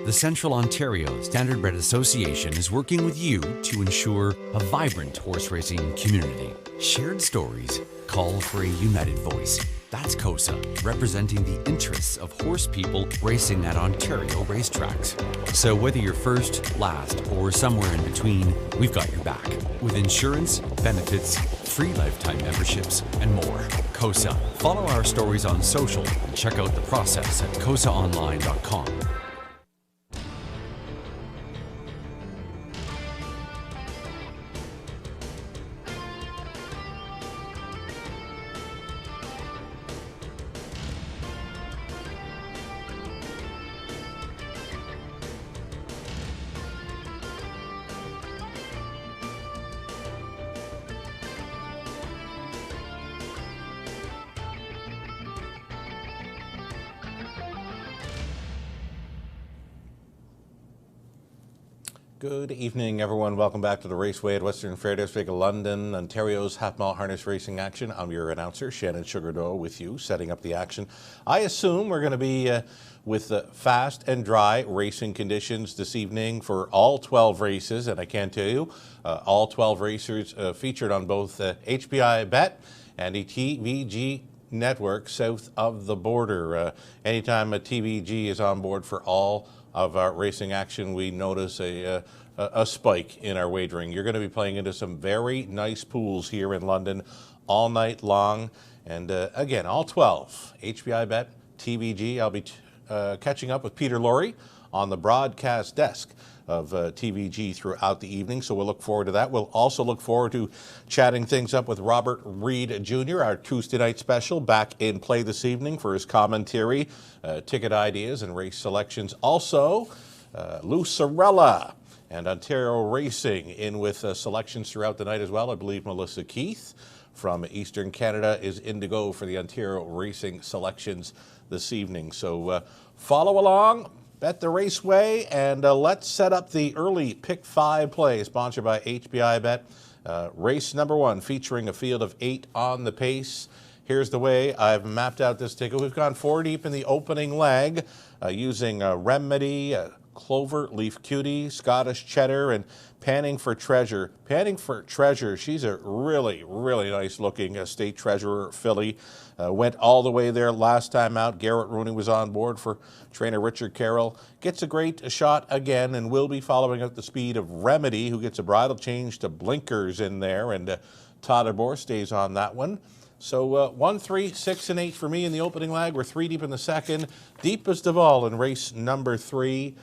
The Central Ontario Standardbred Association is working with you to ensure a vibrant horse racing community. Shared stories call for a united voice. That's COSA, representing the interests of horse people racing at Ontario racetracks. So whether you're first, last, or somewhere in between, we've got your back. With insurance, benefits, free lifetime memberships, and more. COSA. Follow our stories on social and check out the process at cosaonline.com. Good evening, everyone. Welcome back to the Raceway at Western Fair District, London, Ontario's half-mile harness racing action. I'm your announcer, Shannon Sugardoe, with you, setting up the action. I assume we're going to be with fast and dry racing conditions this evening for all 12 races, and I can tell you, all 12 racers featured on both HPI Bet and the TVG network south of the border. Anytime a TVG is on board for all of our racing action, we notice a spike in our wagering. You're going to be playing into some very nice pools here in London all night long. And again, all 12, HPI Bet, TVG. I'll be catching up with Peter Lorre on the broadcast desk of TVG throughout the evening, so we'll look forward to that. We'll also look forward to chatting things up with Robert Reid Jr., our Tuesday night special, back in play this evening for his commentary, ticket ideas, and race selections. Also, Lou Sorella and Ontario Racing in with selections throughout the night as well. I believe Melissa Keith from Eastern Canada is in to go for the Ontario Racing selections this evening. So follow along. Bet the Raceway, and let's set up the early Pick 5 play, sponsored by HPI Bet. Race number 1, featuring a field of 8 on the pace. Here's the way I've mapped out this ticket. We've gone 4 deep in the opening leg, using Remedy, Clover Leaf Cutie, Scottish Cheddar, and Panning for Treasure. Panning for Treasure, she's a really, really nice looking state treasurer filly. Went all the way there last time out. Garrett Rooney was on board for trainer Richard Carroll. Gets a great shot again and will be following up the speed of Remedy, who gets a bridle change to Blinkers in there, and Todd Arbor stays on that one. So 1, 3, 6, and 8 for me in the opening leg. We're 3 deep in the second. Deepest of all in race number 3.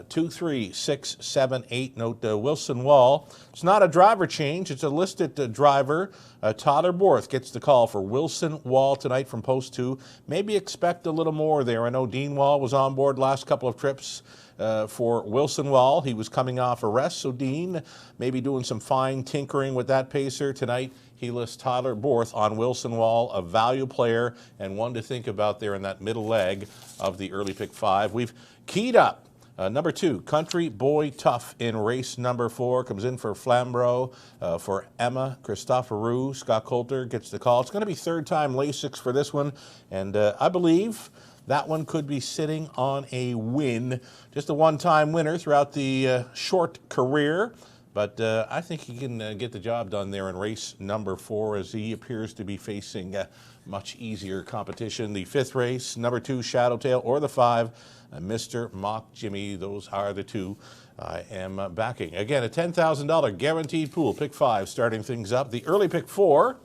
2, 3, 6, 7, 8. Note Wilson Wall. It's not a driver change. It's a listed driver. Todd Arborth gets the call for Wilson Wall tonight from post 2. Maybe expect a little more there. I know Dean Wall was on board last couple of trips for Wilson Wall. He was coming off a rest, so Dean maybe doing some fine tinkering with that pacer tonight. He lists Tyler Borth on Wilson Wall, a value player and one to think about there in that middle leg of the early Pick 5. We've keyed up number 2, Country Boy Tough in race number 4. Comes in for Flamborough for Emma Christoforou. Scott Coulter gets the call. It's going to be third time Lasix for this one, and I believe that one could be sitting on a win. Just a one-time winner throughout the short career, but I think he can get the job done there in race number 4, as he appears to be facing much easier competition. The 5th race, number 2, Shadowtail, or the 5, Mr. Mock Jimmy. Those are the 2 I am backing. Again, a $10,000 guaranteed pool. Pick 5 starting things up. The early Pick 4,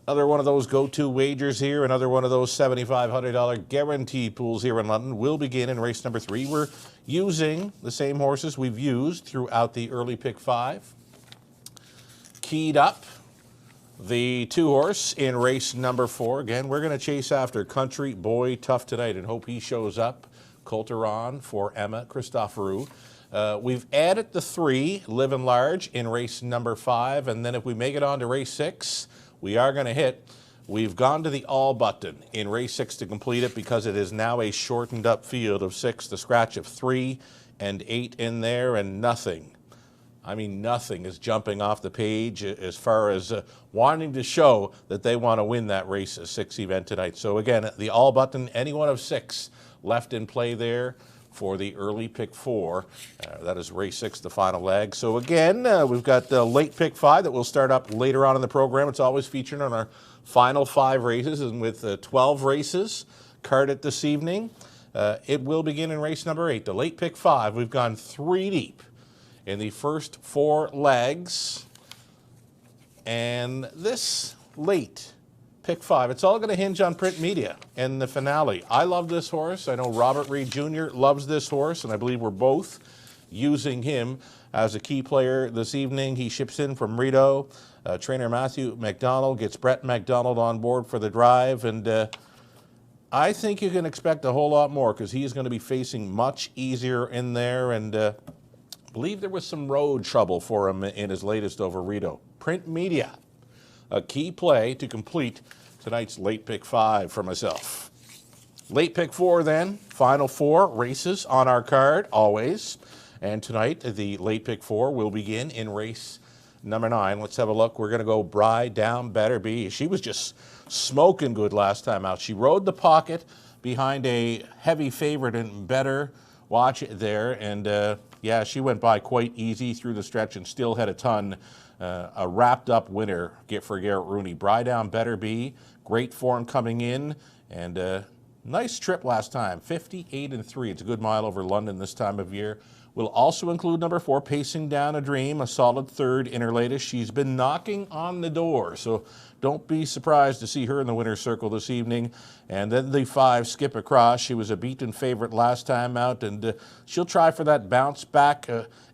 another one of those go-to wagers here, another one of those $7,500 guaranteed pools here in London, will begin in race number 3. We're using the same horses we've used throughout the early Pick 5. Keyed up the 2-horse in race number 4. Again, we're going to chase after Country Boy Tough tonight and hope he shows up. Coulter on for Emma Christoforou. We've added the 3, Live and Large, in race number 5, and then if we make it on to race 6, we are going to hit. We've gone to the all button in race 6 to complete it, because it is now a shortened up field of 6, the scratch of 3 and 8 in there, and nothing. I mean, nothing is jumping off the page as far as wanting to show that they want to win that race 6 event tonight. So again, the all button, any one of 6 left in play there for the early pick 4. That is race 6, the final leg. So again, we've got the late pick 5 that will start up later on in the program. It's always featured on our final 5 races, and with 12 races carded this evening, it will begin in race number 8, the late pick 5. We've gone 3 deep in the first 4 legs, and this late pick 5, it's all going to hinge on Print Media and the finale. I love this horse. I know Robert Reed Jr. loves this horse, and I believe we're both using him as a key player this evening. He ships in from Rideau. Trainer Matthew McDonald gets Brett McDonald on board for the drive, and I think you can expect a whole lot more because he's going to be facing much easier in there, and I believe there was some road trouble for him in his latest over Rideau. Print Media, a key play to complete tonight's late pick 5 for myself. Late pick 4 then, final 4 races on our card, always. And tonight, the late pick 4 will begin in race number 9. Let's have a look. We're going to go Bride Down Better Be. She was just smoking good last time out. She rode the pocket behind a heavy favorite and Better. Watch it there. And yeah, she went by quite easy through the stretch and still had a ton. A wrapped-up winner for Garrett Rooney. Bride Down Better Be. Great form coming in. And nice trip last time. 58-3. It's a good mile over London this time of year. We'll also include number 4, Pacing Down a Dream, a solid third in her latest. She's been knocking on the door, so don't be surprised to see her in the winner's circle this evening. And then the 5, Skip Across. She was a beaten favorite last time out, and she'll try for that bounce back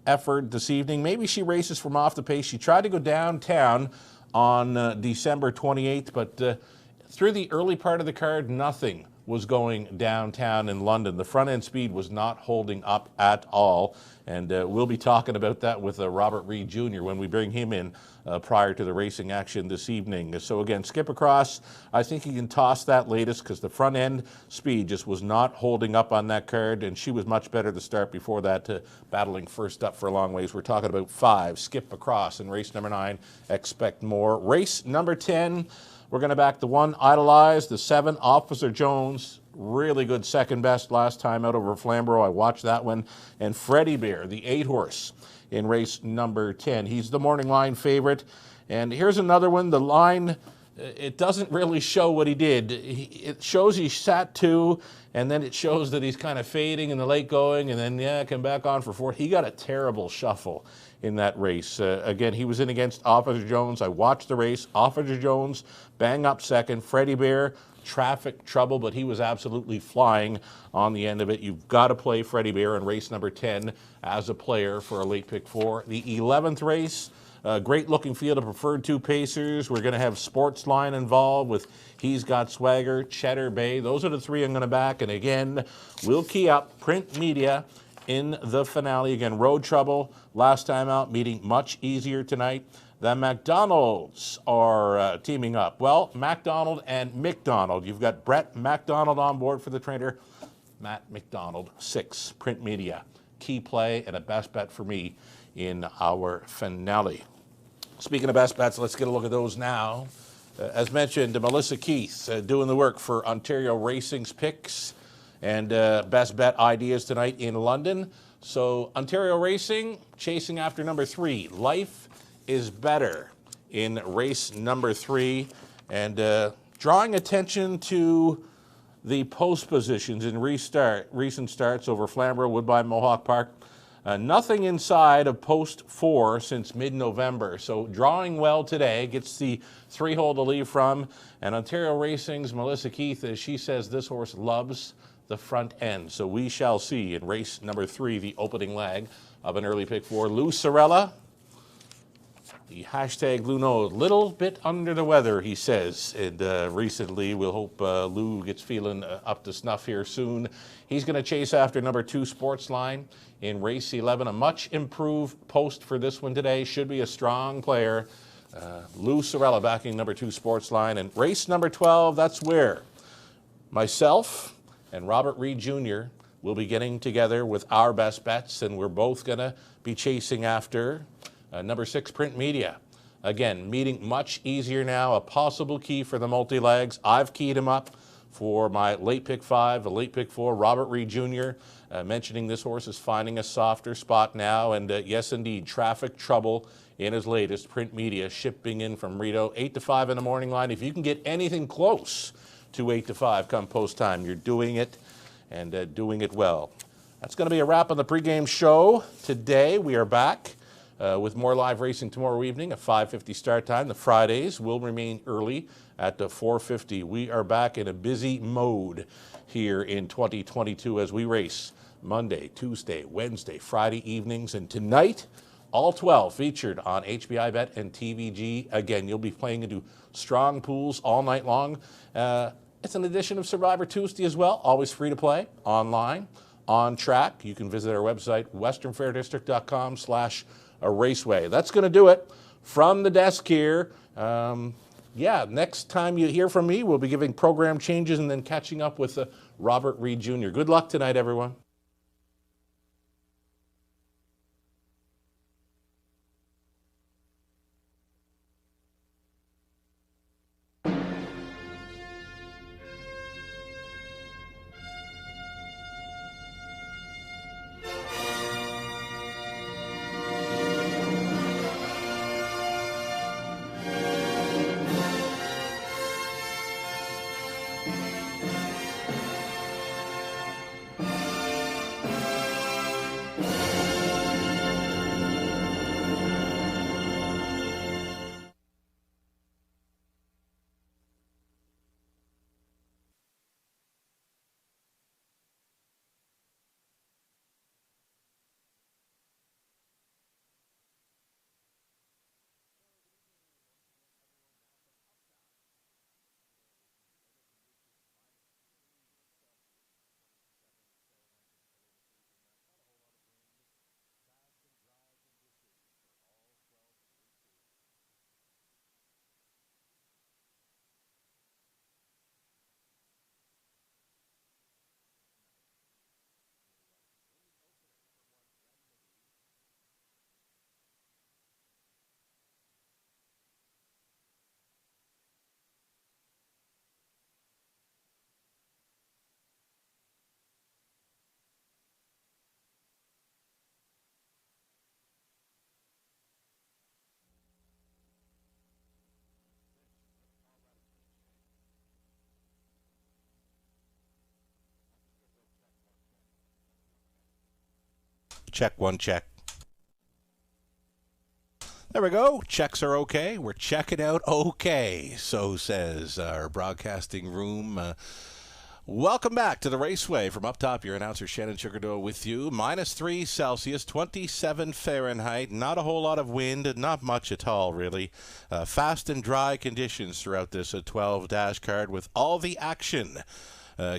effort this evening. Maybe she races from off the pace. She tried to go downtown on December 28th, but through the early part of the card, nothing was going downtown in London. The front end speed was not holding up at all, and we'll be talking about that with Robert Reed Jr. when we bring him in prior to the racing action this evening. So again, Skip Across, I think you can toss that latest because the front end speed just was not holding up on that card, and she was much better to start before that, battling first up for a long ways. We're talking about 5, Skip Across, in race number 9. Expect more. Race number 10, we're going to back the 1, Idolize, the 7, Officer Jones. Really good second best last time out over Flamborough. I watched that one. And Freddie Bear, the 8 horse, in race number 10. He's the morning line favorite. And here's another one. The line, it doesn't really show what he did. It shows he sat 2, and then it shows that he's kind of fading in the late going, and then, yeah, come back on for 4. He got a terrible shuffle in that race. Again, he was in against Officer Jones. I watched the race. Officer Jones, bang up second. Freddie Bear, traffic trouble, but he was absolutely flying on the end of it. You've got to play Freddie Bear in race number 10 as a player for a late pick 4. The 11th race, great looking field of preferred 2 pacers. We're going to have Sportsline involved with He's Got Swagger, Cheddar Bay. Those are the 3 I'm going to back. And again, we'll key up Print Media in the finale. Again, road trouble last time out, meeting much easier tonight. The McDonalds are teaming up. Well, McDonald and McDonald. You've got Brett McDonald on board for the trainer. Matt McDonald, 6, Print Media. Key play and a best bet for me in our finale. Speaking of best bets, let's get a look at those now. As mentioned, Melissa Keith doing the work for Ontario Racing's picks and best bet ideas tonight in London. So Ontario Racing chasing after number 3, Life is Better, in race number 3, and drawing attention to the post positions in recent starts over Flamborough, Woodbine, Mohawk Park. Nothing inside of post 4 since mid-November. So drawing well today, gets the 3-hole to leave from. And Ontario Racing's Melissa Keith, as she says, this horse loves the front end. So we shall see in race number 3, the opening leg of an early pick 4. Lou Sorella, the hashtag Lou knows, little bit under the weather, he says. And recently, we'll hope Lou gets feeling up to snuff here soon. He's going to chase after number 2, Sportsline, in race 11. A much improved post for this one today. Should be a strong player. Lou Sorella backing number 2, Sportsline. And race number 12, that's where myself and Robert Reed Jr. will be getting together with our best bets, and we're both going to be chasing after number 6, Print Media. Again, meeting much easier now, a possible key for the multi-legs. I've keyed him up for my late pick 5, a late pick 4, Robert Reed Jr., mentioning this horse is finding a softer spot now. And yes, indeed, traffic trouble in his latest print media, shipping in from Rito. 8 to 5 in the morning line. If you can get anything close to 8 to 5 come post time, you're doing it and doing it well. That's going to be a wrap on the pregame show today. We are back with more live racing tomorrow evening at 5:50 start time. The Fridays will remain early at 4:50. We are back in a busy mode here in 2022 as we race Monday, Tuesday, Wednesday, Friday evenings, and tonight, all 12 featured on HBI Bet and TVG. Again, you'll be playing into strong pools all night long. It's an edition of Survivor Tuesday as well, always free to play, online, on track. You can visit our website, westernfairdistrict.com/raceway. That's going to do it from the desk here. Next time you hear from me, we'll be giving program changes and then catching up with Robert Reed Jr. Good luck tonight, everyone. Check one, check. There we go. Checks are okay. We're checking out okay, so says our broadcasting room. Welcome back to the Raceway. From up top, your announcer Shannon Sugardoe with you. -3 Celsius, 27 Fahrenheit. Not a whole lot of wind, not much at all, really. Fast and dry conditions throughout this 12 dash card with all the action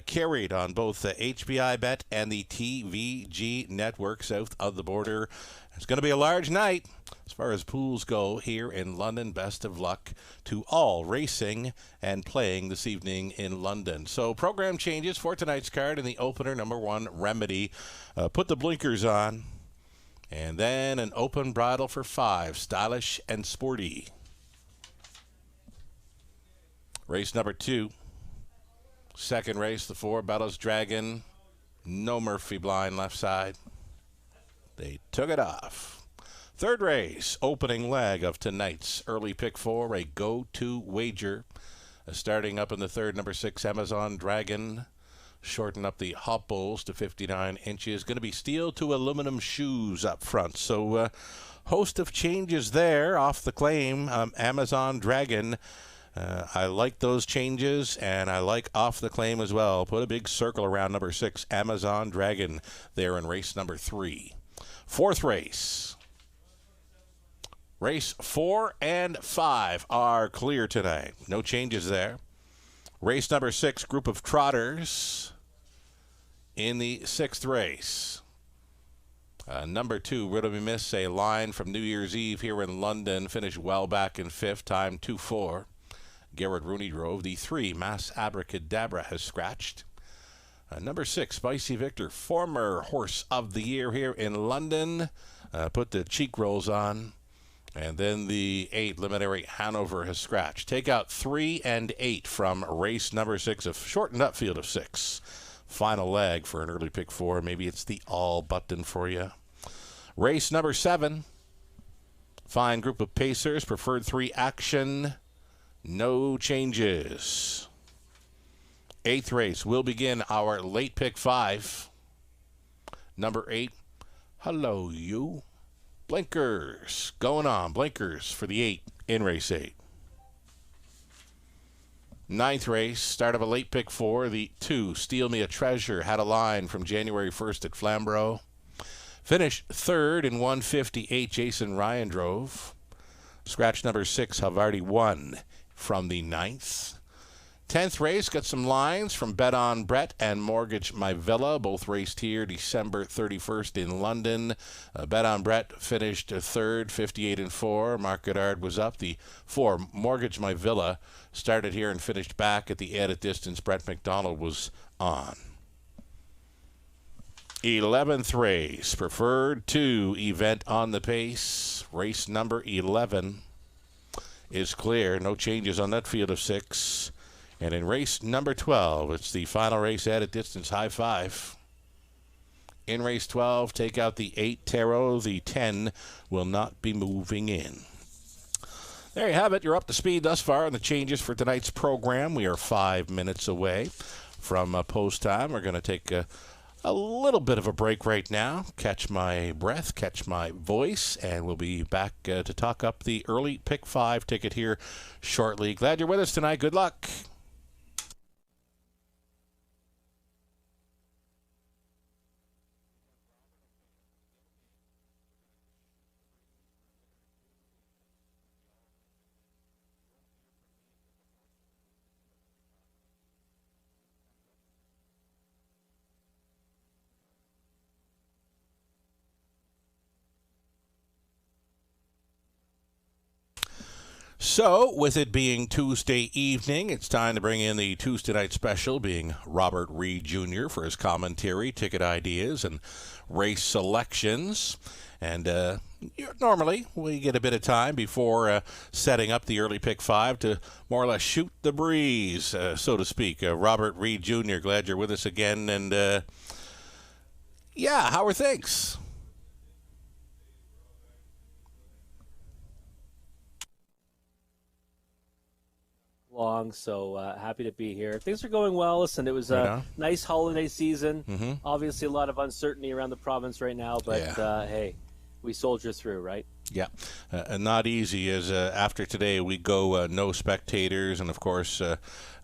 carried on both the HBI Bet and the TVG network south of the border. It's going to be a large night as far as pools go here in London. Best of luck to all racing and playing this evening in London. So program changes for tonight's card in the opener. Number 1, Remedy. Put the blinkers on. And then an open bridle for 5, Stylish and Sporty. Race number 2. Second race, the 4, Bellows Dragon. No Murphy blind left side. They took it off. Third race, opening leg of tonight's early pick 4, a go-to wager. Starting up in the third, number 6, Amazon Dragon. Shorten up the hop bowls to 59 inches. Going to be steel to aluminum shoes up front. So host of changes there off the claim. Amazon Dragon. I like those changes, and I like off the claim as well. Put a big circle around number 6, Amazon Dragon, there in race number 3. Fourth race. Race 4 and 5 are clear tonight. No changes there. Race number 6, Group of Trotters in the 6th race. Number 2, Riddle Me Miss, a line from New Year's Eve here in London. Finished well back in 5th, time 2-4. Garrett Rooney drove. The 3, Mass Abracadabra, has scratched. Number 6, Spicy Victor, former horse of the year here in London. Put the cheek rolls on. And then the 8, Luminary Hanover has scratched. Take out 3 and 8 from race number 6, a shortened up field of 6. Final leg for an early pick 4. Maybe it's the all button for you. Race number 7. Fine group of pacers. Preferred 3 action. No changes. 8th race will begin our late pick 5. Number 8. Hello, you. Blinkers. Going on. Blinkers for the 8 in race 8. 9th race, start of a late pick 4. The 2, Steal Me a Treasure, had a line from January 1st at Flamborough. Finished 3rd in 158. Jason Ryan drove. Scratch number 6, Havarti won from the 9th. 10th race, got some lines from Bet on Brett and Mortgage My Villa. Both raced here December 31st in London. Bet on Brett finished 3rd, 58 and 4. Mark Goddard was up. The 4, Mortgage My Villa, started here and finished back at the added distance. Brett McDonald was on. 11th race, Preferred 2, Event on the Pace. Race number 11 is clear. No changes on that field of 6. And in race number 12, it's the final race added distance, high 5. In race 12, take out the 8, Tarot. The 10 will not be moving in. There you have it. You're up to speed thus far on the changes for tonight's program. We are 5 minutes away from post time. We're going to take a little bit of a break right now, catch my breath, catch my voice, and we'll be back to talk up the early pick 5 ticket here shortly. Glad you're with us tonight. Good luck. So, with it being Tuesday evening, it's time to bring in the Tuesday night special, being Robert Reed Jr. for his commentary, ticket ideas, and race selections. And normally, we get a bit of time before setting up the early pick 5 to more or less shoot the breeze, so to speak. Robert Reed Jr., glad you're with us again. And, yeah, how are things? Long, so happy to be here. Things are going well. Listen, it was a nice holiday season. Obviously, a lot of uncertainty around the province right now, but hey, we soldier through, right? Yeah, not easy as after today we go no spectators, and of course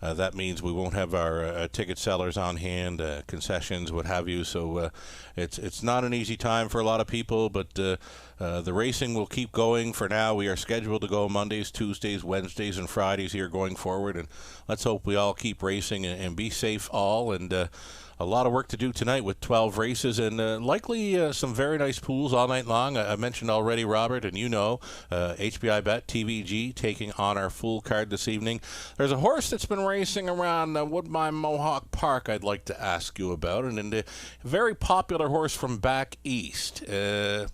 that means we won't have our ticket sellers on hand, concessions, what have you. So it's not an easy time for a lot of people, but the racing will keep going. For now, we are scheduled to go Mondays, Tuesdays, Wednesdays, and Fridays here going forward, and let's hope we all keep racing and be safe all. And a lot of work to do tonight with 12 races and likely some very nice pools all night long. I mentioned already, Robert, and you know, HBI Bet, TVG, taking on our full card this evening. There's a horse that's been racing around Woodbine Mohawk Park I'd like to ask you about, and a very popular horse from back east. The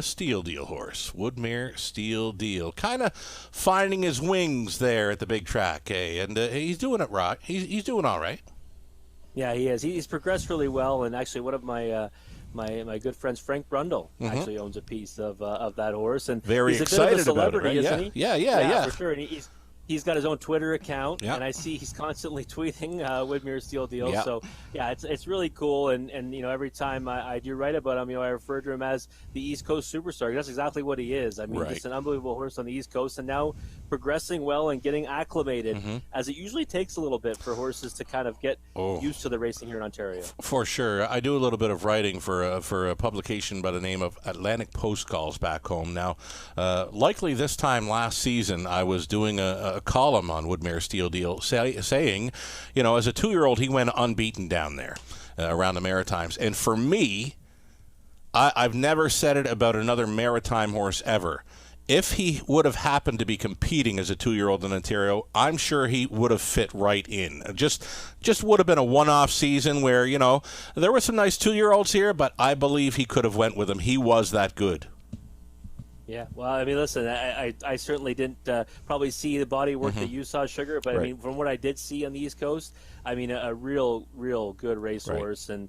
Steel Deal horse, Woodmere Steel Deal, kind of finding his wings there at the big track, and he's doing it right. He's doing all right. Yeah, he is. He's progressed really well, and actually, one of my my good friends, Frank Brundle, actually owns a piece of that horse, and very he's a excited bit of a celebrity, about it, right? isn't he? Yeah, for sure. And he's got his own Twitter account, and I see he's constantly tweeting Woodmere Steel Deal. Yep. So yeah, it's really cool. And you know, every time I do write about him, you know, I refer to him as the East Coast superstar. That's exactly what he is. I mean, right. Just an unbelievable horse on the East Coast, and now progressing well and getting acclimated, as it usually takes a little bit for horses to kind of get used to the racing here in Ontario. For sure. I do a little bit of writing for a publication by the name of Atlantic Post Calls back home. Now, likely this time last season, I was doing a column on Woodmere Steel Deal saying, you know, as a 2-year-old, he went unbeaten down there around the Maritimes. And for me, I've never said it about another Maritime horse ever. If he would have happened to be competing as a 2-year-old in Ontario, I'm sure he would have fit right in. Just would have been a one-off season where, you know, there were some nice 2-year-olds here, but I believe he could have went with him. He was that good. Yeah, well, I mean, listen, I certainly didn't probably see the body work that you saw, Sugar, but I mean, from what I did see on the East Coast, I mean, a real good racehorse, and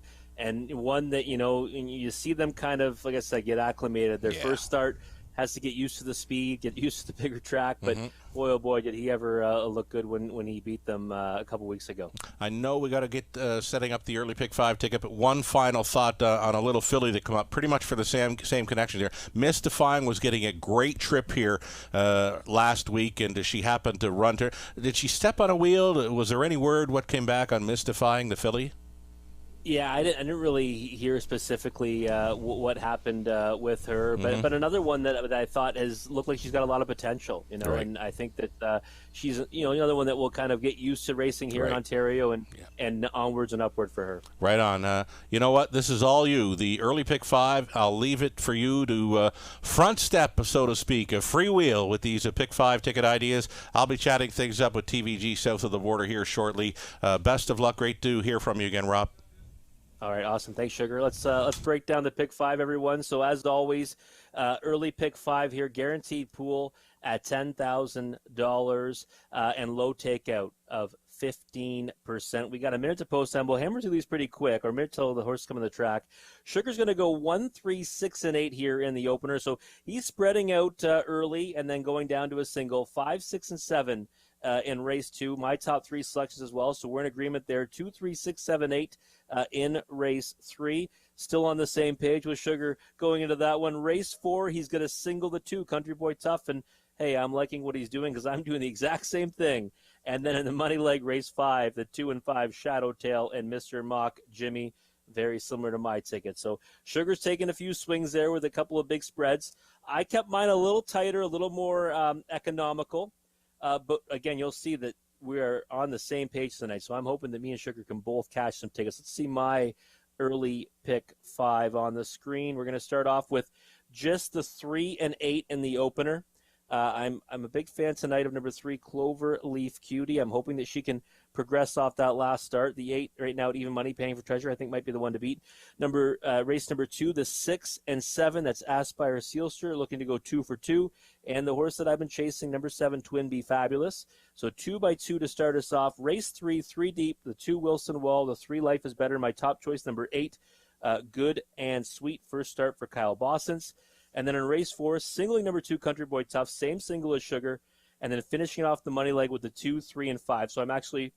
one that, you know, and you see them kind of, like I said, get acclimated. Their first start has to get used to the speed, get used to the bigger track, but boy, oh boy, did he ever look good when he beat them a couple weeks ago. I know we got to get setting up the early pick 5 ticket, but one final thought on a little filly that come up pretty much for the same connection here. Mystifying was getting a great trip here last week, and she happened to run to. Did she step on a wheel? Was there any word what came back on Mystifying, the filly? Yeah, I didn't really hear specifically what happened with her, but another one that I thought has looked like she's got a lot of potential, you know, and I think that she's, you know, another one that will kind of get used to racing here in Ontario and onwards and upward for her. Right on. You know what? This is all you. The early pick 5. I'll leave it for you to front step, so to speak, a freewheel with these pick 5 ticket ideas. I'll be chatting things up with TVG south of the border here shortly. Best of luck. Great to hear from you again, Rob. All right, awesome. Thanks, Sugar. Let's break down the pick 5, everyone. So as always, early pick 5 here, guaranteed pool at $10,000 and low takeout of 15%. We got a minute to post time. We'll hammer through these pretty quick, or a minute till the horse come on the track. Sugar's going to go 1, 3, 6, and 8 here in the opener. So he's spreading out early and then going down to a single. 5, 6, and 7. In race 2, my top 3 selections as well. So we're in agreement there. 2, 3, 6, 7, 8 in race 3. Still on the same page with Sugar going into that one. Race 4, he's going to single the 2, Country Boy Tough. And hey, I'm liking what he's doing because I'm doing the exact same thing. And then in the money leg race 5, the 2 and 5 Shadow Tail and Mr. Mock Jimmy, very similar to my ticket. So Sugar's taking a few swings there with a couple of big spreads. I kept mine a little tighter, a little more economical. But again, you'll see that we're on the same page tonight. So I'm hoping that me and Sugar can both cash some tickets. Let's see my early pick 5 on the screen. We're going to start off with just the 3 and 8 in the opener. I'm a big fan tonight of number 3, Clover Leaf Cutie. I'm hoping that she can progress off that last start. The 8 right now at even money, Paying for Treasure, I think might be the one to beat. Race number 2, the 6 and 7. That's Aspire Sealster, looking to go 2 for 2. And the horse that I've been chasing, number 7, Twin Be Fabulous. So 2 by 2 to start us off. Race 3, 3 deep. The 2, Wilson Wall. The 3, Life is Better. My top choice, number 8, Good and Sweet. First start for Kyle Bossens. And then in race 4, singling number 2, Country Boy Tough, same single as Sugar, and then finishing off the money leg with the 2, 3, and 5. So I'm actually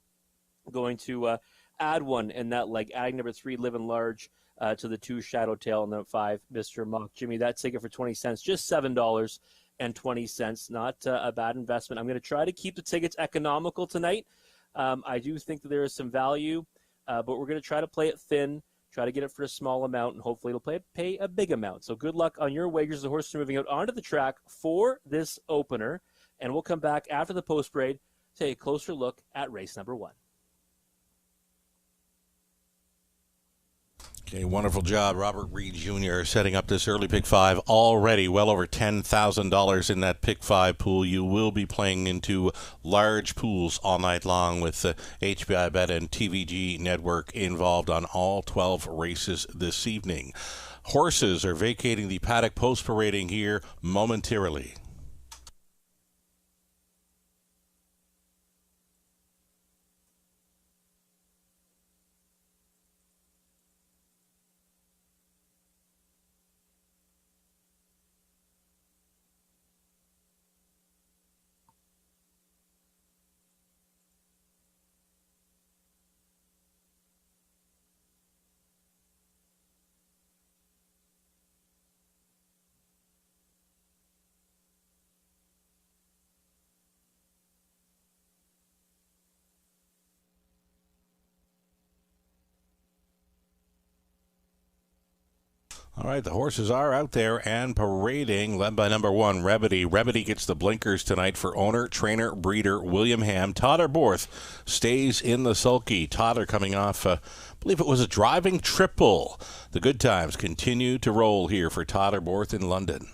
going to add one in that leg, adding number 3, Living Large, to the 2, Shadow Tail, and the 5, Mr. Mock Jimmy. That ticket for 20 cents, just $7.20. Not a bad investment. I'm going to try to keep the tickets economical tonight. I do think that there is some value, but we're going to try to play it thin. Try to get it for a small amount, and hopefully it'll pay a big amount. So good luck on your wagers. The horses are moving out onto the track for this opener, and we'll come back after the post parade to take a closer look at race number 1. Okay, wonderful job, Robert Reed Jr., setting up this early pick 5. Already well over $10,000 in that pick 5 pool. You will be playing into large pools all night long with HBI Bet and TVG Network involved on all 12 races this evening. Horses are vacating the paddock post-parading here momentarily. All right, the horses are out there and parading, led by number 1, Rebedy. Rebedy gets the blinkers tonight for owner, trainer, breeder William Ham. Totter Borth stays in the sulky. Totter coming off, I believe it was a driving triple. The good times continue to roll here for Totter Borth in London.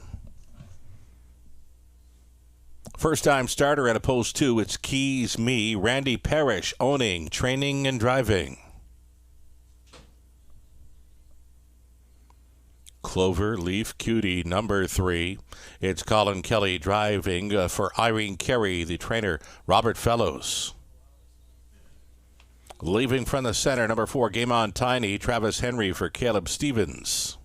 First-time starter at a post 2, it's Keys Me. Randy Parrish owning, training, and driving. Clover Leaf Cutie, number 3. It's Colin Kelly driving for Irene Carey, the trainer, Robert Fellows. Leaving from the center, number 4, Game On Tiny, Travis Henry for Caleb Stevens.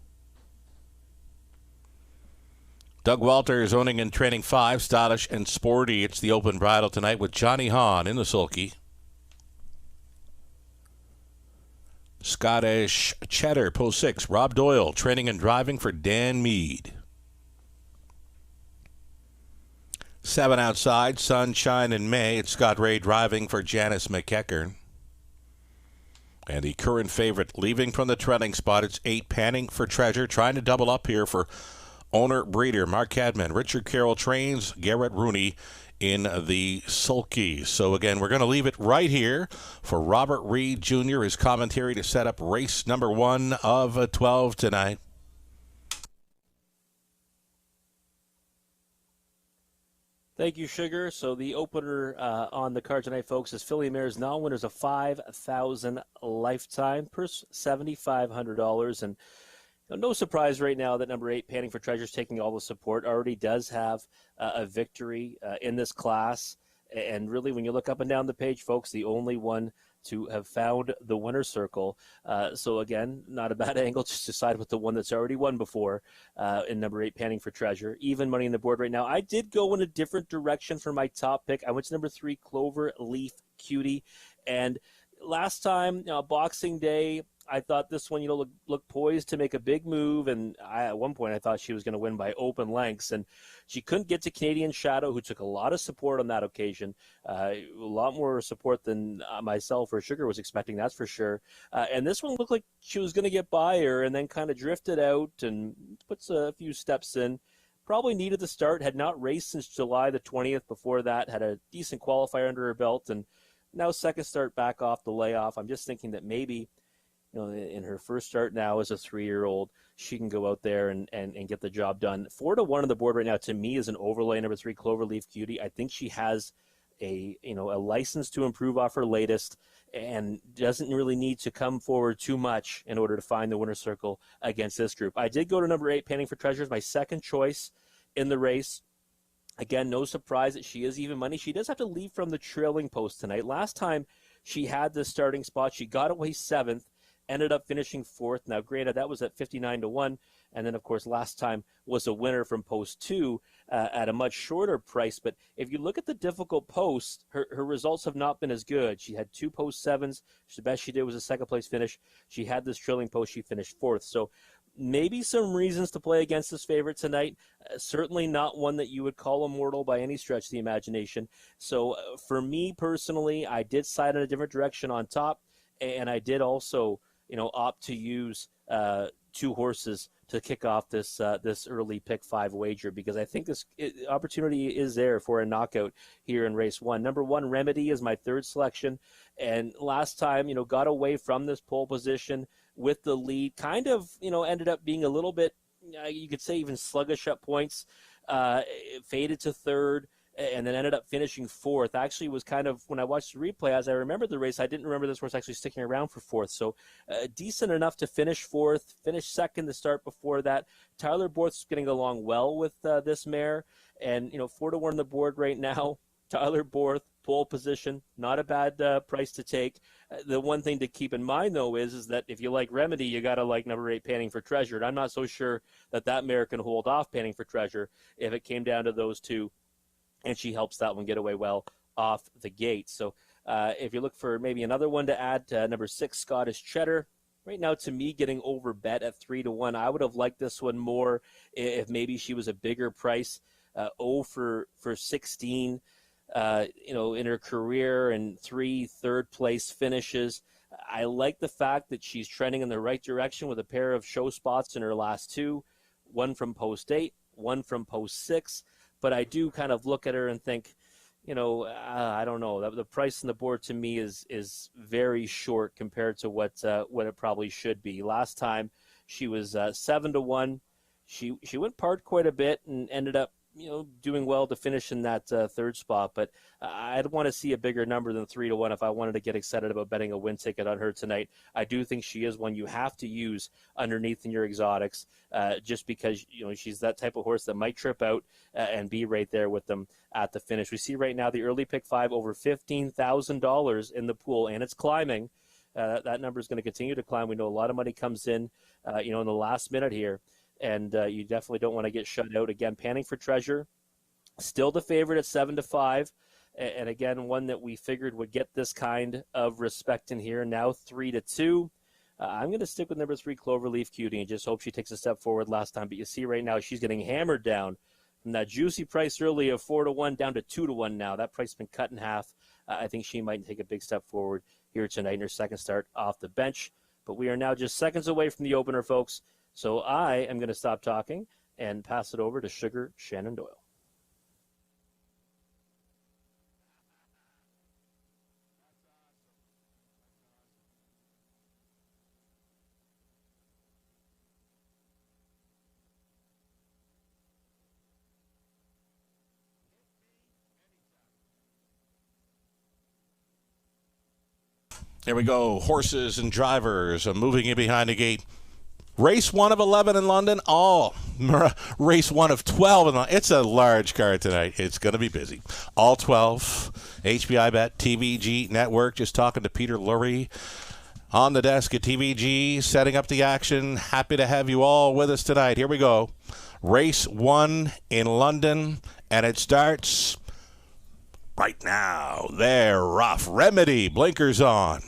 Doug Walters owning and training 5, Stylish and Sporty. It's the open bridle tonight with Johnny Hahn in the sulky. Scottish Cheddar, post 6, Rob Doyle, training and driving for Dan Mead. 7 outside, Sunshine in May. It's Scott Ray driving for Janice McEachern. And the current favorite leaving from the trailing spot, it's 8, Panning for Treasure, trying to double up here for owner breeder Mark Cadman. Richard Carroll trains Garrett Rooney in the sulky. So again, we're going to leave it right here for Robert Reed Jr., his commentary to set up race number 1 of 12 tonight. Thank you, Sugar. So the opener on the card tonight, folks, is Filly Mares non-winners of $5,000 lifetime, purse $7,500. And no surprise right now that number 8, Panning for Treasure, is taking all the support. Already does have a victory in this class. And really, when you look up and down the page, folks, the only one to have found the winner's circle. So again, not a bad angle, just to side with the one that's already won before in number 8, Panning for Treasure. Even money in the board right now. I did go in a different direction for my top pick. I went to number 3, Clover Leaf Cutie. And last time, Boxing Day, I thought this one, looked poised to make a big move, and at one point I thought she was going to win by open lengths, and she couldn't get to Canadian Shadow, who took a lot of support on that occasion, a lot more support than myself or Sugar was expecting, that's for sure. And this one looked like she was going to get by her, and then kind of drifted out and puts a few steps in. Probably needed the start, had not raced since July the 20th. Before that, had a decent qualifier under her belt, and now second start back off the layoff. I'm just thinking that maybe, in her first start now as a 3-year-old, she can go out there and get the job done. 4-1 on the board right now, to me, is an overlay. Number 3, Cloverleaf Cutie. I think she has a license to improve off her latest and doesn't really need to come forward too much in order to find the winner's circle against this group. I did go to number 8, Panning for Treasure, my second choice in the race. Again, no surprise that she is even money. She does have to leave from the trailing post tonight. Last time she had the starting spot, she got away 7th. Ended up finishing 4th. Now, granted, that was at 59-1. And then, of course, last time was a winner from post 2 at a much shorter price. But if you look at the difficult posts, her results have not been as good. She had 2 post 7s. The best she did was a second-place finish. She had this trailing post. She finished 4th. So maybe some reasons to play against this favorite tonight. Certainly not one that you would call immortal by any stretch of the imagination. So for me personally, I did side in a different direction on top. And I did also opt to use 2 horses to kick off this early pick 5 wager, because I think this opportunity is there for a knockout here in race 1. Number 1, Remedy, is my 3rd selection, and last time got away from this pole position with the lead. Kind of ended up being a little bit, you could say, even sluggish at points. Faded to 3rd. And then ended up finishing 4th. Actually, was kind of, when I watched the replay, as I remembered the race, I didn't remember this horse actually sticking around for 4th. So decent enough to finish 4th, finished 2nd the start before that. Tyler Borth's getting along well with this mare. And, 4-1 on the board right now. Tyler Borth, pole position, not a bad price to take. The one thing to keep in mind, though, is that if you like Remedy, you got to like number 8, Panning for Treasure. And I'm not so sure that mare can hold off Panning for Treasure if it came down to those two. And she helps that one get away well off the gate. So if you look for maybe another one to add, number 6, Scottish Cheddar. Right now, to me, getting over bet at 3-1. I would have liked this one more if maybe she was a bigger price. 0 for 16, in her career, and 3 third-place finishes. I like the fact that she's trending in the right direction with a pair of show spots in her last 2, 1 from post 8, 1 from post 6. But I do kind of look at her and think, I don't know. The price on the board to me is very short compared to what it probably should be. Last time she was 7-1. She went part quite a bit and ended up doing well to finish in that third spot, but I'd want to see a bigger number than 3-1 if I wanted to get excited about betting a win ticket on her tonight. I do think she is one you have to use underneath in your exotics, just because she's that type of horse that might trip out and be right there with them at the finish. We see right now the early pick 5 over $15,000 in the pool, and it's climbing. That number is going to continue to climb. We know a lot of money comes in, in the last minute here. And you definitely don't want to get shut out. Again, Panning for Treasure, still the favorite at 7-5. And again, one that we figured would get this kind of respect in here. Now 3-2. I'm going to stick with number 3, Cloverleaf Cutie, and just hope she takes a step forward last time. But you see right now she's getting hammered down from that juicy price early of 4-1 down to 2-1 now. That price has been cut in half. I think she might take a big step forward here tonight in her second start off the bench. But we are now just seconds away from the opener, folks. So I am going to stop talking and pass it over to Sugar Shannon Doyle. There we go. Horses and drivers moving in behind the gate. Race 1 of 11 in London. Race 1 of 12 in London. It's a large card tonight. It's going to be busy. All 12. HBI Bet, TVG Network. Just talking to Peter Lurie on the desk at TVG, setting up the action. Happy to have you all with us tonight. Here we go. Race 1 in London, and it starts right now. There, Rough Remedy, blinkers on.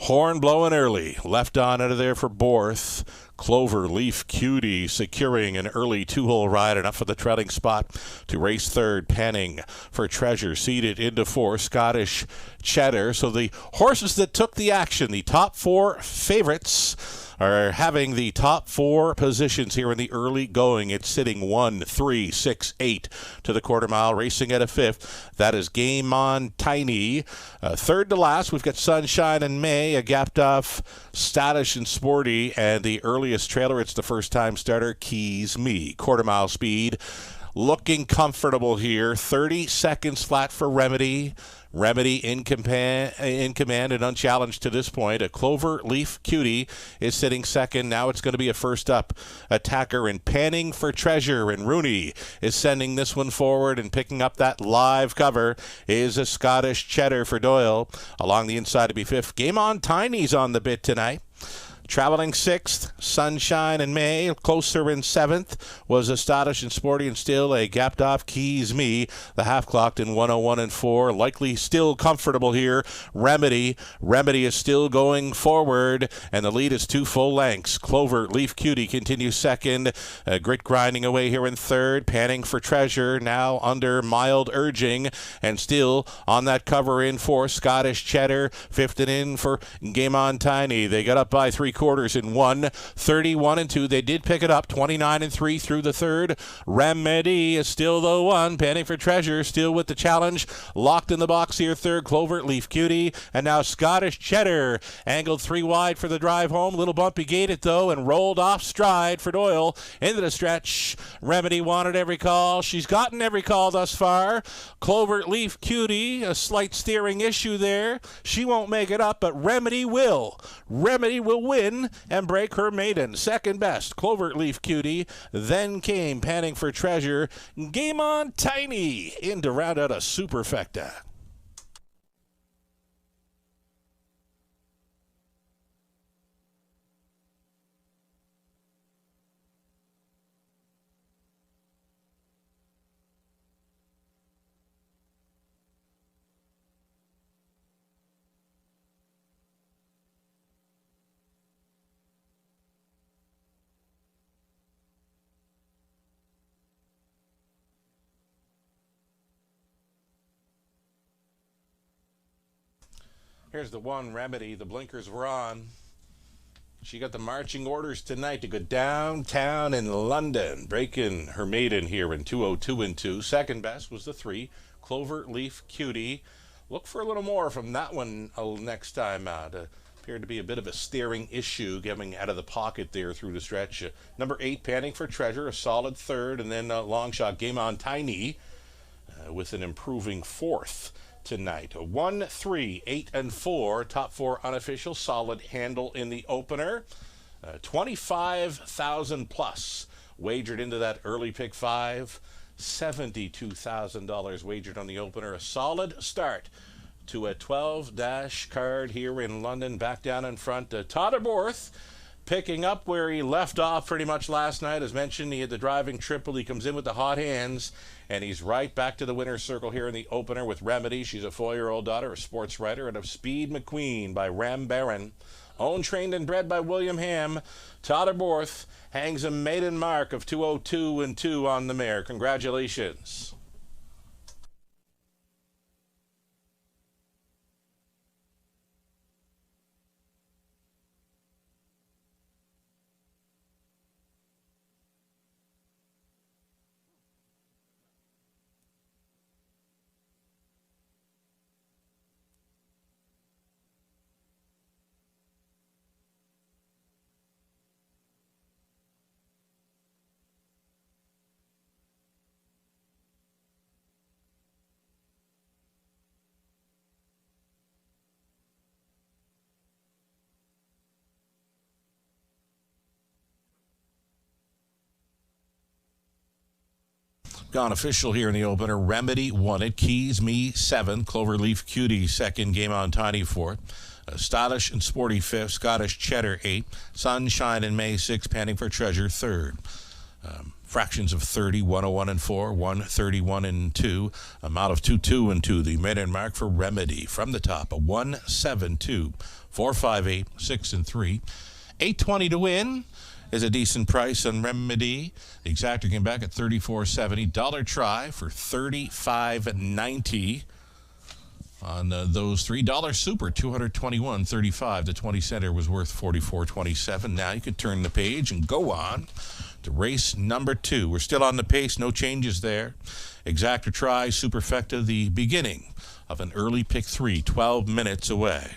Horn blowing early. Left on out of there for Borth. Cloverleaf Cutie securing an early 2-hole ride, enough for the trailing spot to race third. Panning for Treasure seated into 4. Scottish Cheddar. So the horses that took the action, the top 4 favorites, are having the top 4 positions here in the early going. It's sitting 1, 3, 6, 8 to the quarter mile, racing at a 5th. That is Game On Tiny. Third to last, we've got Sunshine and May, a gapped off Stylish and Sporty, and the earliest trailer, it's the first time starter, Keys Me. Quarter mile speed. Looking comfortable here. 30 seconds flat for Remedy. Remedy in command and unchallenged to this point. A Cloverleaf Cutie is sitting second. Now it's going to be a first up attacker and Panning for Treasure. And Rooney is sending this one forward, and picking up that live cover is a Scottish Cheddar for Doyle. Along the inside to be 5th. Game On Tiny's on the bit tonight. Traveling 6th, Sunshine and May. Closer in 7th was Stylish and Sporty, and still a gapped off Keys Me. The half clocked in 101 and 4. Likely still comfortable here. Remedy is still going forward, and the lead is 2 full lengths. Cloverleaf Cutie continues second. Grit grinding away here in third. Panning for Treasure now under mild urging, and still on that cover in 4. Scottish Cheddar. 5th and in for Game On Tiny. They got up by 3/4 in 1, 31 and 2. They did pick it up, 29 and 3 through the third. Remedy is still the one. Panning for Treasure still with the challenge. Locked in the box here, third. Cloverleaf Cutie, and now Scottish Cheddar. Angled 3 wide for the drive home. Little bumpy gated though, and rolled off stride for Doyle into the stretch. Remedy wanted every call. She's gotten every call thus far. Cloverleaf Cutie, a slight steering issue there. She won't make it up, but Remedy will. Remedy will win and break her maiden. Second best, Cloverleaf Cutie. Then came Panning for Treasure. Game On Tiny in to round out a superfecta. Here's the one, Remedy. The blinkers were on. She got the marching orders tonight to go downtown in London, breaking her maiden here in 202 and 2. Second best was the 3, Cloverleaf Cutie. Look for a little more from that one next time out. appeared to be a bit of a staring issue getting out of the pocket there through the stretch. Number 8, Panting for Treasure, a solid third, and then long shot Game On Tiny with an improving fourth tonight. 1, 3, 8, and 4, top 4 unofficial, solid handle in the opener. 25,000 plus wagered into that early pick 5. $72,000 wagered on the opener. A solid start to a 12-dash card here in London. Back down in front, Todderborth picking up where he left off pretty much last night. As mentioned, he had the driving triple. He comes in with the hot hands, and he's right back to the winner's circle here in the opener with Remedy. She's a 4-year-old daughter, a sports writer, and of Speed McQueen by Ram Barron. Owned, trained, and bred by William Ham. Todderborth hangs a maiden mark of 202 and 2 on the mare. Congratulations. Gone official here in the opener. Remedy won it. Keys Me 7. Cloverleaf Cutie second. Game On Tiny fourth. Stylish and Sporty fifth. Scottish Cheddar 8. Sunshine and May 6. Panting for Treasure third. Fractions of 30, 101 and 4, 131 and 2. Amount of 2-2 and 2. The maiden mark for Remedy from the top. A 1-7-2, 4-5-8, 6 and 3. 820 to win is a decent price on Remedy. The exactor came back at $34.70. Dollar try for $35.90 on those three. Dollar super, $221.35. The 20 center was worth $44.27. Now you can turn the page and go on to race number 2. We're still on the pace, no changes there. Exactor try, superfecta, the beginning of an early pick 3, 12 minutes away.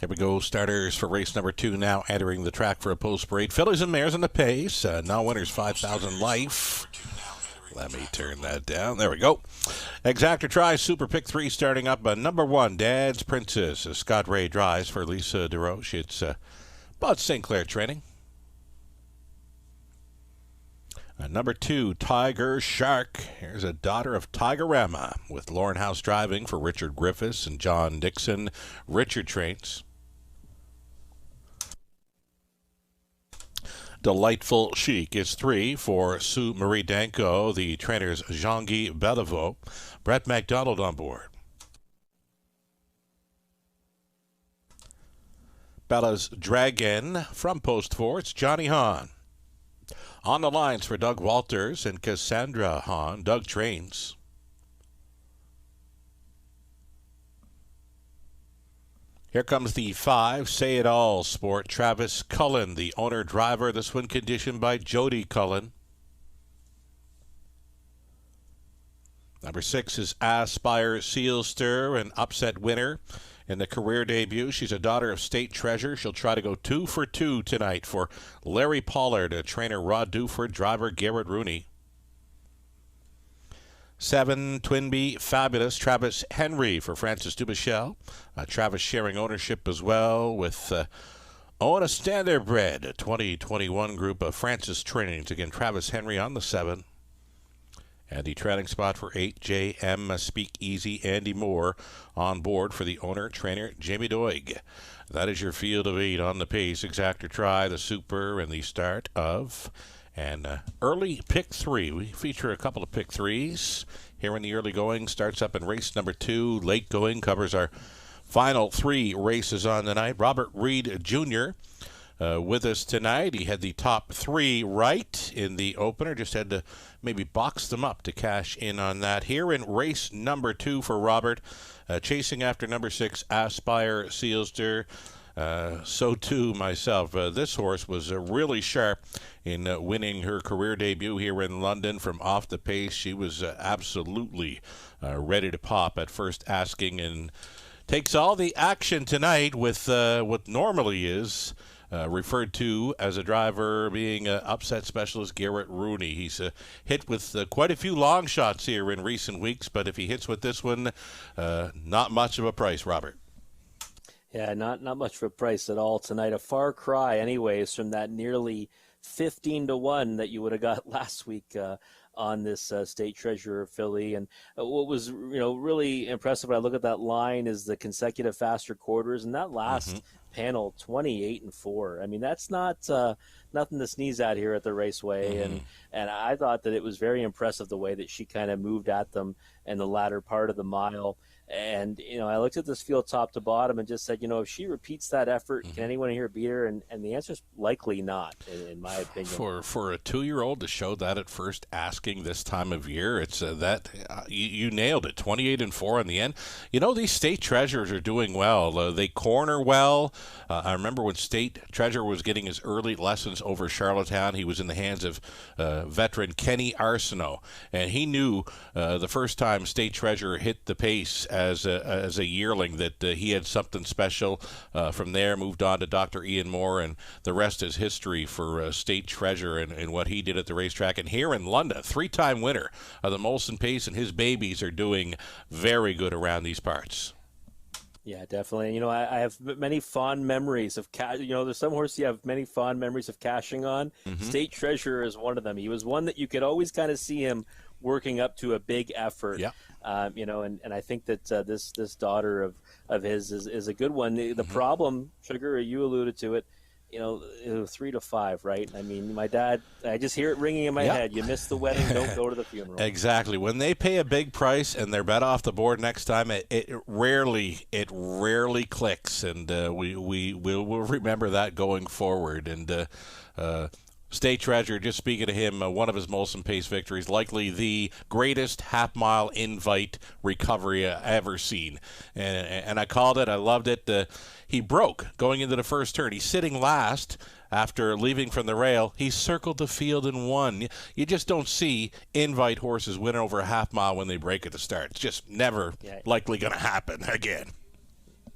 Here we go. Starters for race number 2 now entering the track for a post parade. Fillies and mares in the pace. Now winners 5,000 life. Let me turn that down. There we go. Exactor tries Super Pick 3 starting up. Number 1, Dad's Princess. Scott Ray drives for Lisa DeRoche. It's Bud St. Clair training. Number 2, Tiger Shark. Here's a daughter of Tigerama with Lauren House driving for Richard Griffiths and John Dixon. Richard trains. Delightful Chic is 3 for Sue Marie Danko. The trainers Jean-Guy Bellevaux. Brett McDonald on board. Bella's Dragon from Post 4. It's Johnny Hahn. On the lines for Doug Walters and Cassandra Hahn. Doug trains. Here comes the 5, Say It All Sport. Travis Cullen, the owner-driver. This one conditioned by Jody Cullen. Number 6 is Aspire Sealster, an upset winner in the career debut. She's a daughter of State Treasure. She'll try to go 2 for 2 tonight for Larry Pollard, trainer Rod Duford, driver Garrett Rooney. 7, Twinbee Fabulous, Travis Henry for Francis Dubichel. Travis sharing ownership as well with Owen Standardbred, a 2021 group of Francis Trainings. Again, Travis Henry on the 7. And the trailing spot for 8, J.M. Speakeasy, Andy Moore on board for the owner, trainer Jamie Doig. That is your field of 8 on the pace. Exactor try, the Super, and the start of... And early pick 3. We feature a couple of pick 3s here in the early going. Starts up in race number 2. Late going covers our final 3 races on the night. Robert Reed Jr. With us tonight. He had the top 3 right in the opener. Just had to maybe box them up to cash in on that. Here in race number 2 for Robert. Chasing after number 6, Aspire Sealster. So too myself. This horse was really sharp in winning her career debut here in London from off the pace. She was absolutely ready to pop at first asking, and takes all the action tonight with what normally is referred to as a driver being upset specialist Garrett Rooney. He's hit with quite a few long shots here in recent weeks, but if he hits with this one, not much of a price, Robert. Yeah, not much of a price at all tonight. A far cry, anyways, from that nearly 15-1 that you would have got last week on this State Treasurer filly. And what was really impressive when I look at that line is the consecutive faster quarters, and that last panel 28-4. I mean, that's not nothing to sneeze at here at the Raceway. And I thought that it was very impressive the way that she kind of moved at them in the latter part of the mile. And, I looked at this field top to bottom and just said, if she repeats that effort, can anyone here beat her? And the answer is likely not, in my opinion. For a 2-year-old to show that at first asking this time of year, it's that you nailed it. 28-4 in the end. These State Treasures are doing well. They corner well. I remember when State Treasure was getting his early lessons over Charlottetown, he was in the hands of veteran Kenny Arsenault. And he knew the first time State Treasure hit the pace as a yearling that he had something special. From there, moved on to Dr. Ian Moore, and the rest is history for State Treasure and what he did at the racetrack. And here in London, 3-time winner of the Molson Pace, and his babies are doing very good around these parts. Yeah, definitely. I have many fond memories of there's some horses you have many fond memories of cashing on. State Treasure is one of them. He was one that you could always kind of see him working up to a big effort. Yeah. And I think that this daughter of his is a good one. The problem, Sugar, you alluded to it, 3 to 5, right? I mean, my dad, I just hear it ringing in my head. You missed the wedding, don't go to the funeral. Exactly. When they pay a big price and they're bet off the board next time, it rarely clicks, and we'll remember that going forward. And State Treasure, just speaking to him, one of his Molson Pace victories, likely the greatest half-mile invite recovery I ever seen. And I called it. I loved it. He broke going into the first turn. He's sitting last after leaving from the rail. He circled the field and won. You just don't see invite horses win over a half-mile when they break at the start. It's just never likely going to happen again.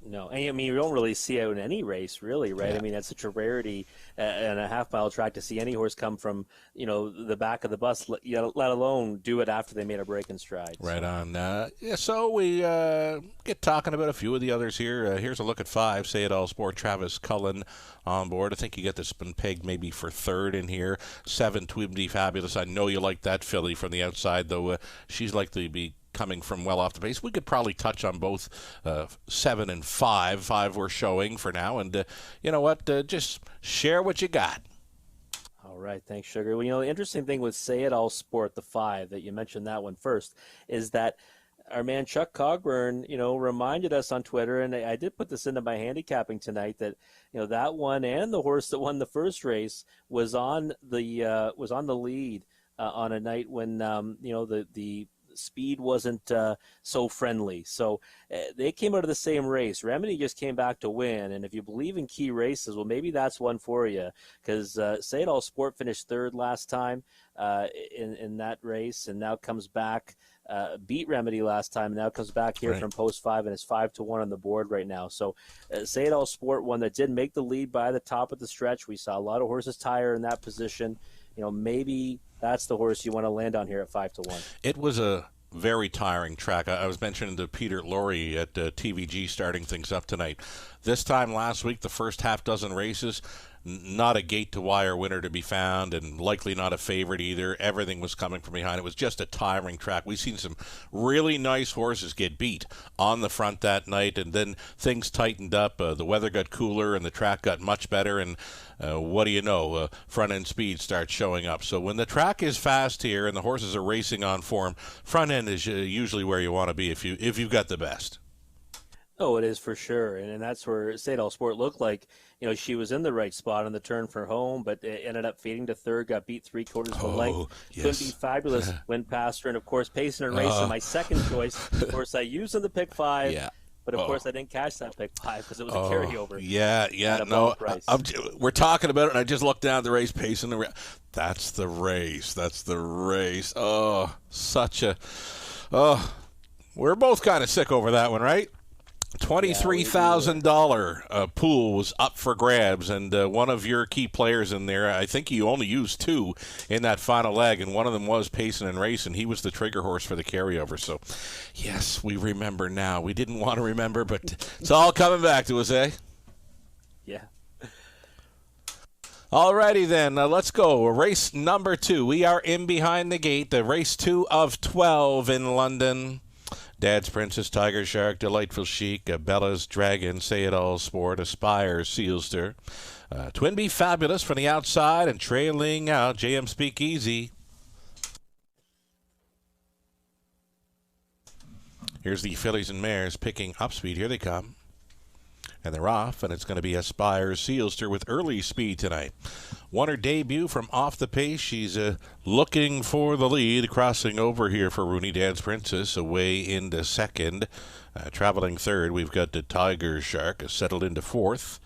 No, and I mean, you don't really see it in any race, really, right? Yeah. I mean, that's such a rarity in a half-mile track to see any horse come from, the back of the bus, let alone do it after they made a break in stride. Right on. So we get talking about a few of the others here. Here's a look at 5. Say It All Sport, Travis Cullen on board. I think you get this been pegged maybe for 3rd in here. 7, Twin Fabulous. I know you like that filly from the outside, though she's likely to be coming from well off the pace. We could probably touch on both 7 and 5. 5 we're showing for now. And you know what? Just share what you got. All right. Thanks, Sugar. Well, the interesting thing with Say It All Sport, the 5, that you mentioned that one first, is that our man Chuck Cogburn, reminded us on Twitter, and I did put this into my handicapping tonight, that that one and the horse that won the first race was on the lead on a night when the speed wasn't so friendly. So they came out of the same race. Remedy just came back to win. And if you believe in key races, well, maybe that's one for you, because Say It All Sport finished 3rd last time in that race, and now comes back, beat Remedy last time, and now comes back here from post 5, and it's 5-1 on the board right now. So Say It All Sport, one that did make the lead by the top of the stretch. We saw a lot of horses tire in that position. Maybe that's the horse you want to land on here at 5-1. It was a very tiring track. I was mentioning to Peter Lorre at TVG starting things up tonight. This time last week, the first half dozen races, not a gate-to-wire winner to be found, and likely not a favorite either. Everything was coming from behind. It was just a tiring track. We've seen some really nice horses get beat on the front that night, and then things tightened up. The weather got cooler, and the track got much better, and what do you know? Front-end speed starts showing up. So when the track is fast here and the horses are racing on form, front-end is usually where you want to be if you've got the best. Oh, it is for sure, and that's where Say It All Sport looked like, she was in the right spot on the turn for home, but it ended up fading to 3rd, got beat 3/4 of a length. Yes. Couldn't Be Fabulous went past her, and of course, Pacing and Racing, my second choice. Of course, I used in the pick 5. Yeah. But of course, I didn't catch that pick 5 because it was a carryover. Yeah. No, we're talking about it, and I just looked down at the race pace, and that's the race. Oh, we're both kind of sick over that one, right? $23,000 pool was up for grabs, and one of your key players in there, I think you only used 2 in that final leg, and one of them was Pacing and Racing. He was the trigger horse for the carryover. So, yes, we remember now. We didn't want to remember, but it's all coming back to us, eh? Yeah. Alrighty then, let's go. Race number 2. We are in behind the gate, the race 2 of 12 in London. Dad's Princess, Tiger Shark, Delightful Chic, Bella's Dragon, Say It All Sport, Aspire, Sealster, Twin Be Fabulous from the outside, and trailing out JM Speakeasy. Here's the fillies and mares picking up speed. Here they come. And they're off, and it's going to be Aspire Sealster with early speed tonight. Won her debut from off the pace. She's looking for the lead, crossing over here for Rooney. Dad's Princess away into 2nd. Traveling 3rd, we've got the Tiger Shark settled into 4th.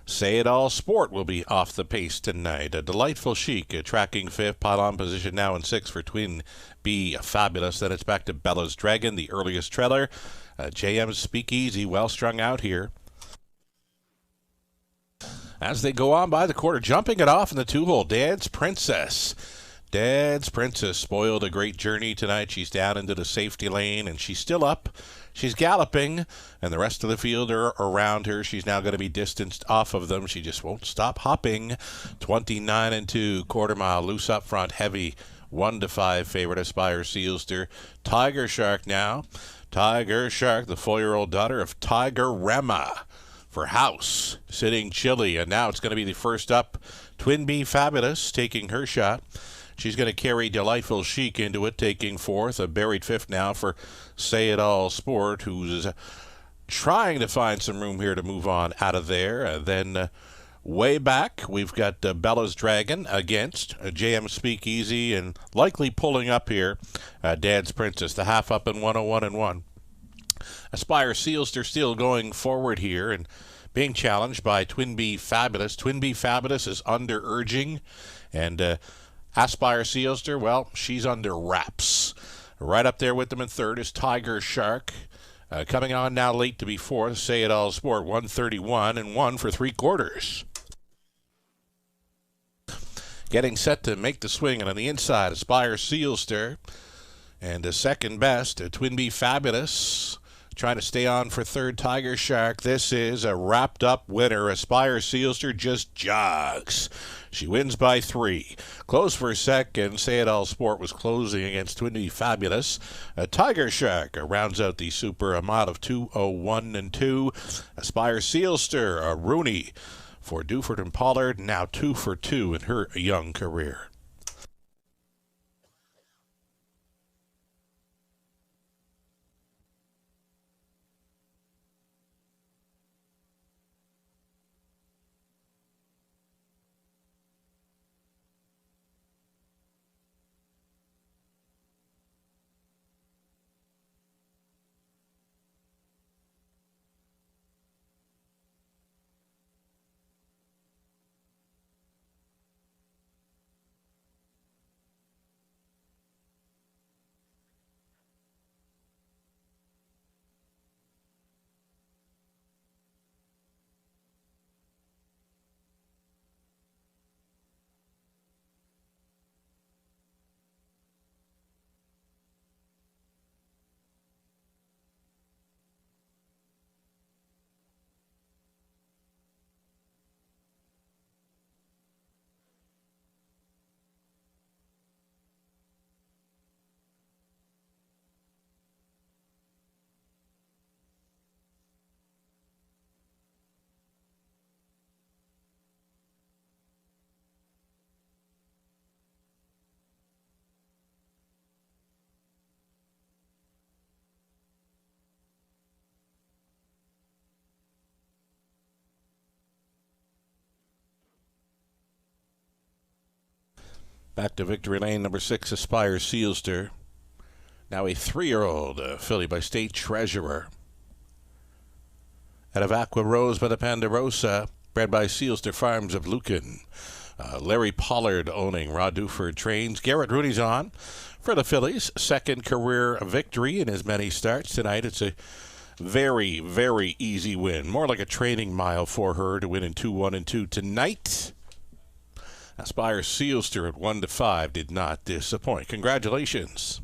Say It All Sport will be off the pace tonight. A Delightful Chic tracking 5th. Pylon position now in 6th for Twin Be Fabulous. Then it's back to Bella's Dragon, the earliest trailer. JM Speakeasy well strung out here. As they go on by the quarter, jumping it off in the 2-hole, Dad's Princess. Dad's Princess spoiled a great journey tonight. She's down into the safety lane, and she's still up. She's galloping, and the rest of the field are around her. She's now going to be distanced off of them. She just won't stop hopping. 29-2, quarter mile, loose up front, heavy. 1-5 favorite, Aspire Sealster. Tiger Shark now. Tiger Shark, the 4-year-old daughter of Tiger Rema. For House, sitting chilly, and now it's going to be the first up. Twin Be Fabulous taking her shot. She's going to carry Delightful Chic into it, taking 4th. A buried 5th now for Say It All Sport, who's trying to find some room here to move on out of there. Then way back, we've got Bella's Dragon against JM Speakeasy, and likely pulling up here, Dad's Princess, the half up in 101-1. Aspire Sealster still going forward here and being challenged by Twin Be Fabulous. Twin Be Fabulous is under urging, and Aspire Sealster, well, she's under wraps. Right up there with them in 3rd is Tiger Shark. Coming on now late to be fourth, Say It All Sport, 131 and 1 for 3/4. Getting set to make the swing, and on the inside, Aspire Sealster. And the second best, Twinbee Fabulous, trying to stay on for third, Tiger Shark. This is a wrapped-up winner. Aspire Sealster just jogs. She wins by 3. Close for second. Say It All Sport was closing against Twinbee Fabulous. Tiger Shark rounds out the Super Amount of 201 and 2. Aspire Sealster, Rooney for Duford and Pollard, now 2 for 2 in her young career. Back to victory lane, number 6, Aspire Sealster. Now a 3-year-old filly by State Treasurer. Out of Aqua Rose by the Ponderosa, bred by Sealster Farms of Lucan. Larry Pollard owning. Rod Duford trains. Garrett Rooney's on for the fillies. Second career victory in as many starts tonight. It's a very, very easy win. More like a training mile for her to win in 2-1 and 2 tonight. Aspire Sealster at 1-5 did not disappoint. Congratulations.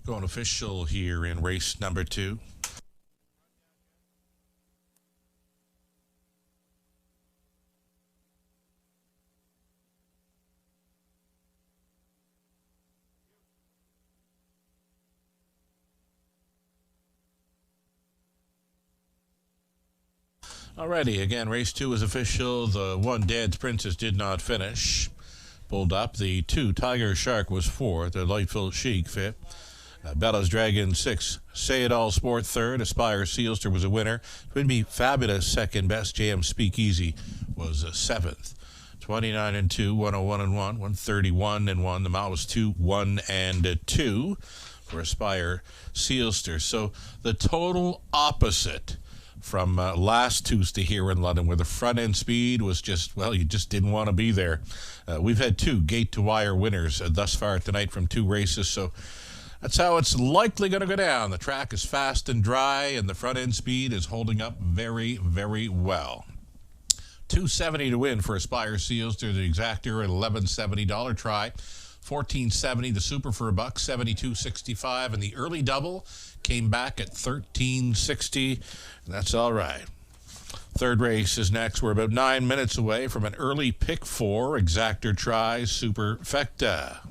Going official here in race number 2. Alrighty, again, race 2 is official. The 1, Dad's Princess, did not finish. Pulled up. The 2, Tiger Shark, was 4. The Lightful Chic, 5th. Bella's Dragon, 6. Say It All Sport, 3rd. Aspire Sealster was a winner. Twinbee Fabulous, 2nd best. JM Speakeasy was 7th. 29 and 2, 101 and 1, 131 and 1. The mile was 2, 1 and 2 for Aspire Sealster. So the total opposite from last Tuesday here in London, where the front end speed was just, well, you just didn't want to be there. We've had 2 gate to wire winners thus far tonight from 2 races. So that's how it's likely going to go down. The track is fast and dry, and the front-end speed is holding up very, very well. $270 to win for Aspire Sealster, the exactor at $11.70 try. $14.70 the super for $1, $72.65, and the early double came back at $13.60. That's all right. Third race is next. We're about 9 minutes away from an early pick 4 exactor try superfecta.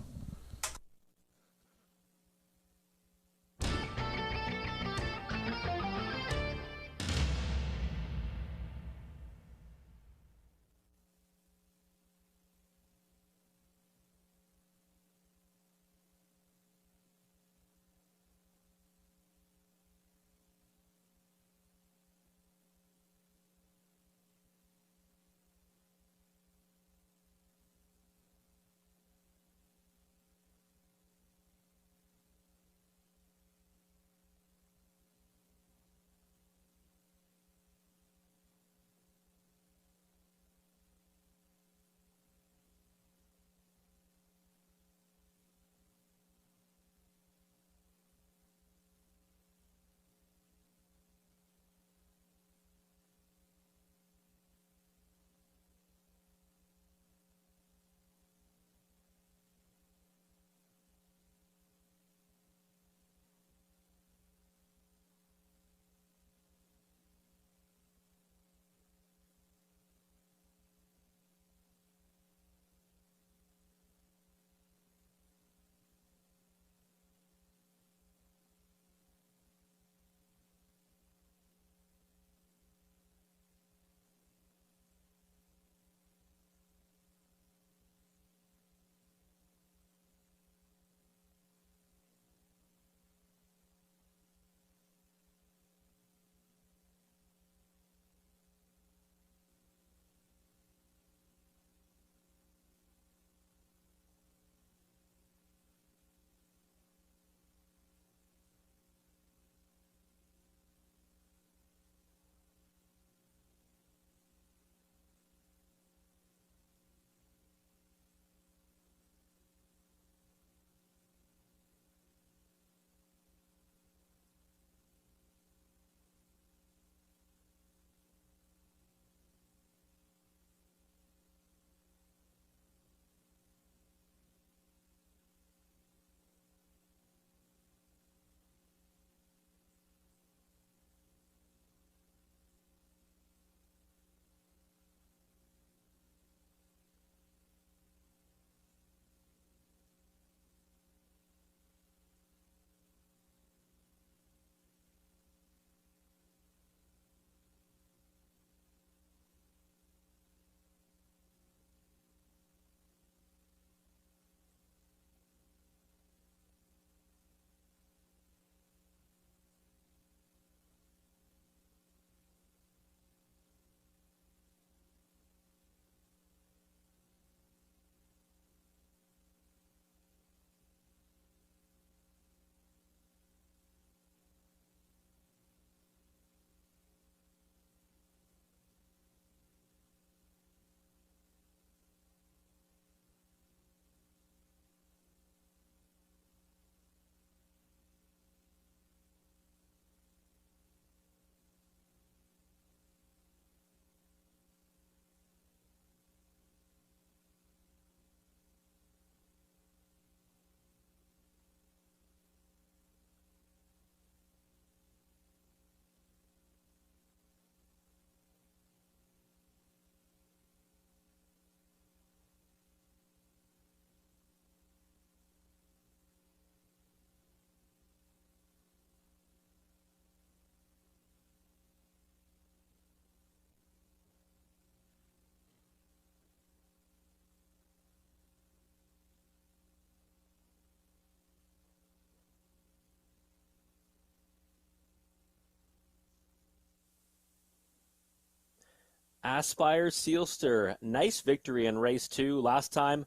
Aspire Sealster, nice victory in race 2. Last time,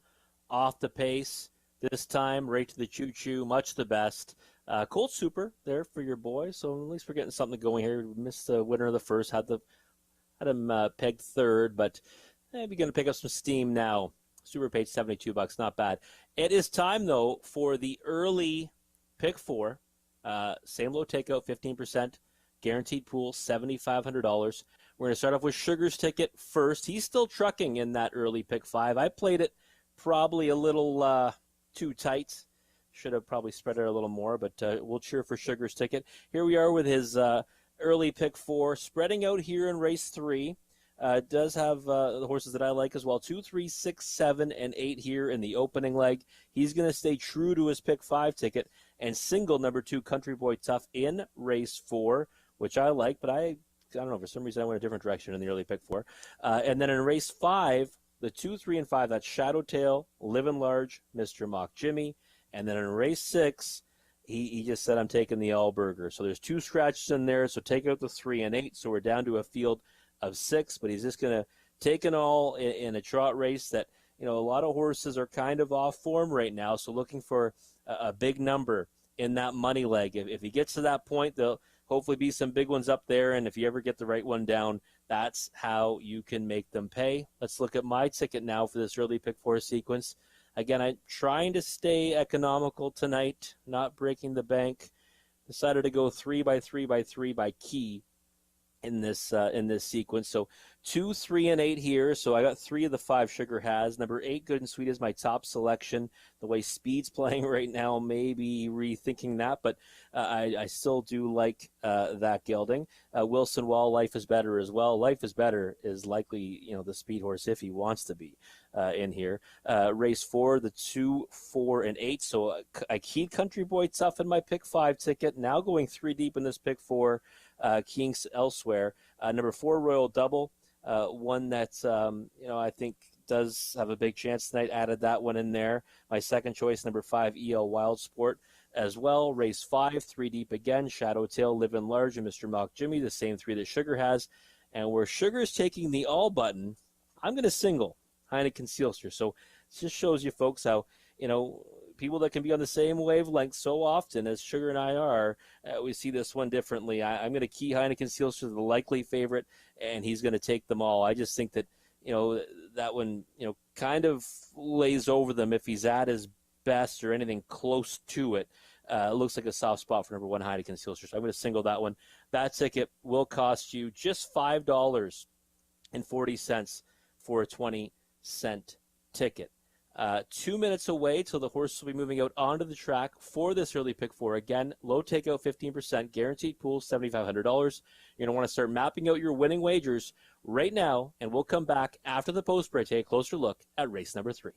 off the pace. This time, right to the choo-choo, much the best. Colt Super there for your boy, so at least we're getting something going here. We missed the winner of the first, had him pegged third, but maybe going to pick up some steam now. Super paid $72, not bad. It is time, though, for the early pick 4. Same low takeout, 15%. Guaranteed pool, $7,500. We're going to start off with Sugar's ticket first. He's still trucking in that early pick 5. I played it probably a little too tight. Should have probably spread it a little more, but we'll cheer for Sugar's ticket. Here we are with his early pick 4, spreading out here in race 3. Does have the horses that I like as well. 2, 3, 6, 7, and 8 here in the opening leg. He's going to stay true to his pick 5 ticket and single number 2 Country Boy Tough in race 4, which I like, but I don't know, for some reason I went a different direction in the early pick 4. And then in race 5, the 2, 3, and 5, that's Shadowtail, Livin' Large, Mr. Mock Jimmy. And then in race 6, he just said, I'm taking the Allburger. So there's 2 scratches in there, so take out the 3 and 8. So we're down to a field of 6, but he's just going to take an all in a trot race that, a lot of horses are kind of off form right now. So looking for a big number in that money leg. If he gets to that point, there'll hopefully be some big ones up there. And if you ever get the right one down, that's how you can make them pay. Let's look at my ticket now for this early pick 4 sequence. Again, I'm trying to stay economical tonight, not breaking the bank. Decided to go 3 by 3 by 3 by key in this sequence. So 2, 3, and 8 here. So I got 3 of the 5 Sugar has. Number 8, Good and Sweet, is my top selection. The way Speed's playing right now, maybe rethinking that, but I still do like that gelding. Wilson Wall, Life is Better as well. Life is Better is likely, the speed horse if he wants to be in here. Race 4, the 2, 4, and 8. So I keyed Country Boy Tough in my pick 5 ticket. Now going 3 deep in this pick 4. Kings elsewhere. Number 4, Royal Double, one that I think does have a big chance tonight. Added that one in there. My second choice, number 5, EL Wild Sport as well. Race 5, 3 deep again. Shadowtail, Livin' Large, and Mr. Mock Jimmy, the same 3 that Sugar has. And where Sugar's taking the all button, I'm going to single Heineken Sealster. So it just shows you folks how, people that can be on the same wavelength so often as Sugar and I are, we see this one differently. I'm going to key Heineken Sealster, the likely favorite, and he's going to take them all. I just think that, that one, kind of lays over them if he's at his best or anything close to it. It looks like a soft spot for number 1 Heineken Sealster. So I'm going to single that one. That ticket will cost you just $5.40 for a 20-cent ticket. 2 minutes away till the horse will be moving out onto the track for this early pick 4. Again, low takeout, 15%, guaranteed pool, $7,500. You're going to want to start mapping out your winning wagers right now, and we'll come back after the post break, take a closer look at race number 3.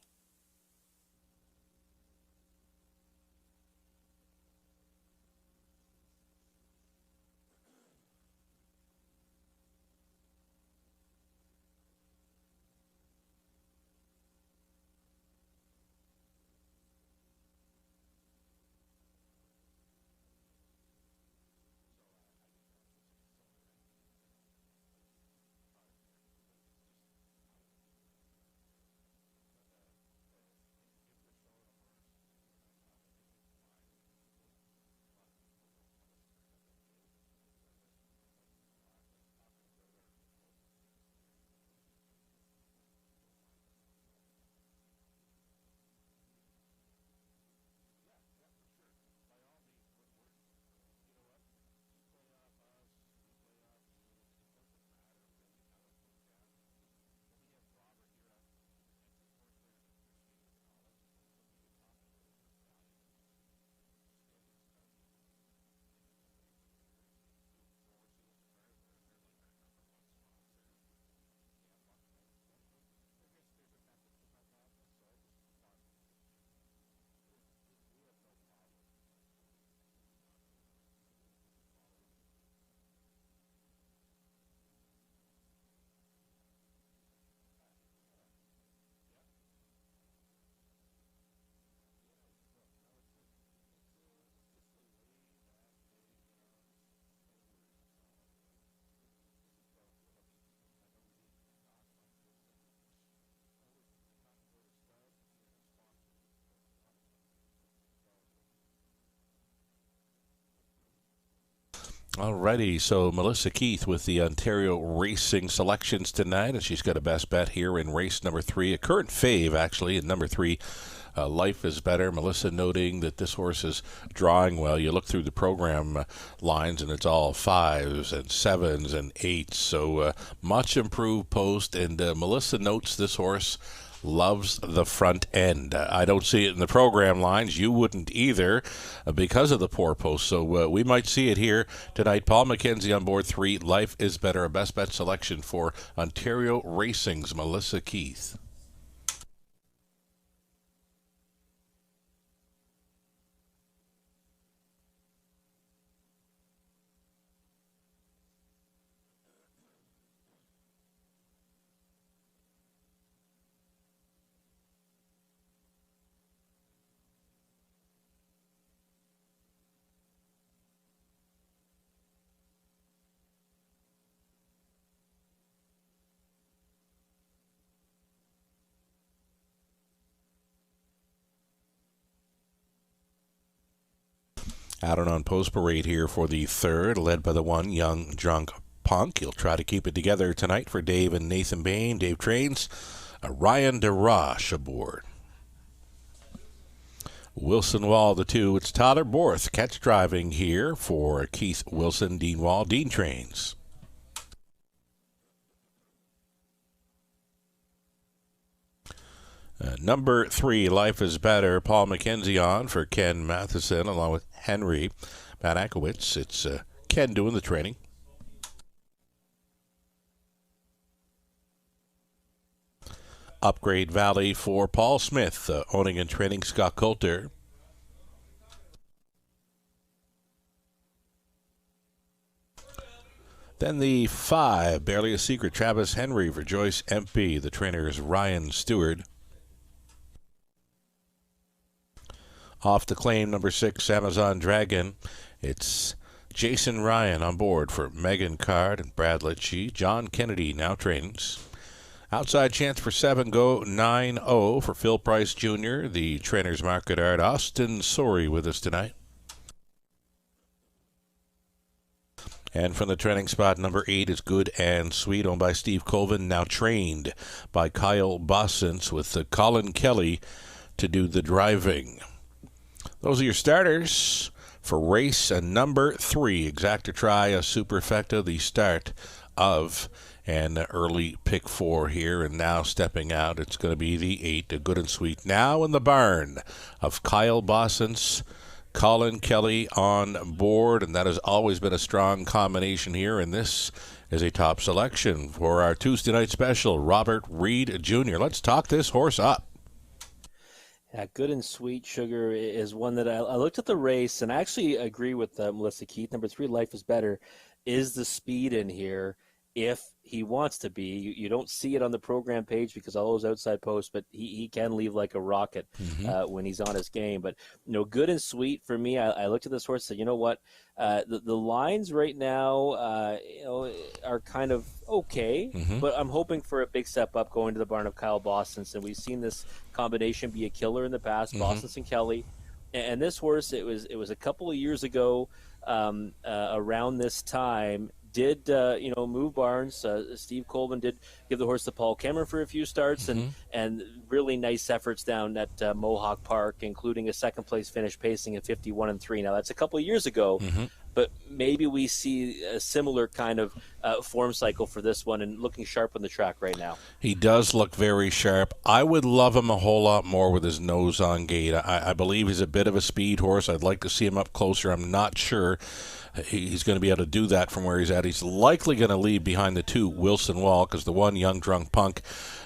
Alrighty, so Melissa Keith with the Ontario Racing selections tonight, and she's got a best bet here in race number 3, a current fave actually in number 3. Life is Better. Melissa noting that this horse is drawing well. You look through the program lines, and it's all 5s and 7s and 8s. So much improved post. And Melissa notes this horse loves the front end. I don't see it in the program lines. You wouldn't either because of the poor post. So we might see it here tonight. Paul McKenzie on board 3. Life is Better. A best bet selection for Ontario Racing's Melissa Keith. Out and on post parade here for the 3rd, led by the 1 Young Drunk Punk. He'll try to keep it together tonight for Dave and Nathan Bain. Dave trains Ryan DeRoche aboard. Wilson Wall, the 2. It's Tyler Borth catch driving here for Keith Wilson. Dean Wall. Dean trains. Number 3, Life is Better. Paul McKenzie on for Ken Matheson along with Henry Manakowitz. It's Ken doing the training. Upgrade Valley for Paul Smith, owning and training Scott Coulter. Then the 5, Barely a Secret, Travis Henry for Joyce MP. The trainer is Ryan Stewart. Off the claim, number 6, Amazon Dragon. It's Jason Ryan on board for Megan Card and Brad Litchie. John Kennedy now trains. Outside chance for 7, go 9-0 for Phil Price Jr. The trainer's market art. Austin Sorey with us tonight. And from the training spot, number 8 is Good and Sweet, owned by Steve Colvin, now trained by Kyle Bossens with Colin Kelly to do the driving. Those are your starters for race number 3. Exacta Tri Superfecta, the start of an early pick 4 here. And now stepping out, it's going to be the 8, a Good and Sweet. Now in the barn of Kyle Bossens, Colin Kelly on board. And that has always been a strong combination here. And this is a top selection for our Tuesday night special, Robert Reed Jr. Let's talk this horse up. Yeah, Good and Sweet Sugar is one that I looked at the race, and I actually agree with Melissa Keith. Number 3, Life is Better, is the speed in here if he wants to be. You don't see it on the program page because all those outside posts, but he can leave like a rocket when he's on his game. But, Good and Sweet for me, I looked at this horse and said, you know what, the lines right now, are kind of okay, but I'm hoping for a big step up going to the barn of Kyle Bossens. And we've seen this combination be a killer in the past, Bossens and Kelly. And this horse, it was a couple of years ago around this time, did move barns. Steve Colvin did give the horse to Paul Cameron for a few starts, and really nice efforts down at Mohawk Park, including a second place finish pacing at 51-3. Now that's a couple of years ago, but maybe we see a similar kind of form cycle for this one, and looking sharp on the track right now. He does look very sharp. I would love him a whole lot more with his nose on gate. I believe he's a bit of a speed horse. I'd like to see him up closer. I'm not sure he's going to be able to do that from where he's at. He's likely going to leave behind the 2, Wilson Wall, because the 1, Young Drunk Punk,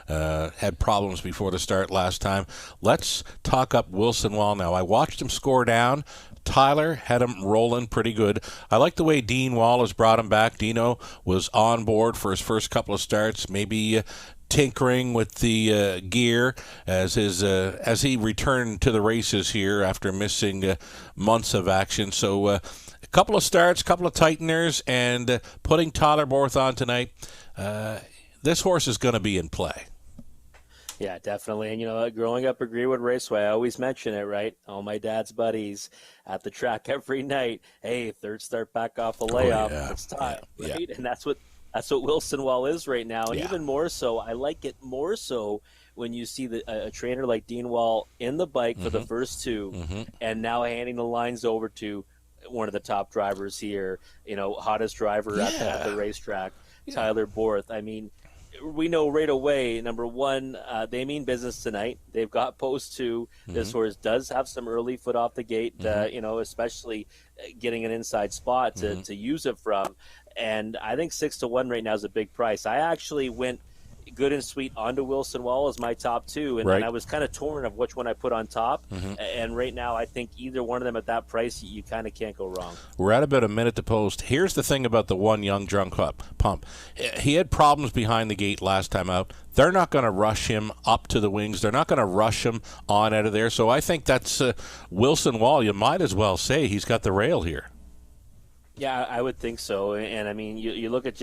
had problems before the start last time. Let's talk up Wilson Wall now. I watched him score down. Tyler had him rolling pretty good. I like the way Dean Wall has brought him back. Dino was on board for his first couple of starts, maybe tinkering with the gear as he returned to the races here after missing months of action. So a couple of starts, couple of tighteners, and putting Tyler Borth on tonight. This horse is going to be in play. Yeah, definitely. And, growing up at Greenwood Raceway, I always mention it, right? All my dad's buddies at the track every night. Hey, third start back off a layoff. It's time, right? Yeah. And that's what Wilson Wall is right now. And even more so, I like it more so when you see a trainer like Dean Wall in the bike for the first two and now handing the lines over to one of the top drivers here, hottest driver at the racetrack, Tyler Borth. I mean, we know right away, number one, they mean business tonight. They've got post 2. This horse does have some early foot off the gate, especially getting an inside spot to use it from. And I think 6-1 right now is a big price. I actually went Good and Sweet onto Wilson Wall as my top 2, and I was kind of torn of which one I put on top. And right now, I think either one of them at that price, you kind of can't go wrong. We're at about a minute to post. Here's the thing about the one Young Drunk Pump. He had problems behind the gate last time out. They're not going to rush him up to the wings. They're not going to rush him on out of there. So I think that's Wilson Wall. You might as well say he's got the rail here. Yeah, I would think so. And I mean, you look at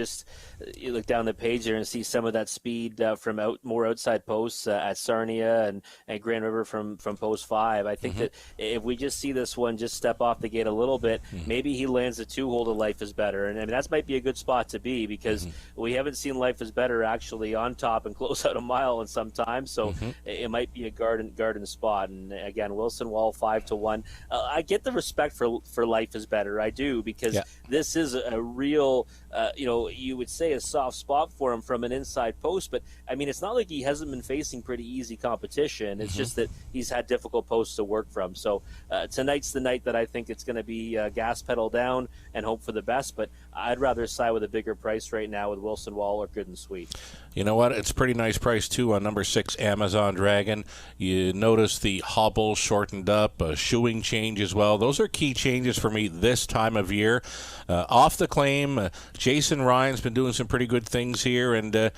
you look down the page there and see some of that speed from more outside posts at Sarnia and Grand River from post 5. I think that if we just see this one just step off the gate a little bit, maybe he lands a 2-hole to Life is Better. And I mean, that might be a good spot to be because we haven't seen Life is Better actually on top and close out a mile in some time. So it might be a garden spot. And again, Wilson Wall 5-1. I get the respect for Life is Better. I do, because this is a real, you would say a soft spot for him from an inside post. But, I mean, it's not like he hasn't been facing pretty easy competition. It's just that he's had difficult posts to work from. So tonight's the night that I think it's going to be gas pedal down and hope for the best. But I'd rather side with a bigger price right now with Wilson Wall or Good and Sweet. You know what? It's a pretty nice price, too, on number 6, Amazon Dragon. You notice the hobble shortened up, a shoeing change as well. Those are key changes for me this time of year. Off the claim, Jason Ryan's been doing some pretty good things here, and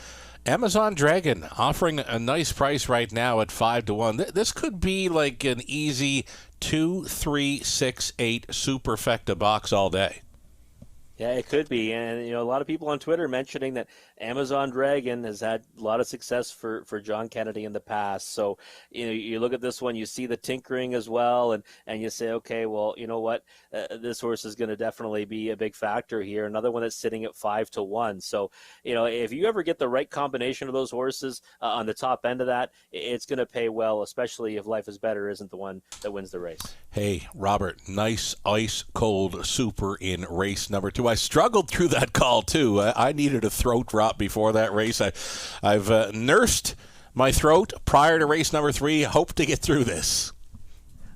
Amazon Dragon offering a nice price right now at 5-1. This could be like an easy 2, 3, 6, 8 superfecta box all day. Yeah, it could be. And, a lot of people on Twitter mentioning that Amazon Dragon has had a lot of success for John Kennedy in the past. So, you look at this one, you see the tinkering as well, and you say, okay, well, you know what? This horse is going to definitely be a big factor here. Another one that's sitting at 5-1. So, if you ever get the right combination of those horses on the top end of that, it's going to pay well, especially if Life is Better isn't the one that wins the race. Hey, Robert, nice ice cold super in race number 2. I struggled through that call, too. I needed a throat drop before that race. I've nursed my throat prior to race number 3. Hope to get through this.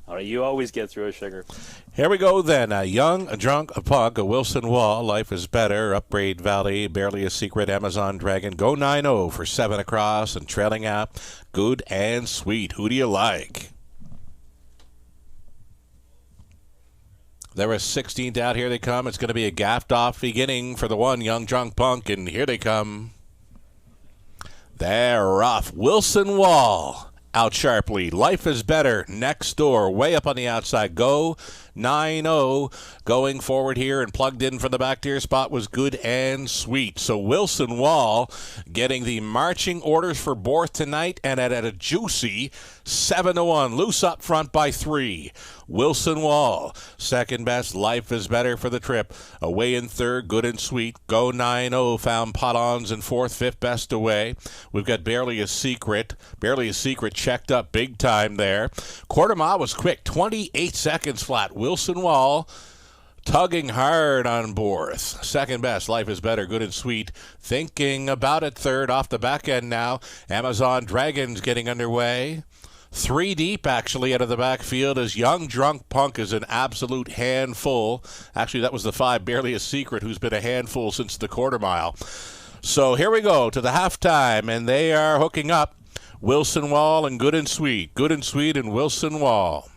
All right, you always get through it, Sugar. Here we go then. A Young Drunk Punk, a Wilson Wall, Life is Better, Upgrade Valley, Barely a Secret, Amazon Dragon. Go 9-0 for 7 across and trailing up. Good and Sweet. Who do you like? There was 16th out. Here they come. It's going to be a gaffed off beginning for the one Young Drunk Punk, and here they come. They're off. Wilson Wall out sharply. Life is Better next door, way up on the outside. Go 9-0 going forward here, and plugged in from the back tier spot was Good and Sweet. So Wilson Wall getting the marching orders for Borth tonight, and at a juicy 7-1. Loose up front by 3. Wilson Wall, second best. Life is Better for the trip. Away in third, Good and Sweet. Go 9-0. Found Pot-ons in fourth, fifth best away. We've got Barely a Secret. Barely a Secret checked up big time there. Quarter mile was quick, 28 seconds flat. Wilson Wall tugging hard on Borth. Second best, Life is Better, Good and Sweet. Thinking about it third, off the back end now. Amazon Dragon's getting underway. 3 deep, actually, out of the backfield as Young Drunk Punk is an absolute handful. Actually, that was the 5, Barely a Secret, who's been a handful since the quarter mile. So here we go to the halftime, and they are hooking up. Wilson Wall and Good and Sweet. Good and Sweet and Wilson Wall.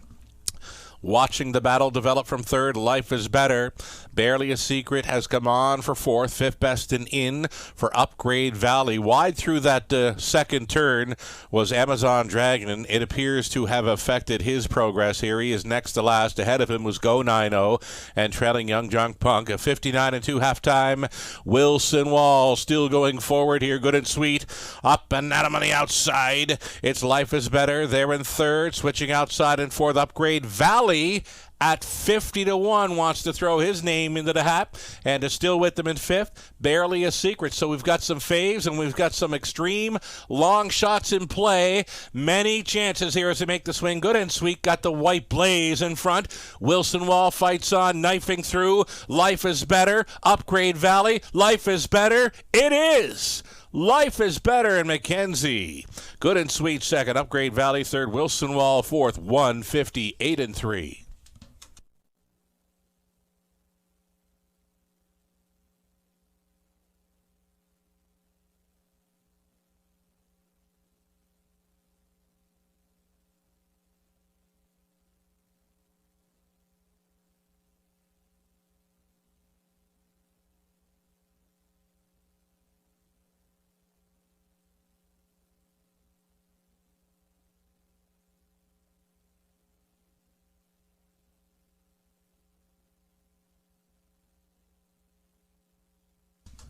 Watching the battle develop from third, Life is Better. Barely a Secret has come on for fourth, fifth best and in for Upgrade Valley. Wide through that second turn was Amazon Dragon, and it appears to have affected his progress here. He is next to last. Ahead of him was Go 9-0 and trailing Young Drunk Punk. A 59-2 halftime. Wilson Wall still going forward here, good and sweet. Up and at him on the outside. It's Life is Better. They're in third, switching outside and fourth. Upgrade Valley at 50-1 wants to throw his name into the hat, and is still with them in fifth. Barely a Secret. So we've got some faves and we've got some extreme long shots in play. Many chances here as they make the swing. Good and sweet. Got the White Blaze in front. Wilson Wall fights on, knifing through. Life is Better. Upgrade Valley. Life is Better. It is. Life is Better in Mackenzie. Good and sweet second. Upgrade Valley third. Wilson Wall fourth. 158-3.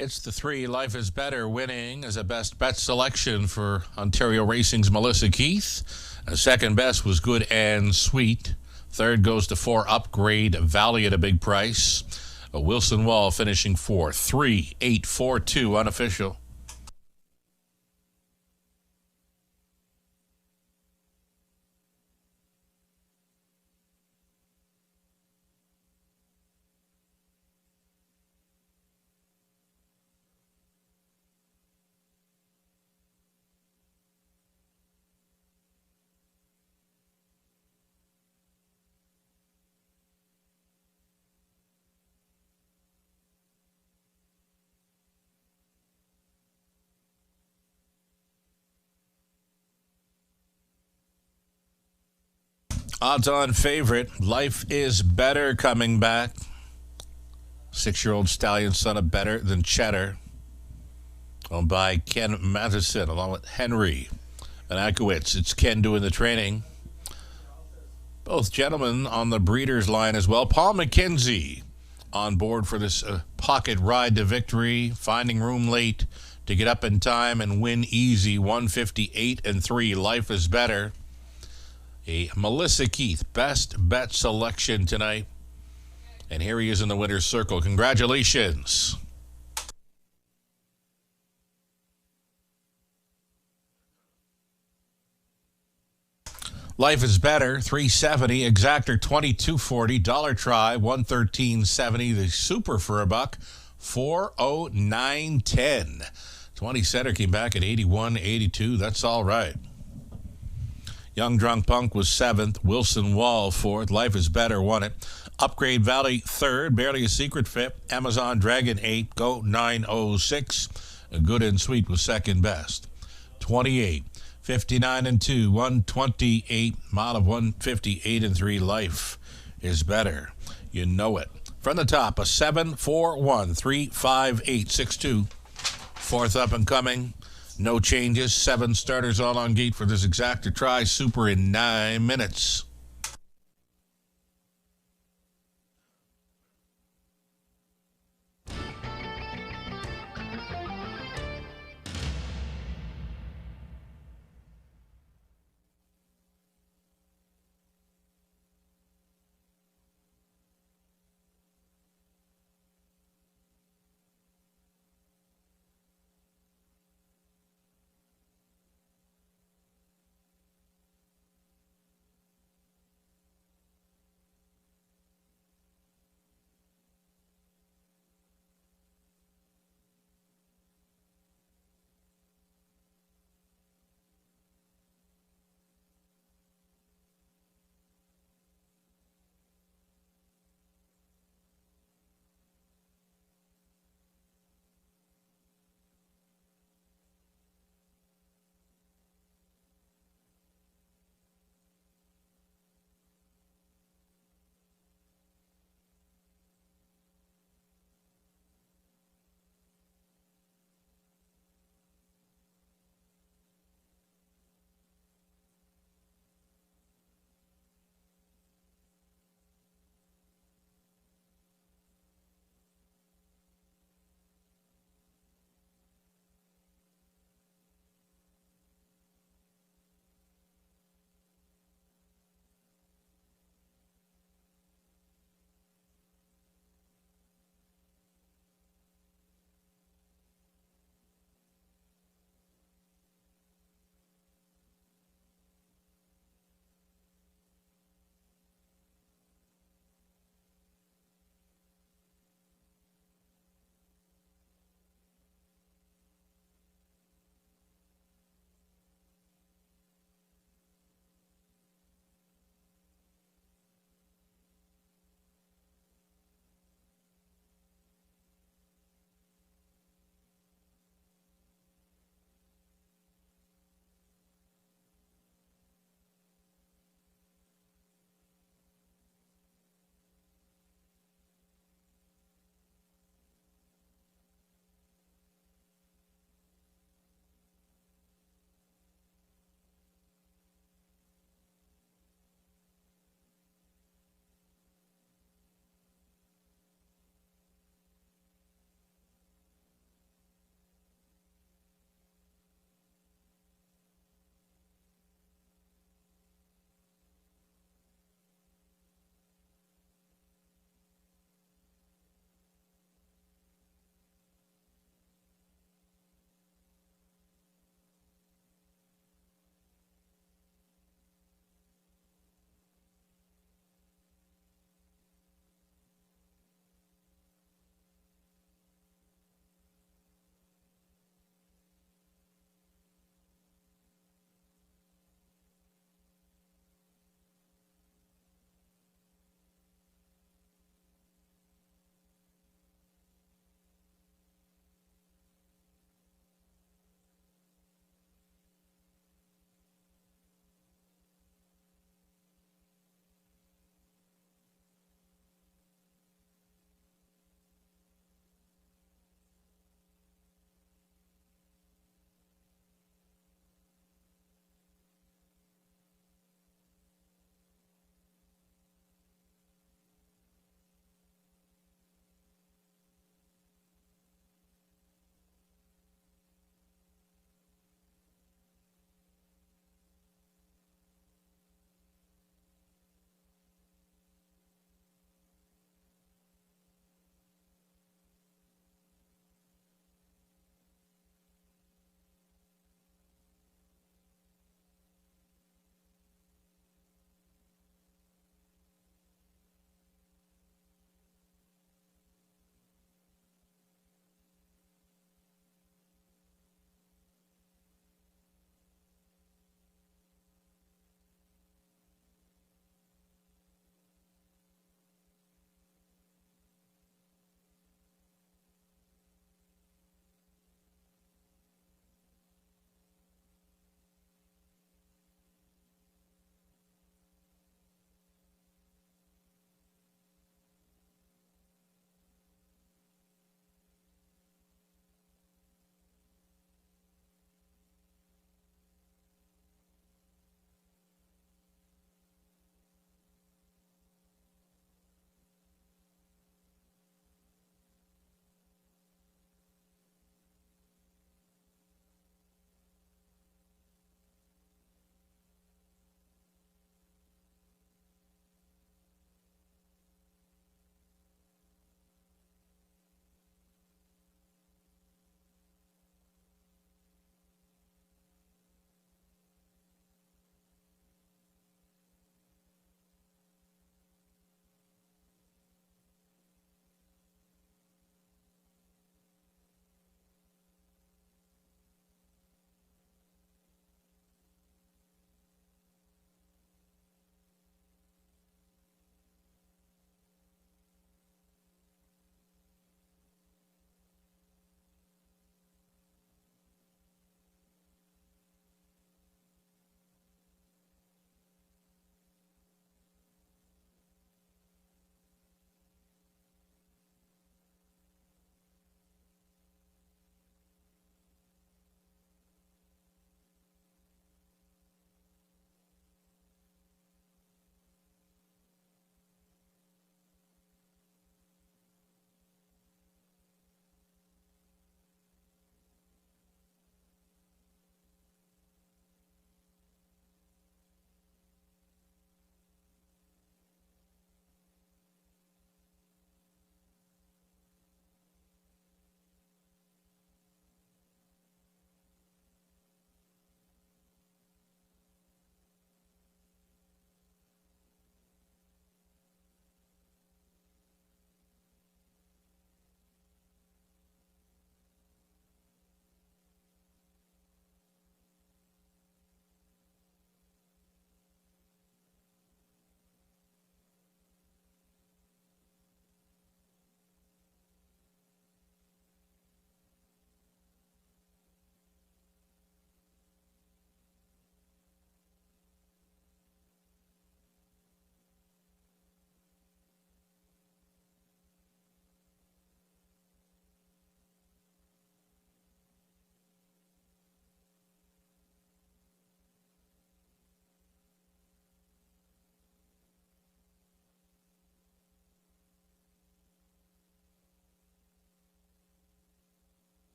It's the three, Life is Better, winning as a best bet selection for Ontario Racing's Melissa Keith. Second best was Good and Sweet. Third goes to 4, Upgrade Valley at a big price. Wilson Wall finishing fourth. 3-8-4-2 unofficial. Odds-on favorite, Life is Better, coming back. 6-year-old stallion, son of Better Than Cheddar, owned by Ken Matheson, along with Henry and Akowitz. It's Ken doing the training. Both gentlemen on the breeders line as well. Paul McKenzie on board for this pocket ride to victory, finding room late to get up in time and win easy. 158-3. Life is Better. A Melissa Keith best bet selection tonight. And here he is in the winner's circle. Congratulations. Life is Better, $370. Exactor, $22.40. Dollar Try, $113.70. The Super for $1, $409.10. 20 center came back at 81.82. That's all right. Young Drunk Punk was 7th. Wilson Wall 4th. Life is Better won it. Upgrade Valley 3rd. Barely a Secret 5th. Amazon Dragon 8. Go 906. Good and Sweet was second best. 28. 59-2. 128. Mile of 158-3. Life is Better. You know it. From the top, a 7-4-1-3-5-8-6-2. Fourth up and coming. No changes. 7 starters all on gate for this Exactor Try Super in 9 minutes.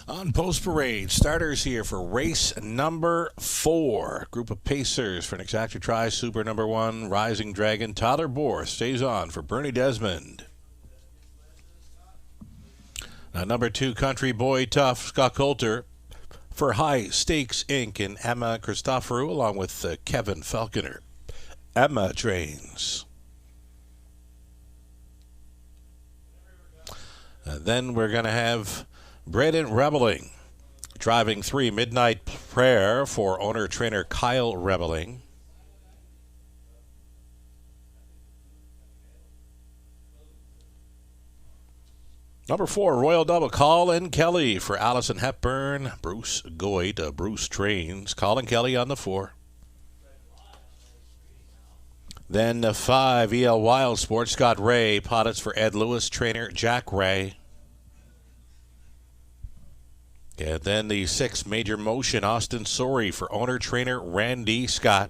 On Post Parade, starters here for race number 4. Group of Pacers for an Exacta Tri Super number 1. Rising Dragon. Tyler Bohr stays on for Bernie Desmond. Number 2, Country Boy Tough, Scott Coulter for High Stakes Inc. and Emma Christoforou along with Kevin Falconer. Emma trains. Then we're going to have Braden Rebelling driving 3, Midnight Prayer for owner-trainer Kyle Rebelling. Number 4, Royal Double, Colin Kelly for Allison Hepburn. Bruce Goit, Bruce trains. Colin Kelly on the 4. Then 5, EL Wild Sports, Scott Ray. Pottits for Ed Lewis, trainer Jack Ray. And then the 6, Major Motion, Austin Sorey for owner-trainer Randy Scott.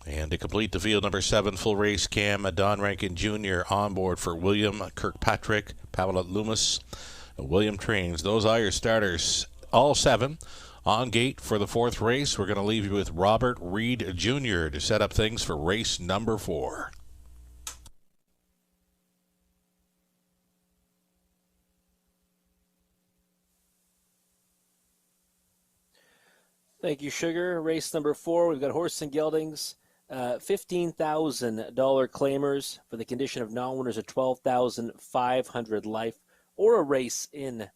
And to complete the field, number 7, Full Race Cam, Don Rankin Jr. on board for William Kirkpatrick, Pamela Loomis, William trains. Those are your starters, all 7. On gate for the 4th race, we're going to leave you with Robert Reed Jr. to set up things for race number 4. Thank you, Sugar. Race number 4, we've got Horse and Geldings. $15,000 claimers for the condition of non-winners of $12,500 life, or a race in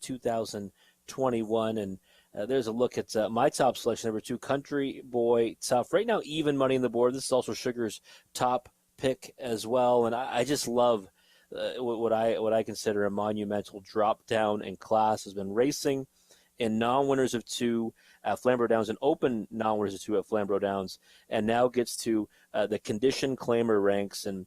2021. And there's a look at my top selection, number 2, Country Boy Tough. Right now, even money on the board. This is also Sugar's top pick as well. And I just love what I consider a monumental drop down in class. Has been racing in non-winners of 2 at Flamborough Downs, and open non-winners of 2 at Flamborough Downs, and now gets to the condition claimer ranks, and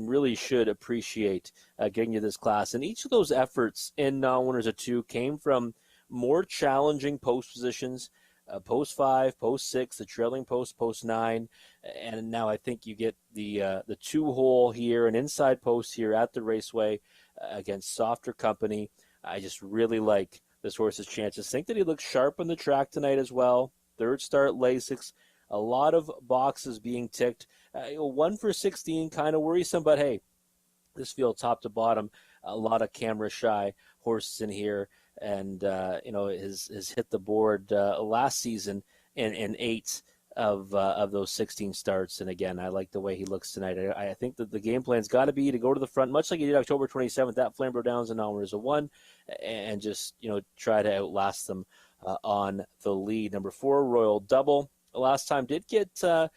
really should appreciate getting to this class. And each of those efforts in non-winners of 2 came from more challenging post positions, post 5, post 6, the trailing post, post 9, and now I think you get the 2-hole here, an inside post here at the Raceway against softer company. I just really like this horse's chances. Think that he looks sharp on the track tonight as well. 3rd start, Lasix. A lot of boxes being ticked. 1 for 16, kind of worrisome, but hey, this field top to bottom, a lot of camera shy horses in here, and has hit the board last season in 8 of those 16 starts. And again, I like the way he looks tonight. I think that the game plan's got to be to go to the front, much like he did October 27th at Flamborough Downs and non-winners of 1, and just try to outlast them on the lead. Number 4, Royal Double. Last time did get a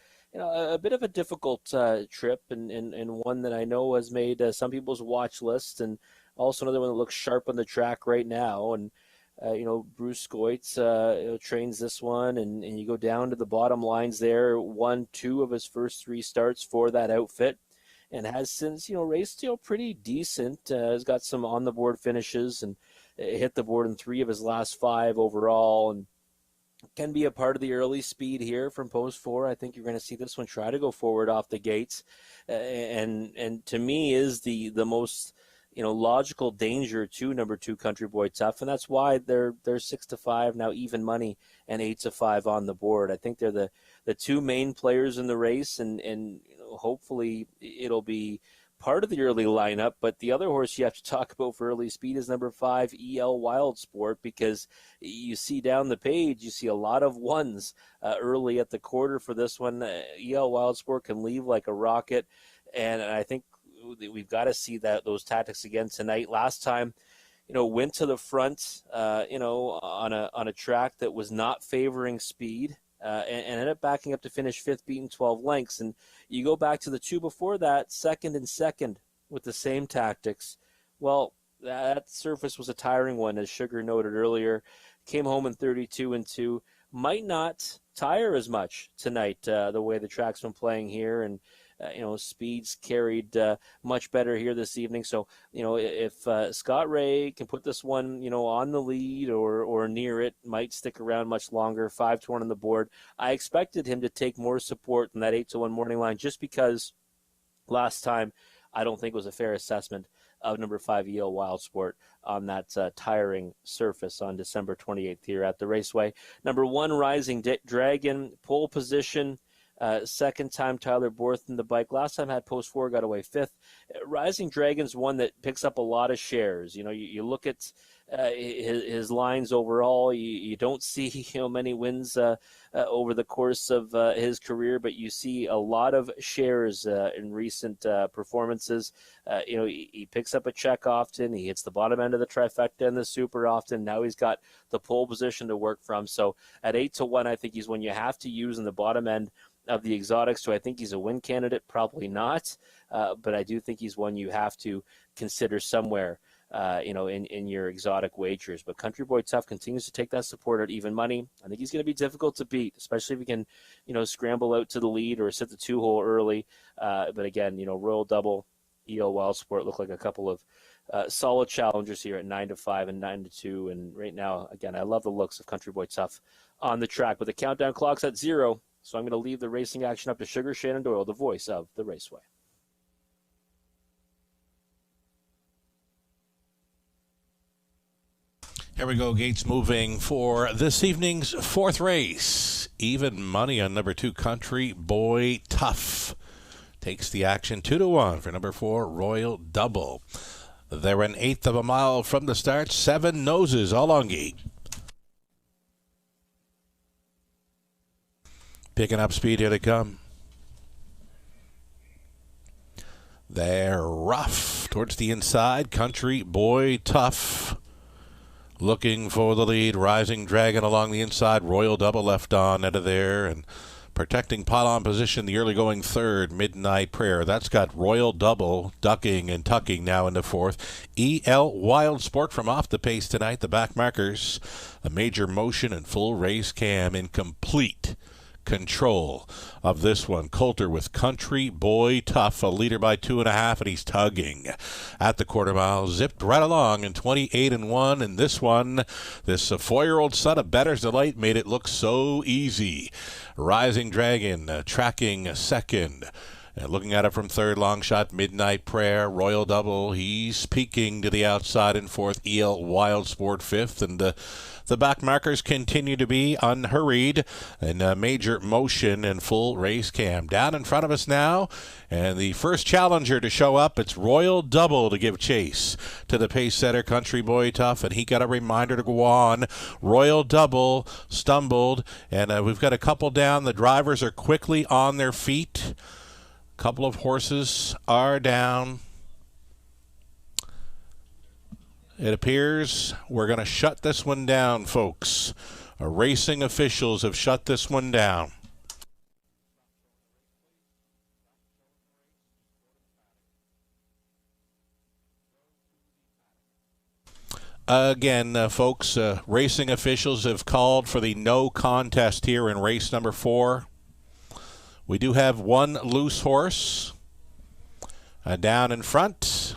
bit of a difficult trip, and one that I know has made some people's watch list, and also another one that looks sharp on the track right now. And Bruce Goitz trains this one, and you go down to the bottom lines there. 1, 2 of his first 3 starts for that outfit, and has since raced pretty decent. Has got some on the board finishes, and hit the board in 3 of his last 5 overall, and can be a part of the early speed here from post 4. I think you're going to see this one try to go forward off the gates, and to me is the most logical danger to number 2, Country Boy Tough, and that's why they're 6-5 now, even money, and 8-5 on the board. I think they're the 2 main players in the race, and hopefully it'll be part of the early lineup. But the other horse you have to talk about for early speed is number 5, EL Wild Sport, because you see down the page, you see a lot of 1s early at the quarter for this one. EL Wild Sport can leave like a rocket, and I think we've got to see those tactics again tonight. Last time, went to the front, on a track that was not favoring speed, and ended up backing up to finish 5th, beating 12 lengths. And you go back to the 2 before that, second with the same tactics. Well, that surface was a tiring one, as Sugar noted earlier. Came home in 32-2. Might not tire as much tonight, the way the track's been playing here, and speeds carried much better here this evening. So, if Scott Ray can put this one, on the lead or near it, might stick around much longer. 5-1 on the board. I expected him to take more support than that 8-1 morning line, just because last time I don't think it was a fair assessment of number 5 EL Wild Sport on that tiring surface on December 28th here at the Raceway. Number 1, Rising Dragon, pole position. Second time Tyler Borthon the bike. Last time had post 4, got away 5th. Rising Dragon's one that picks up a lot of shares. You know, you look at his lines overall. You don't see many wins over the course of his career, but you see a lot of shares in recent performances. He picks up a check often. He hits the bottom end of the trifecta and the super often. Now he's got the pole position to work from. So at 8-1, I think he's one you have to use in the bottom end of the exotics. So I think he's a win candidate? Probably not. But I do think he's one you have to consider somewhere, in your exotic wagers. But Country Boy Tough continues to take that support at even money. I think he's going to be difficult to beat, especially if he can, scramble out to the lead or sit the 2-hole early. But again, Royal Double, EL Wild Sport look like a couple of solid challengers here at 9-5 and 9-2. And right now, again, I love the looks of Country Boy Tough on the track. But the countdown clock's at 0. So I'm going to leave the racing action up to Sugar Shannon Doyle, the voice of the Raceway. Here we go, Gates moving for this evening's 4th race. Even money on number 2, Country Boy Tough. Takes the action 2-1 for number 4, Royal Double. They're an 1/8 of a mile from the start. 7 noses, Alongi. Picking up speed, here they come. They're rough towards the inside. Country Boy Tough looking for the lead. Rising Dragon along the inside. Royal Double left on out of there. And protecting pylon position, the early going 3rd, Midnight Prayer. That's got Royal Double ducking and tucking now into 4th. EL Wild Sport from off the pace tonight. The back markers, a Major Motion and Full Race Cam in complete control of this one. Coulter with Country Boy Tough, a leader by 2.5, and he's tugging at the quarter mile. Zipped right along in 28-1, and this one, this 4-year-old son of Bettor's Delight made it look so easy. Rising Dragon tracking 2nd. Looking at it from 3rd, long shot, Midnight Prayer. Royal Double, he's peeking to the outside in 4th. EL Wild Sport 5th, and the back markers continue to be unhurried in Major Motion and Full Race Cam. Down in front of us now, and the first challenger to show up, it's Royal Double to give chase to the pace setter, Country Boy Tough, and he got a reminder to go on. Royal Double stumbled, and we've got a couple down. The drivers are quickly on their feet. A couple of horses are down. It appears we're going to shut this one down, folks. Our racing officials have shut this one down. Again, folks, racing officials have called for the no contest here in race number 4. We do have one loose horse down in front.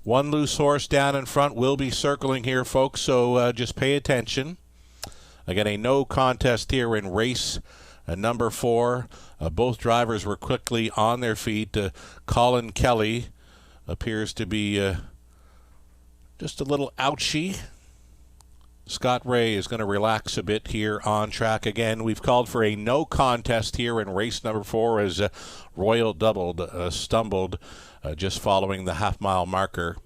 One loose horse down in front will be circling here, folks, so just pay attention. Again, a no contest here in race number 4. Both drivers were quickly on their feet. Colin Kelly appears to be just a little ouchy. Scott Ray is going to relax a bit here on track. Again, we've called for a no contest here in race number 4 as Royal Double stumbled just following the half-mile marker.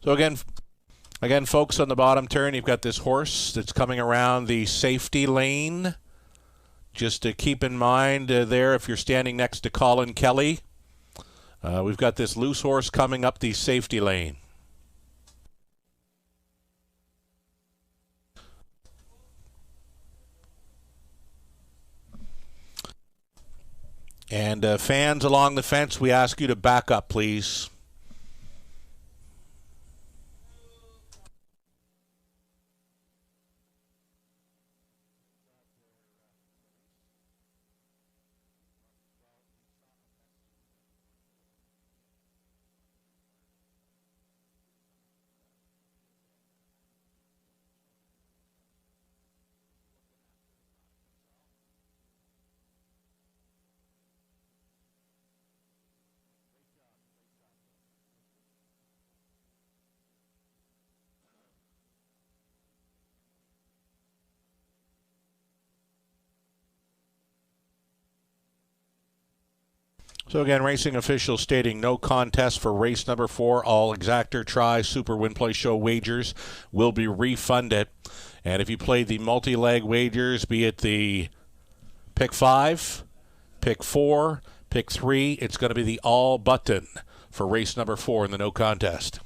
So again, folks, on the bottom turn, you've got this horse that's coming around the safety lane. Just to keep in mind there, if you're standing next to Colin Kelly, we've got this loose horse coming up the safety lane. And fans along the fence, we ask you to back up, please. So again, racing officials stating no contest for race number 4. All exactor, try, super win play show wagers will be refunded. And if you played the multi-leg wagers, be it the pick 5, pick 4, pick 3, it's going to be the all button for race number 4 in the no contest.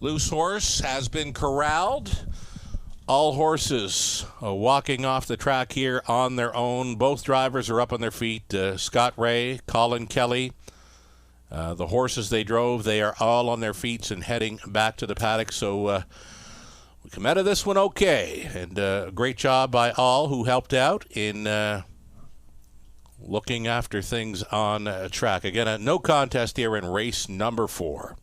Loose horse has been corralled. All horses walking off the track here on their own. Both drivers are up on their feet. Scott Ray, Colin Kelly. The horses they drove, they are all on their feet and heading back to the paddock. So we come out of this one okay. And great job by all who helped out in looking after things on track. Again, a no contest here in race number 4.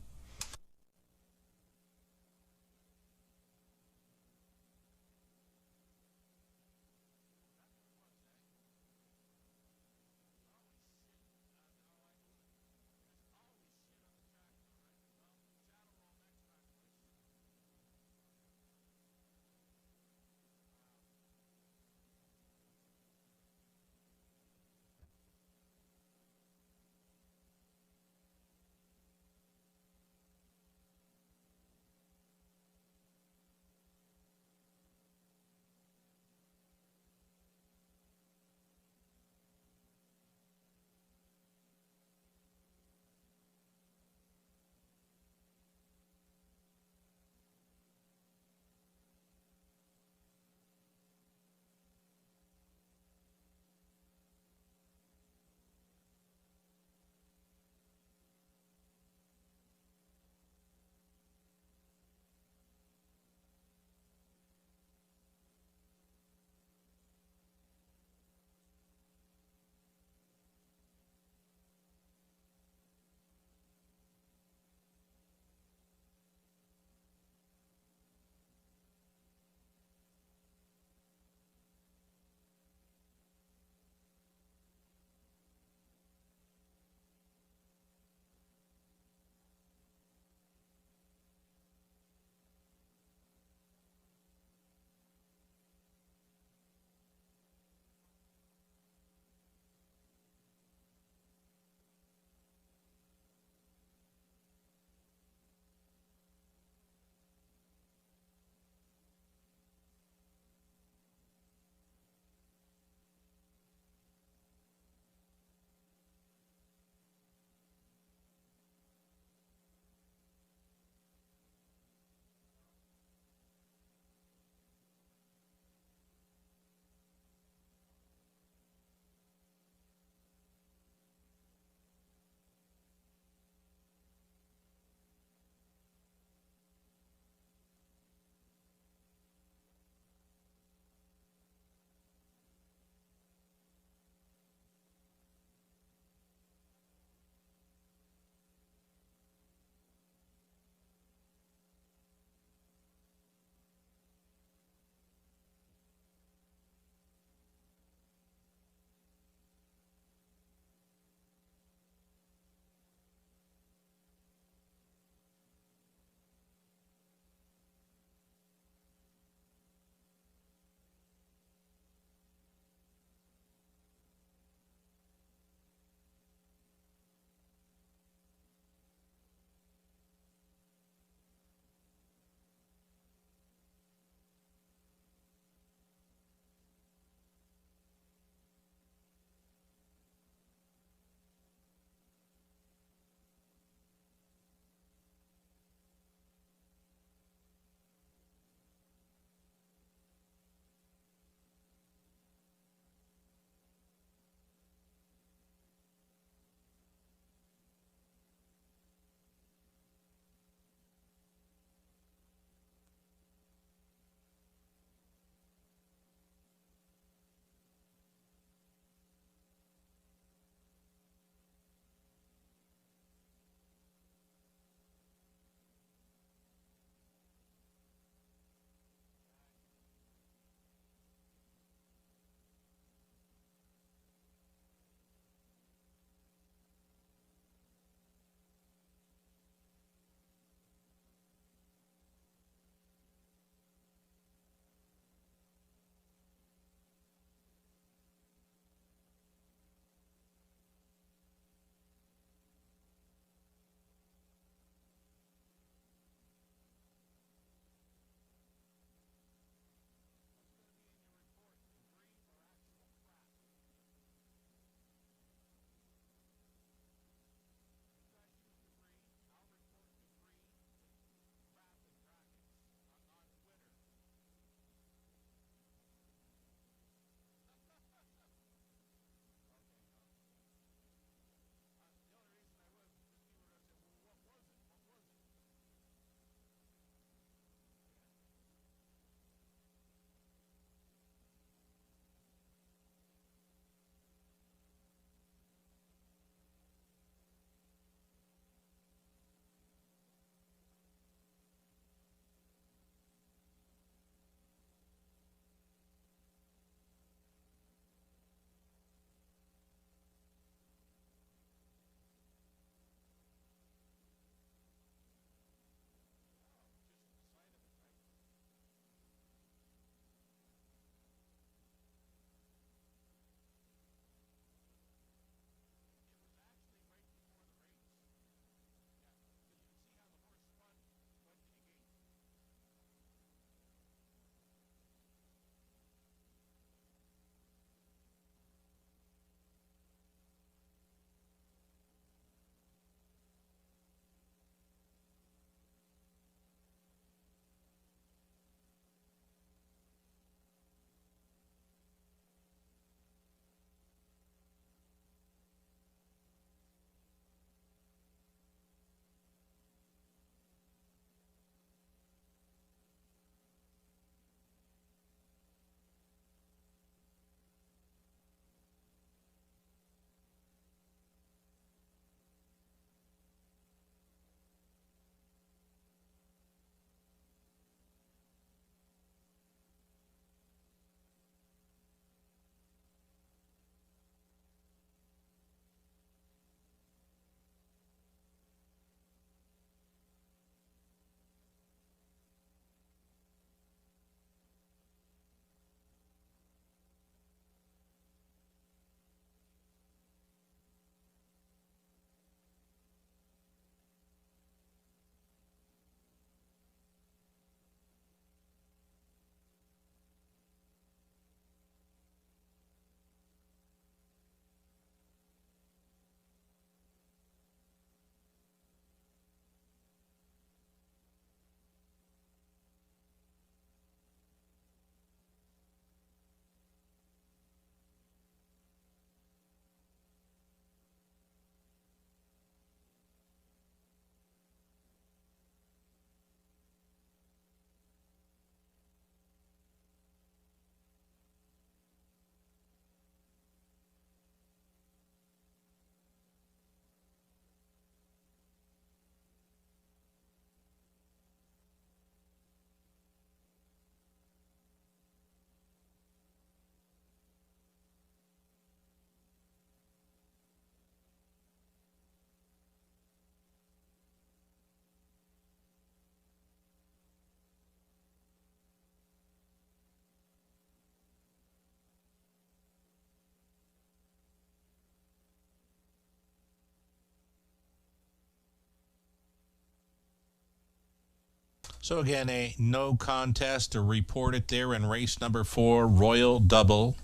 So again, a no contest to report it there in race number 4, Royal Double.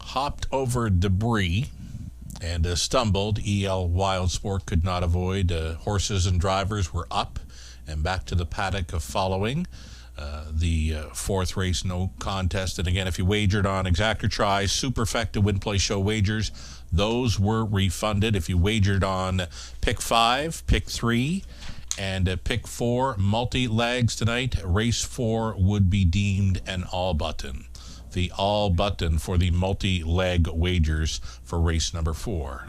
Hopped over debris and stumbled. EL Wild Sport could not avoid. Horses and drivers were up and back to the paddock of following. The 4th race, no contest. And again, if you wagered on Exactor Try, Superfecta, Win Play Show wagers, those were refunded. If you wagered on Pick 5, Pick 3, and Pick 4 multi-legs tonight, race 4 would be deemed an all button. The all button for the multi-leg wagers for race number 4.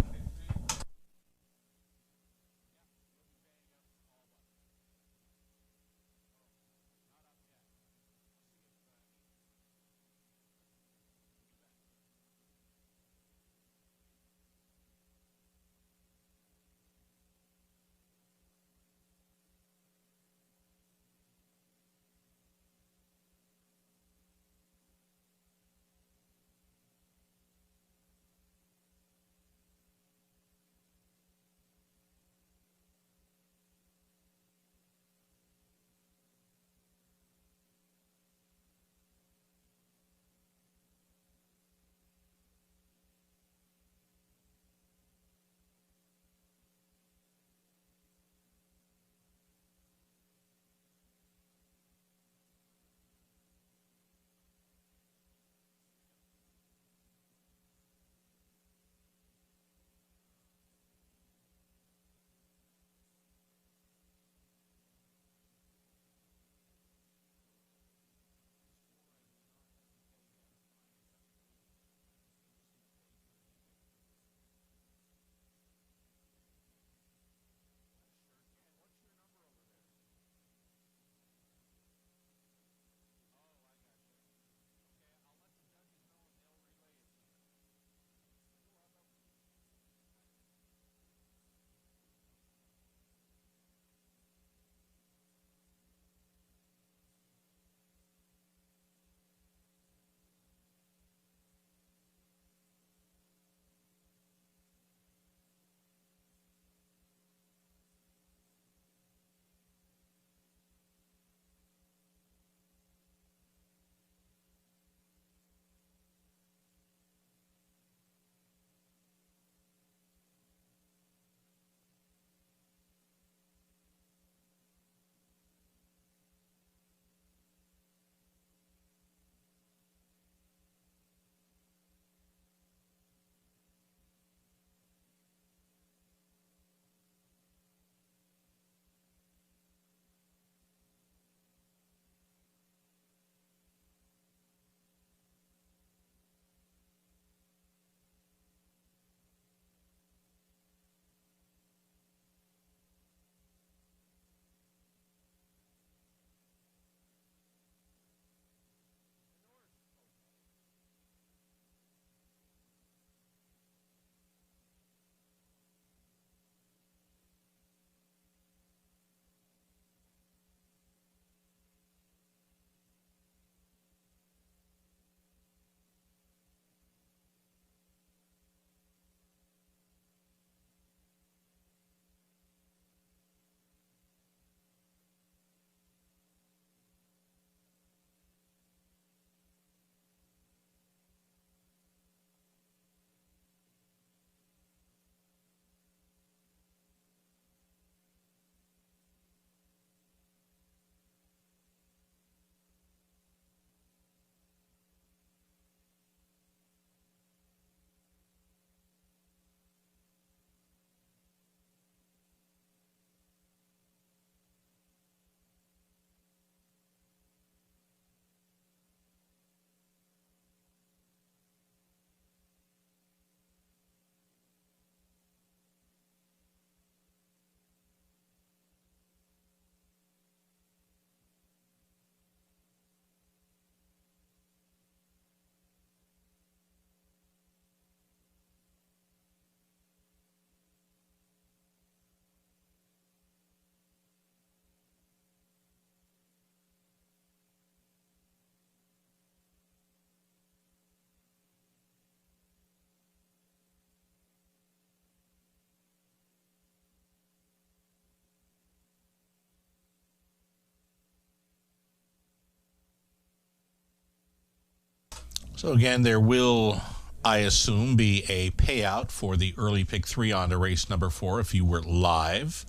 So again, there will, I assume, be a payout for the early pick 3 on to race number 4 if you were live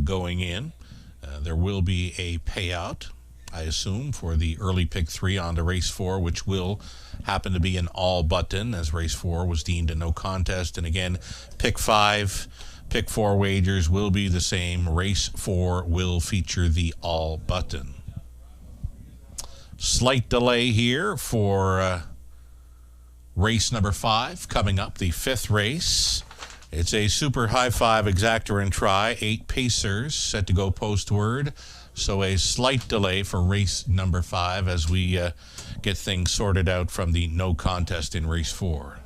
going in. There will be a payout, I assume, for the early pick 3 on to race 4, which will happen to be an all button, as race 4 was deemed a no contest. And again, pick 5, pick 4 wagers will be the same. Race 4 will feature the all button. Slight delay here for race number 5 coming up, the 5th race. It's a super high 5 exactor and try, 8 pacers set to go postward. So a slight delay for race number 5 as we get things sorted out from the no contest in race 4.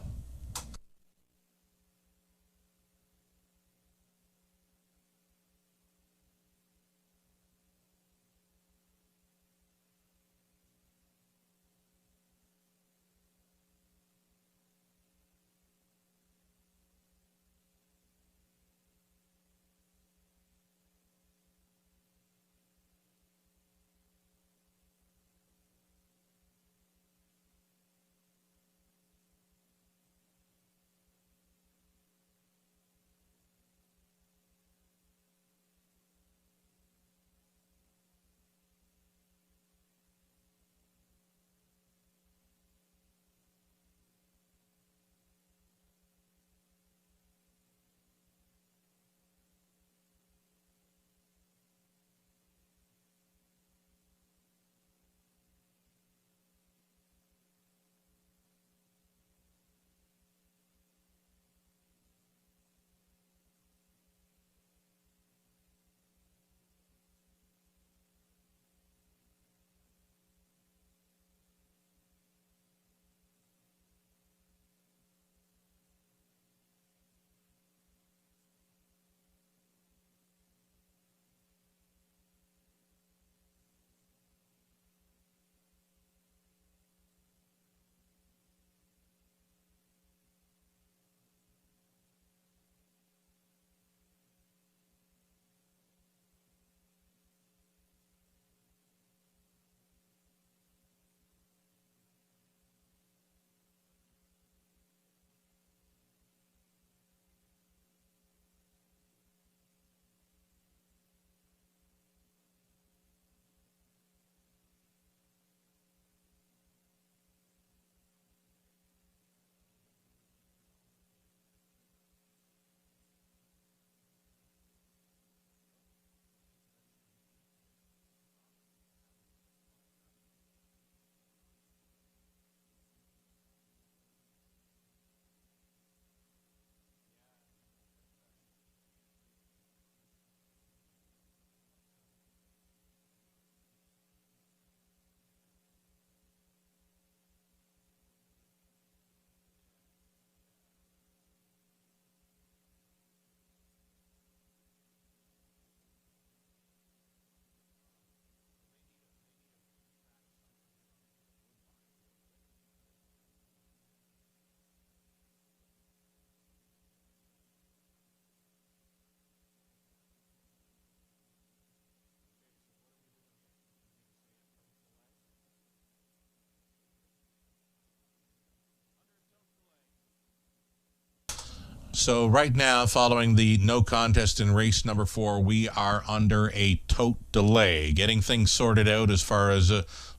So right now, following the no contest in race number 4, we are under a tote delay, getting things sorted out as far as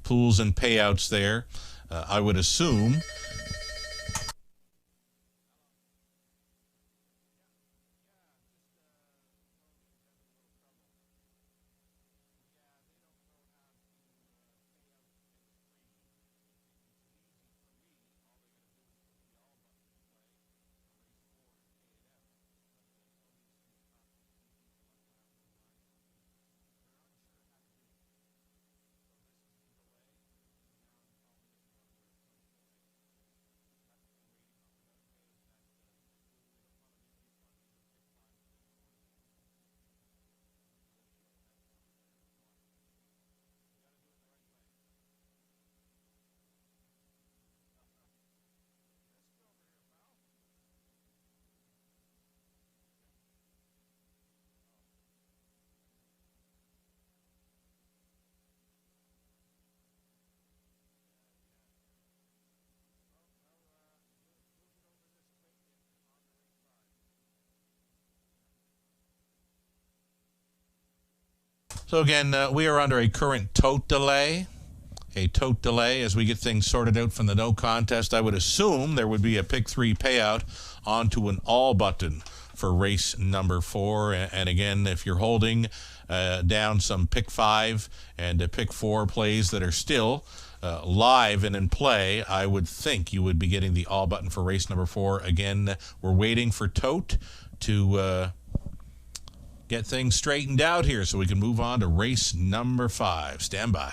pools and payouts there. I would assume. So again, we are under a current tote delay. A tote delay as we get things sorted out from the no contest. I would assume there would be a pick 3 payout onto an all button for race number 4. And again, if you're holding down some pick 5 and pick 4 plays that are still live and in play, I would think you would be getting the all button for race number 4. Again, we're waiting for tote to get things straightened out here so we can move on to race number 5. Stand by.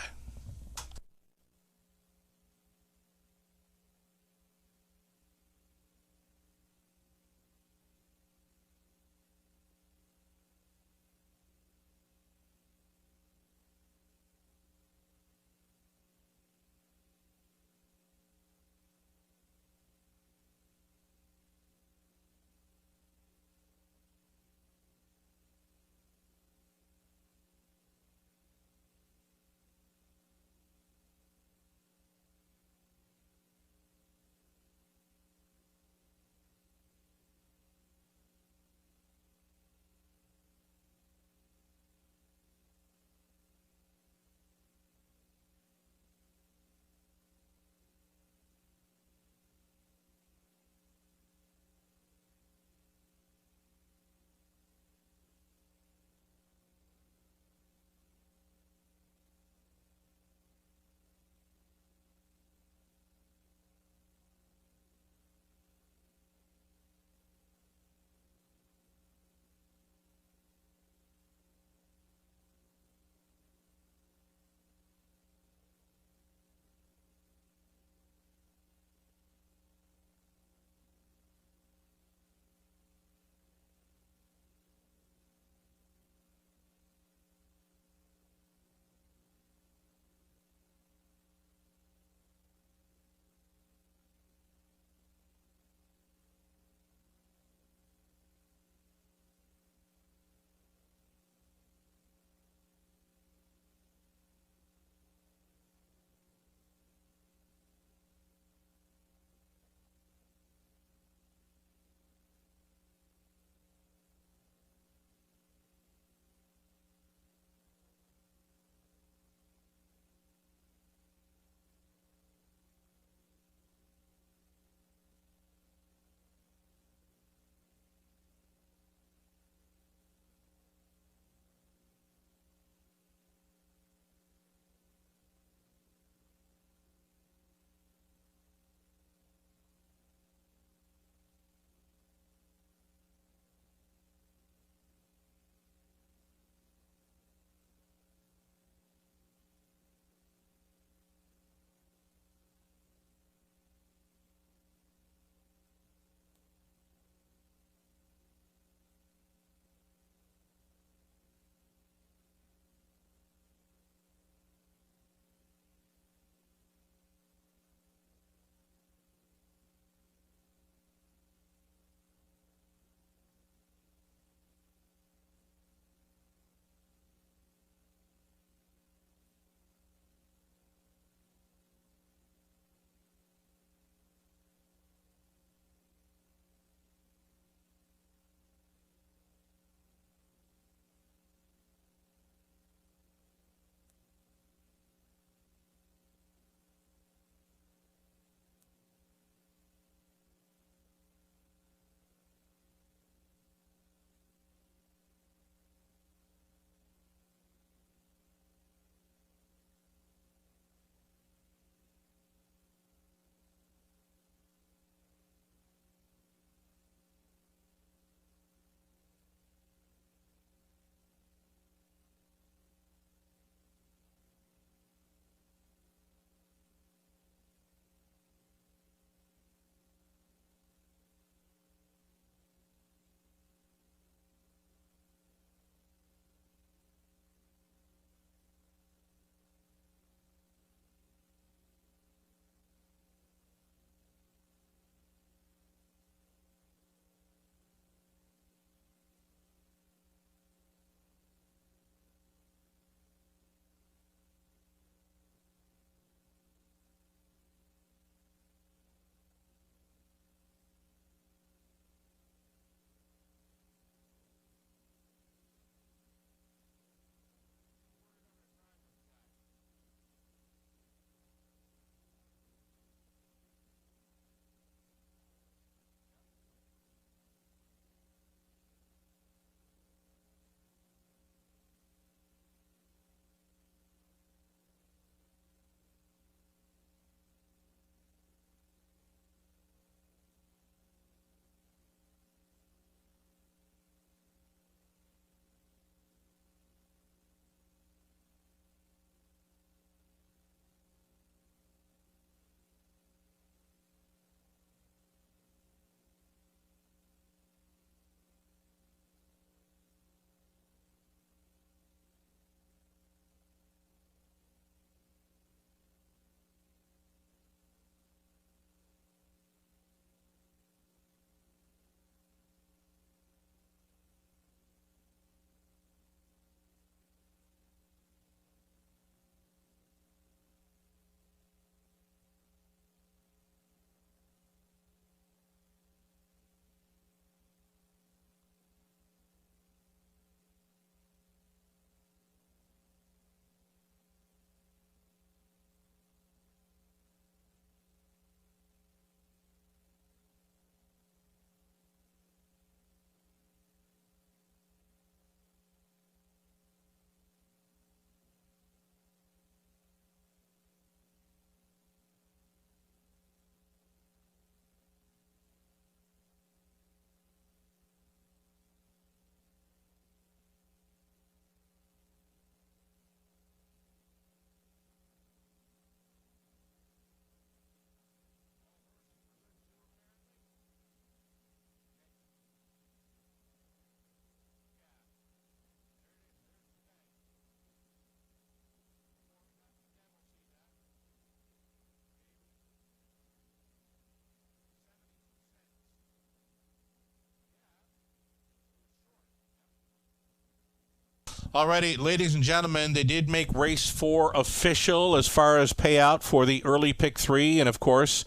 Alrighty, ladies and gentlemen, they did make race 4 official as far as payout for the early pick 3, and of course,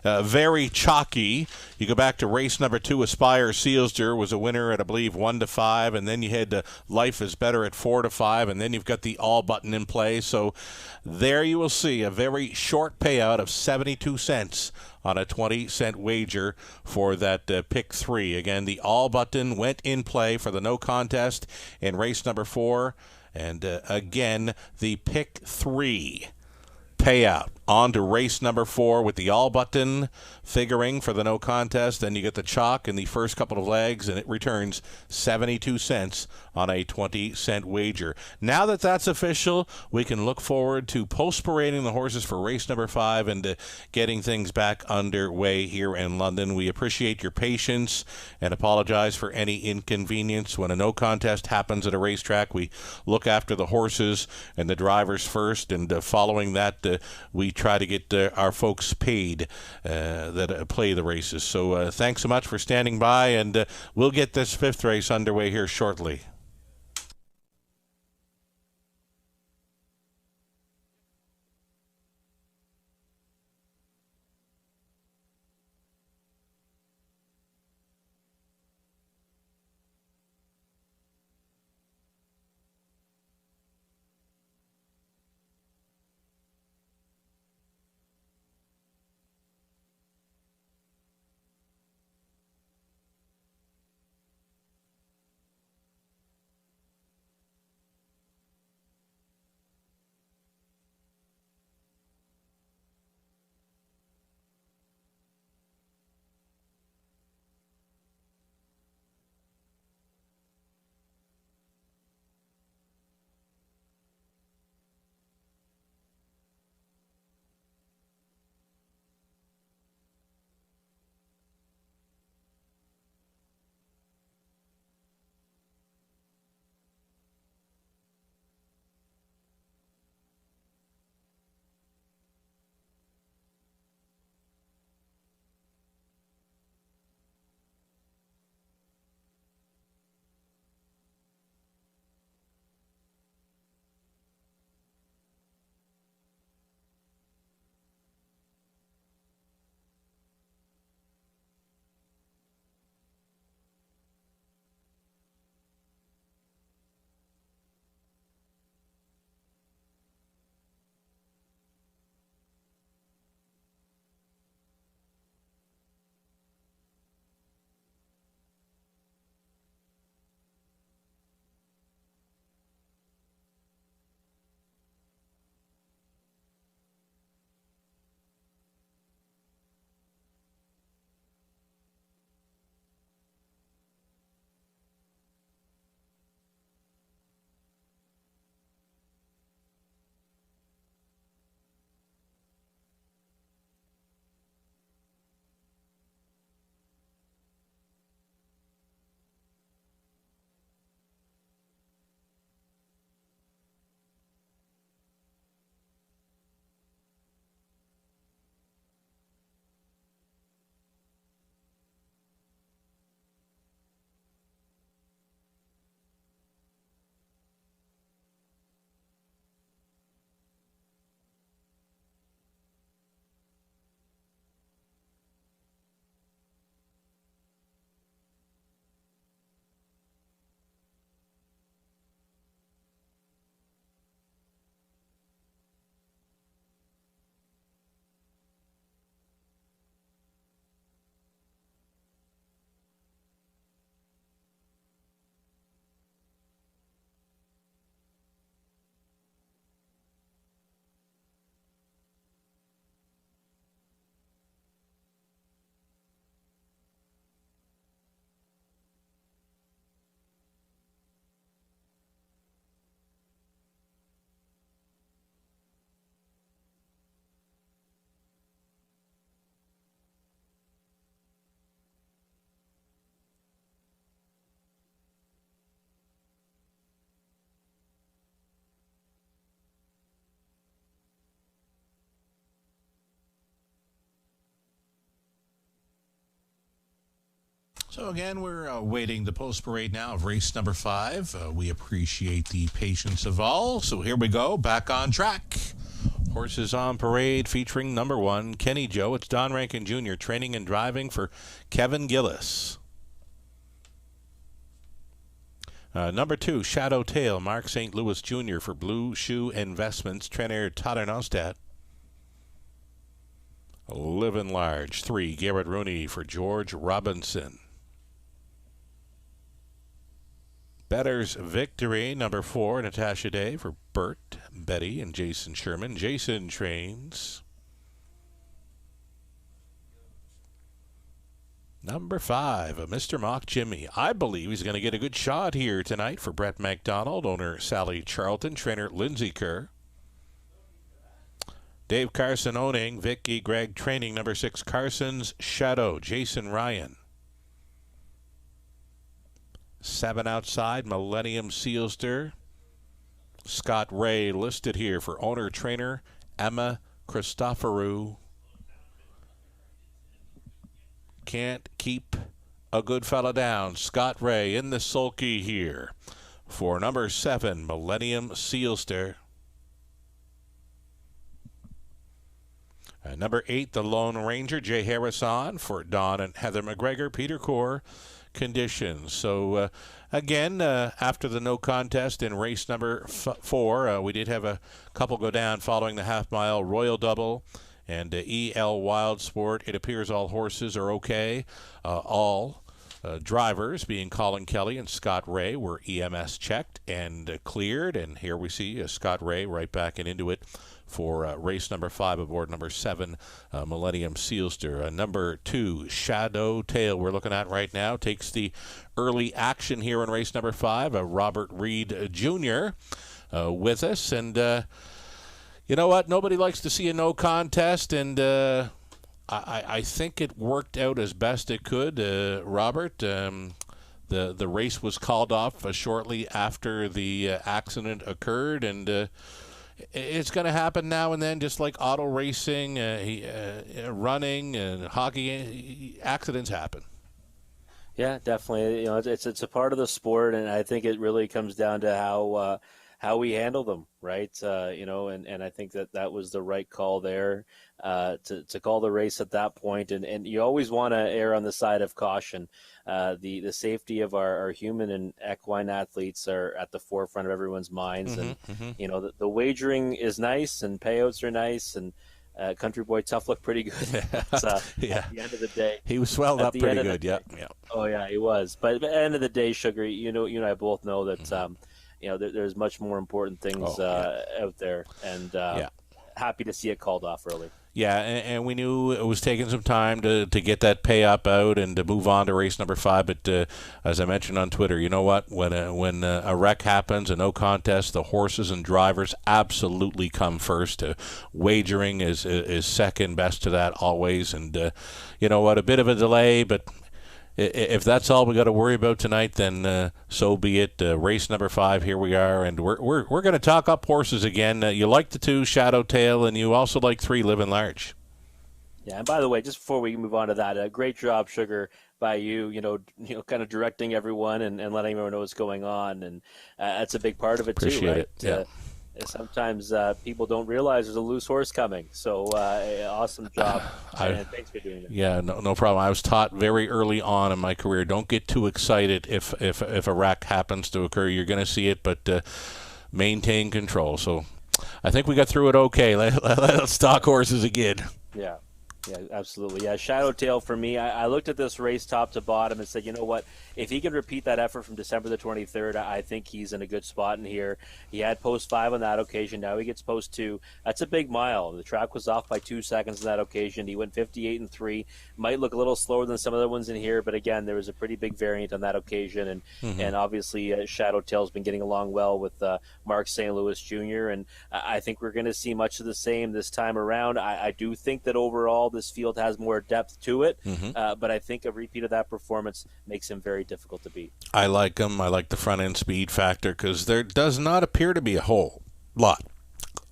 very chalky. You go back to race number 2, Aspire Sealsder was a winner at, I believe, 1-5, and then you had Life is Better at 4-5, and then you've got the All Button in play. So there you will see a very short payout of 72 cents on a 20-cent wager for that pick 3. Again, the All Button went in play for the no contest in race number 4, and again, the pick 3 payout on to race number 4 with the All Button figuring for the no contest. Then you get the chalk in the first couple of legs, and it returns 72 cents on a 20-cent wager. Now that that's official, we can look forward to post-parading the horses for race number 5 and getting things back underway here in London. We appreciate your patience and apologize for any inconvenience. When a no contest happens at a racetrack, we look after the horses and the drivers first, and following that, we try to get our folks paid that play the races. So thanks so much for standing by, and we'll get this 5th race underway here shortly. So again, we're awaiting the post parade now of race number 5. We appreciate the patience of all. So here we go, back on track. Horses on parade featuring number 1, Kenny Joe. It's Don Rankin Jr. training and driving for Kevin Gillis. Number 2, Shadow Tail, Mark St. Louis Jr. for Blue Shoe Investments, trainer Tyler Nostad. Living Large, 3, Garrett Rooney for George Robinson. Better's Victory, number 4, Natasha Day for Bert, Betty, and Jason Sherman. Jason trains. Number 5, Mr. Mock Jimmy. I believe he's going to get a good shot here tonight for Brett McDonald, owner Sally Charlton, trainer Lindsay Kerr. Dave Carson owning, Vicky Gregg training, number 6, Carson's Shadow, Jason Ryan. 7 outside, Millennium Sealster. Scott Ray listed here for owner trainer Emma Christoforou. Can't keep a good fella down. Scott Ray in the sulky here for number 7, Millennium Sealster. Number 8, the Lone Ranger, Jay Harrison for Don and Heather McGregor, Peter Core conditions. So again, after the no contest in race number 4, we did have a couple go down following the half-mile Royal Double and EL Wild Sport. It appears all horses are okay. All drivers, being Colin Kelly and Scott Ray, were EMS checked and cleared. And here we see Scott Ray right back and into it for race number 5 aboard number 7, Millennium Sealster. Number 2, Shadow Tail, we're looking at right now, takes the early action here in race number 5. Robert Reed Jr. With us. And you know what? Nobody likes to see a no contest, and I think it worked out as best it could, Robert. The race was called off shortly after the accident occurred, and it's going to happen now and then, just like auto racing, running, and hockey. Accidents happen. Yeah, definitely. You know, it's a part of the sport, and I think it really comes down to how we handle them, right? You know, and I think that was the right call there, to call the race at that point. And you always want to err on the side of caution. The safety of our human and equine athletes are at the forefront of everyone's minds. You know, the wagering is nice and payouts are nice, and Country Boy Tough looked pretty good. Yeah. At the end of the day, he was swelled up pretty good. Yeah. Oh yeah, he was. But at the end of the day, Sugar, you and I both know that you know there's much more important things out there, and happy to see it called off early. Yeah, and we knew it was taking some time to get that pay up out and to move on to race number 5. But as I mentioned on Twitter, you know what? When a wreck happens, a no contest, the horses and drivers absolutely come first. Wagering is second best to that always. And you know what? A bit of a delay, but if that's all we got to worry about tonight, then so be it. Race number 5, here we are, and we're going to talk up horses again. You like the 2, Shadow Tail, and you also like 3, Living Large. Yeah, and by the way, just before we move on to that, great job, Sugar, by you. You know, kind of directing everyone and letting everyone know what's going on, and that's a big part of it too, right? Appreciate it. Yeah. Sometimes people don't realize there's a loose horse coming. So awesome job, and thanks for doing it. Yeah, no problem. I was taught very early on in my career, don't get too excited if a wreck happens to occur. You're going to see it, but maintain control. So I think we got through it okay. Let's talk horses again. Yeah. Yeah, absolutely. Yeah, Shadow Tail for me, I looked at this race top to bottom and said, you know what, if he can repeat that effort from December the 23rd, I think he's in a good spot in here. He had post 5 on that occasion. Now he gets post 2. That's a big mile. The track was off by 2 seconds on that occasion. He went 58-3. Might look a little slower than some other ones in here, but again, there was a pretty big variant on that occasion. And obviously, Shadow Tail's been getting along well with Mark St. Louis Jr., and I think we're going to see much of the same this time around. I do think that overall, this field has more depth to it, but I think a repeat of that performance makes him very difficult to beat. I like him. I like the front end speed factor because there does not appear to be a whole lot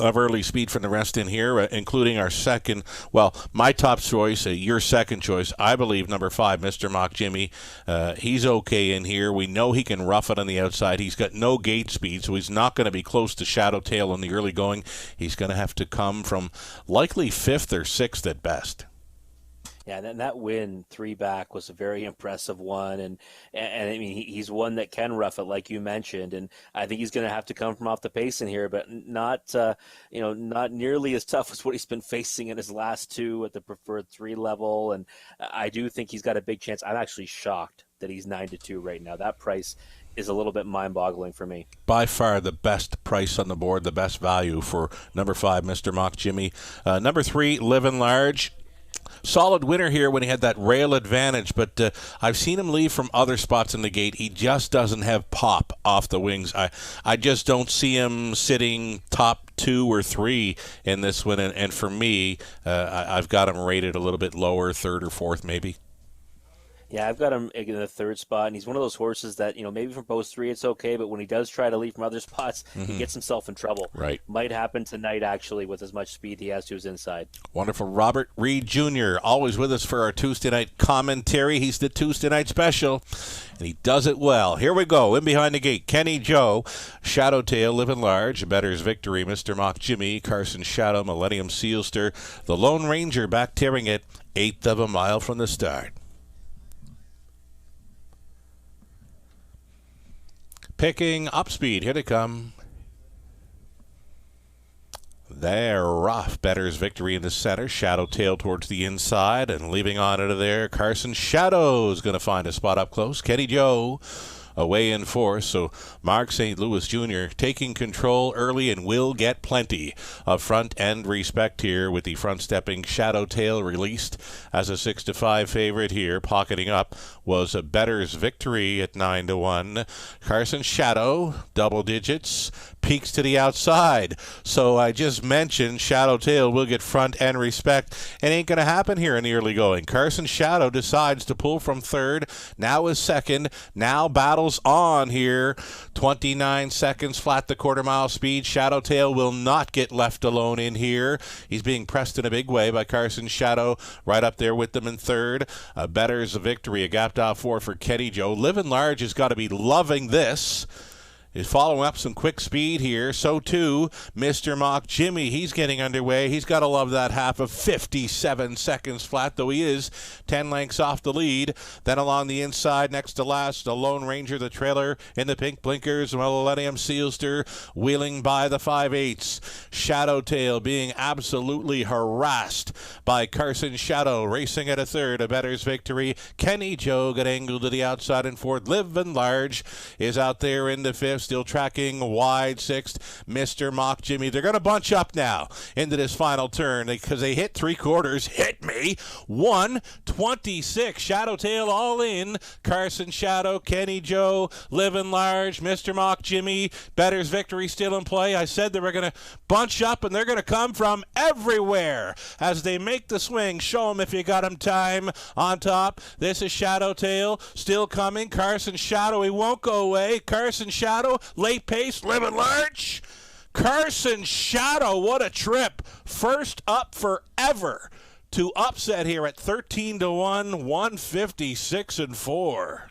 of early speed from the rest in here, including our second, well, my top choice, your second choice, I believe, number 5, Mr. Mock Jimmy. He's okay in here. We know he can rough it on the outside. He's got no gate speed, so he's not going to be close to Shadow Tail in the early going. He's going to have to come from likely 5th or 6th at best. Yeah, and that win 3 back was a very impressive one, and I mean he's one that can rough it like you mentioned, and I think he's going to have to come from off the pace in here, but not not nearly as tough as what he's been facing in his last 2 at the preferred 3 level, and I do think he's got a big chance. I'm actually shocked that he's 9-2 right now. That price is a little bit mind-boggling for me. By far the best price on the board, the best value for number 5, Mr. Mock Jimmy. Number 3, Living Large. Solid winner here when he had that rail advantage, but I've seen him leave from other spots in the gate. He just doesn't have pop off the wings. I just don't see him sitting top 2 or 3 in this one, and for me, I've got him rated a little bit lower, 3rd or 4th maybe. Yeah, I've got him in the 3rd spot, and he's one of those horses that, maybe from post 3 it's okay, but when he does try to leave from other spots, he gets himself in trouble. Right. Might happen tonight, actually, with as much speed he has to his inside. Wonderful. Robert Reed Jr., always with us for our Tuesday night commentary. He's the Tuesday night special, and he does it well. Here we go. In behind the gate, Kenny Joe, Shadow Tail, Living Large, Better's Victory, Mr. Mock Jimmy, Carson Shadow, Millennium Sealster, the Lone Ranger back tearing it, 1/8 of a mile from the start. Picking up speed. Here they come. They're rough. Better's Victory in the center. Shadow Tail towards the inside. And leaving on out of there, Carson Shadow's going to find a spot up close. Kenny Joe away in 4th. So Mark St. Louis Jr. taking control early and will get plenty of front end respect here with the front stepping Shadow Tail released as a 6-5 favorite here. Pocketing up was a Better's Victory at 9-1. Carson Shadow, double digits, peaks to the outside. So I just mentioned Shadow Tail will get front end respect. It ain't going to happen here in the early going. Carson Shadow decides to pull from 3rd, now is 2nd, now battles on here. 29 seconds flat the quarter-mile speed. Shadow Tail will not get left alone in here. He's being pressed in a big way by Carson Shadow, right up there with them in 3rd. Better's Victory, a gapped out 4 for Kenny Joe. Living Large has got to be loving this. Is following up some quick speed here. So, too, Mr. Mock Jimmy. He's getting underway. He's got to love that half of 57 seconds flat, though he is 10 lengths off the lead. Then along the inside, next to last, the Lone Ranger, the trailer in the pink blinkers. Millennium Sealster wheeling by the 5/8. Shadow Tail being absolutely harassed by Carson Shadow. Racing at a 3rd, a Better's Victory. Kenny Joe got angled to the outside and 4th. Living Large is out there in the 5th. Still tracking wide 6th, Mr. Mock Jimmy. They're going to bunch up now into this final turn because they hit 3/4. Hit me. 1:26. Shadow Tail all in. Carson Shadow, Kenny Joe, Living Large, Mr. Mock Jimmy. Better's Victory still in play. I said they were going to bunch up, and they're going to come from everywhere as they make the swing. Show them if you got them time on top. This is Shadow Tail still coming. Carson Shadow, he won't go away. Carson Shadow, late pace, Living Large. Carson Shadow, what a trip. First up forever to upset here at 13-1, 156-4.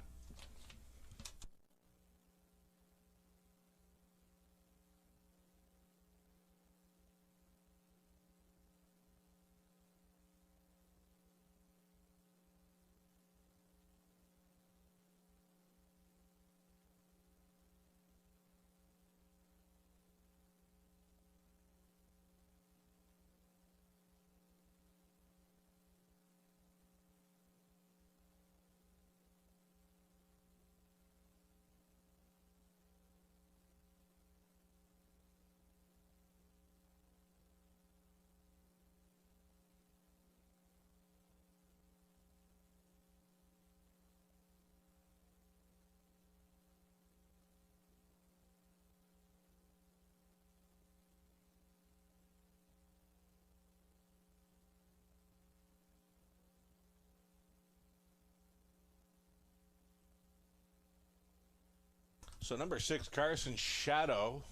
So number 6, Carson Shadow,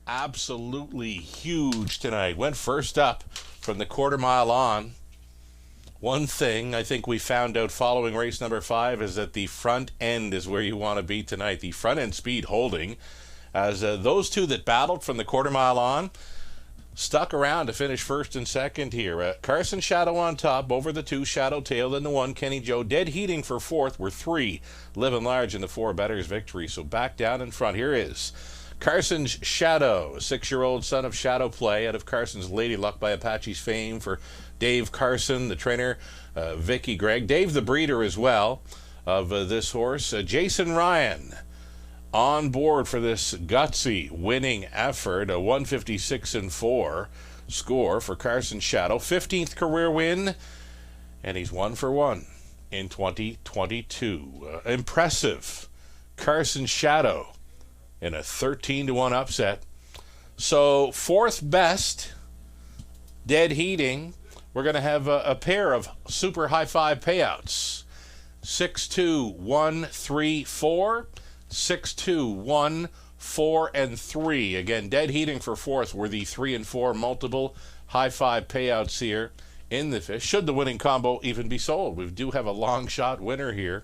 absolutely huge tonight. Went first up from the quarter mile on. One thing I think we found out following race number 5 is that the front end is where you want to be tonight. The front end speed holding as those two that battled from the quarter mile on stuck around to finish first and second here. Carson Shadow on top, over the 2, Shadow Tail, then the 1, Kenny Joe. Dead heating for fourth were 3, Living Large in the 4, Better's Victory. So back down in front. Here is Carson's Shadow, 6-year-old son of Shadow Play, out of Carson's Lady Luck by Apache's fame for Dave Carson, the trainer, Vicky Gregg. Dave the breeder as well of this horse. Jason Ryan on board for this gutsy winning effort, a 156-4 score for Carson Shadow. 15th career win, and he's 1 for 1 in 2022. Impressive. Carson Shadow in a 13-1 upset. So 4th best, dead heating. We're going to have a pair of super high five payouts. 6-2, 1, 3, 4. 6-2, 1, 4, and 3. Again, dead heating for 4th were the 3 and 4 multiple high five payouts here in the fish. Should the winning combo even be sold? We do have a long shot winner here.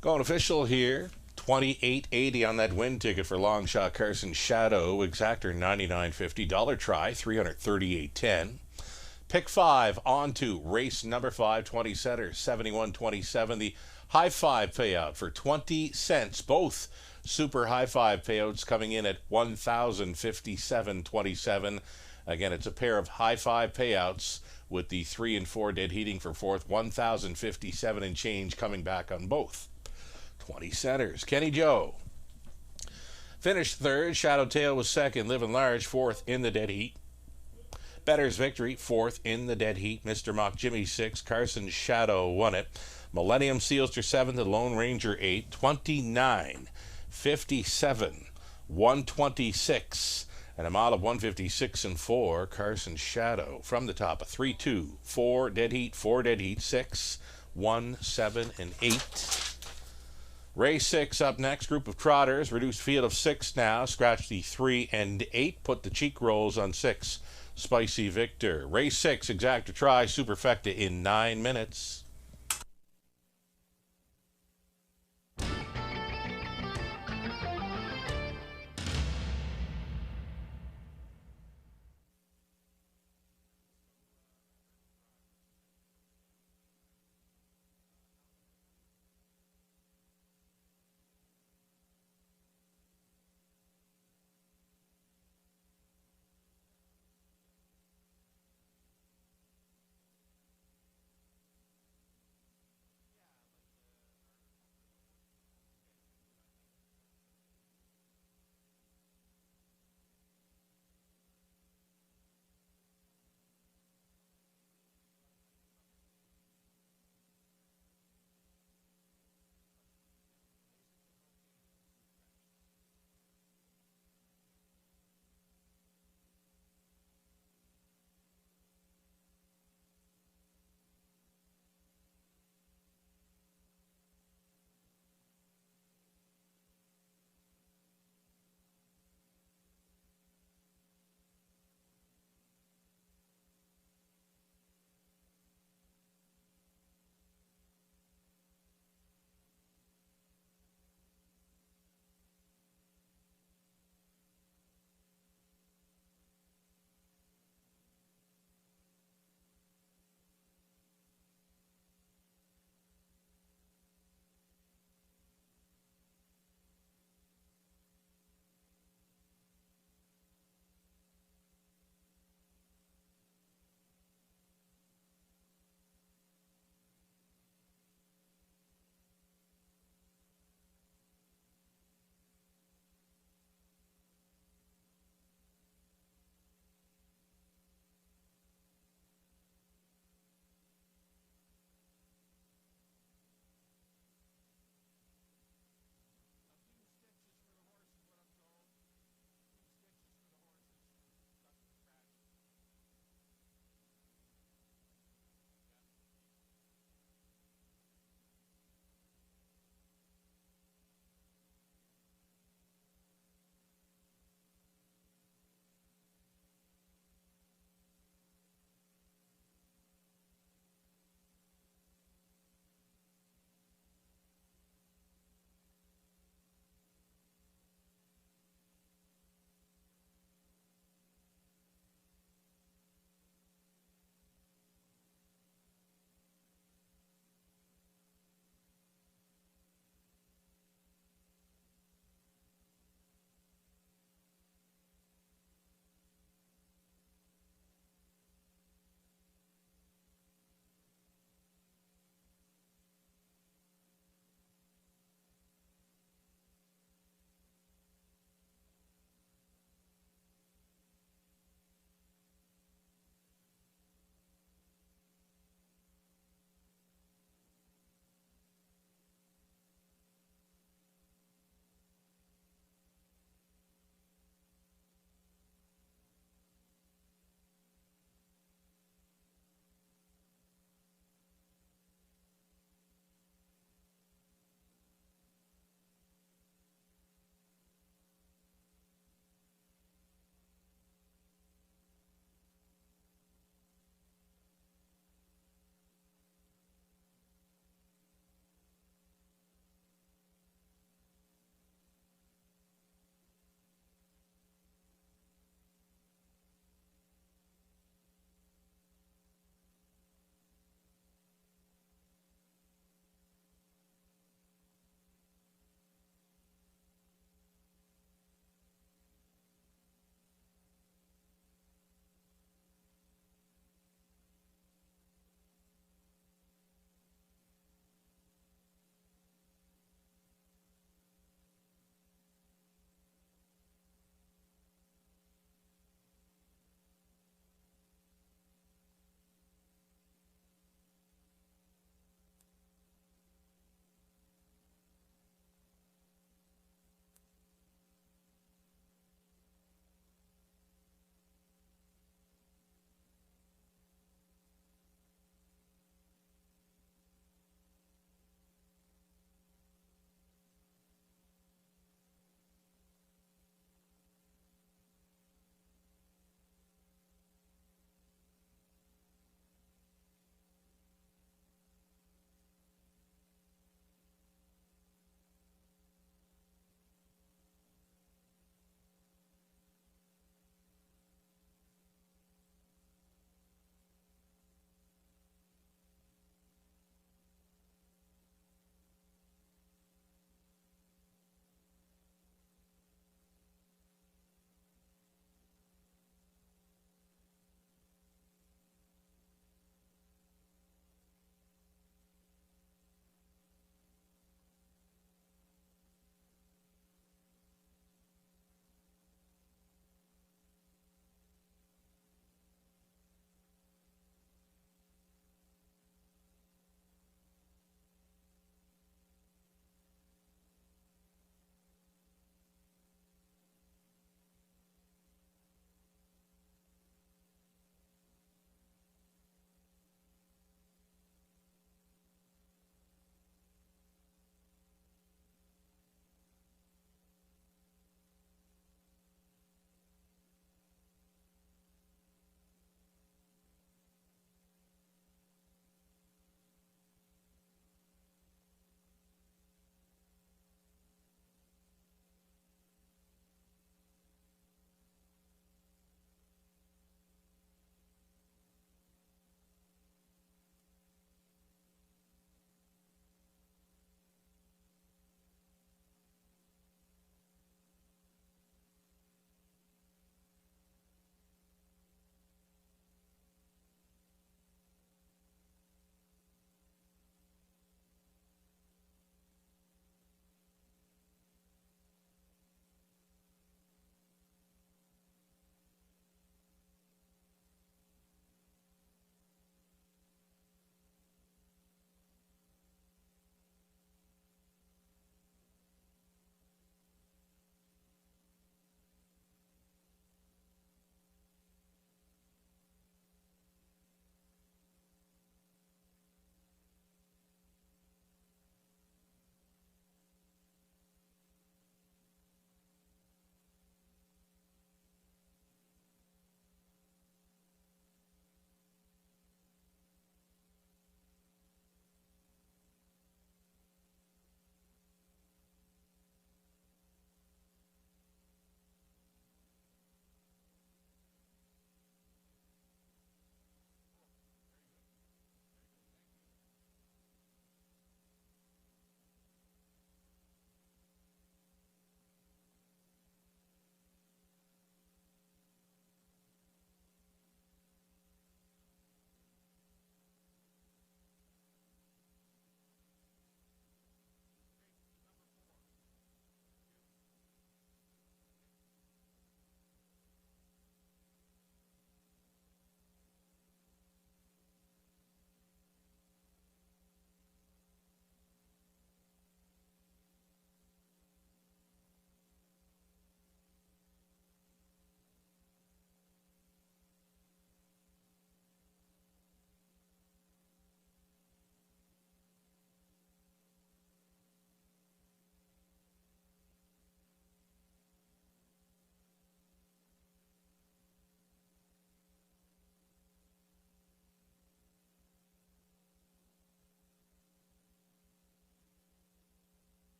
Going official here, $28.80 on that win ticket for long shot Carson Shadow. Exactor $99.50. Dollar try $338.10. Pick 5 on to race number 5, 20 setters, 71.27. The high five payout for 20 cents. Both super high five payouts coming in at $1,057.27. Again, it's a pair of high five payouts with the 3 and 4 dead heating for 4th, $1,057 and change coming back on both. 20 centers. Kenny Joe finished 3rd. Shadow Tail was 2nd. Living Large 4th in the dead heat. Better's Victory 4th in the dead heat. Mr. Mock Jimmy 6th. Carson Shadow won it. Millennium Sealster 7th. The Lone Ranger 8th. 29, 57, 126. And a mile of 156-4. Carson Shadow from the top. A 3-2, 4 dead heat, 4 dead heat, 6, 1, 7, and 8. Race 6 up next. Group of trotters. Reduced field of 6 now. Scratch the 3 and 8. Put the cheek rolls on 6. Spicy Victor. Race 6. Exacta try. Superfecta in 9 minutes.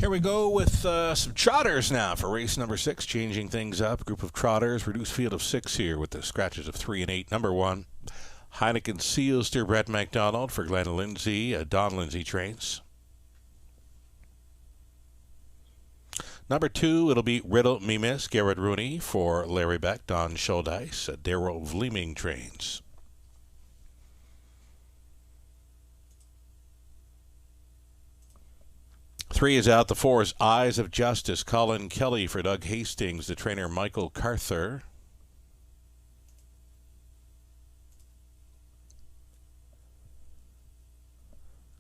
Here we go with some trotters now for race number 6, changing things up. Group of trotters, reduced field of 6 here with the scratches of 3 and 8. Number 1, Heineken Sealster, Brett McDonald for Glenn Lindsay. Don Lindsay trains. Number 2, it'll be Riddle Me Miss, Garrett Rooney for Larry Beck. Don Schuldice, Daryl Vleeming trains. 3 is out. The 4 is Eyes of Justice. Colin Kelly for Doug Hastings. The trainer Michael Carther.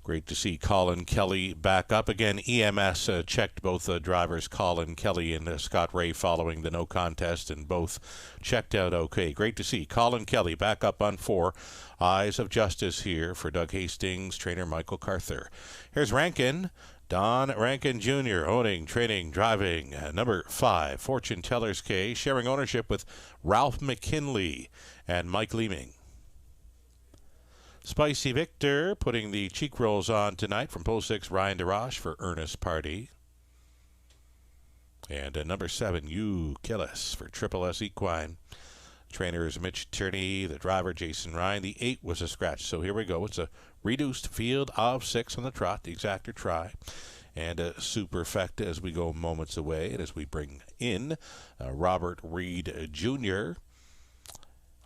Great to see Colin Kelly back up again. EMS checked both drivers, Colin Kelly and Scott Ray, following the no contest, and both checked out okay. Great to see Colin Kelly back up on 4. Eyes of Justice here for Doug Hastings, trainer Michael Carther. Here's Rankin. Don Rankin Jr. owning, training, driving. Number 5, Fortune Tellers K, sharing ownership with Ralph McKinley and Mike Leeming. Spicy Victor putting the cheek rolls on tonight from pole 6, Ryan DeRoche for Ernest Party. And number 7, You Killis for Triple S Equine. Trainers Mitch Tierney, the driver Jason Ryan. The 8 was a scratch, so here we go. It's a reduced field of 6 on the trot, the exactor try, and a superfecta as we go moments away, and as we bring in Robert Reed Jr.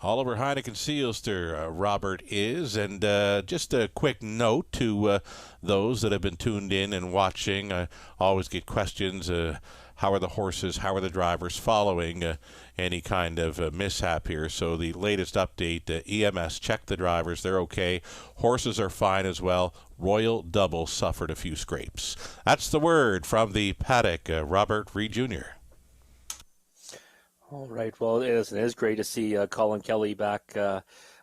Oliver Heineken Sealster, Robert is, and just a quick note to those that have been tuned in and watching. I always get questions, how are the horses, how are the drivers following any kind of mishap here. So the latest update, EMS checked the drivers, they're okay. Horses are fine as well. Royal Double suffered a few scrapes. That's the word from the paddock, Robert Reed Jr. All right. Well, it is great to see Colin Kelly back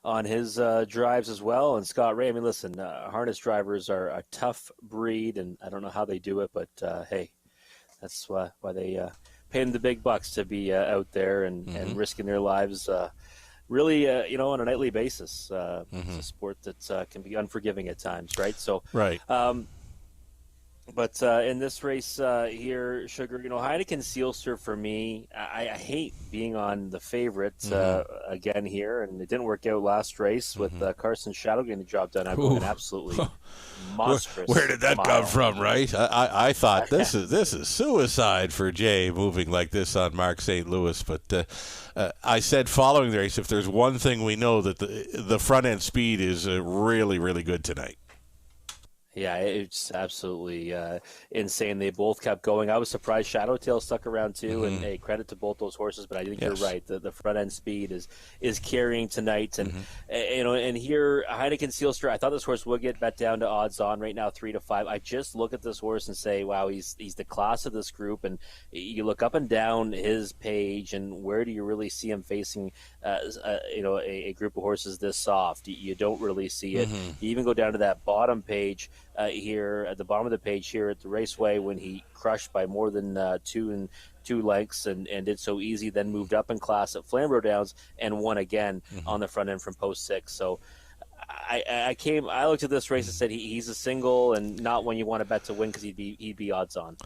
on his drives as well. And Scott Ray, I mean, listen, harness drivers are a tough breed, and I don't know how they do it, but hey, that's why they pay them the big bucks to be out there and risking their lives really, on a nightly basis. It's a sport that can be unforgiving at times, right? So, right. But in this race here, Sugar, Heineken Sealster for me, I hate being on the favorite again here, and it didn't work out last race with Carson Shadow getting the job done. I'm going absolutely monstrous. Where did that come from, right? I thought this is suicide for Jay moving like this on Mark St. Louis, but I said following the race, if there's one thing we know, that the front end speed is really, really good tonight. Yeah, it's absolutely insane. They both kept going. I was surprised Shadowtail stuck around too, and hey, credit to both those horses. But I think you're right. The front end speed is carrying tonight, and and here Heineken Sealster. I thought this horse would get bet down to odds on right now 3 to 5. I just look at this horse and say, wow, he's the class of this group. And you look up and down his page, and where do you really see him facing a group of horses this soft? You don't really see it. You even go down to that bottom page. Here at the bottom of the page here at the Raceway, when he crushed by more than 2 lengths and did so easy, then moved up in class at Flamborough Downs and won again on the front end from post 6. So I looked at this race and said he's a single and not one you want to bet to win because he'd be odds on.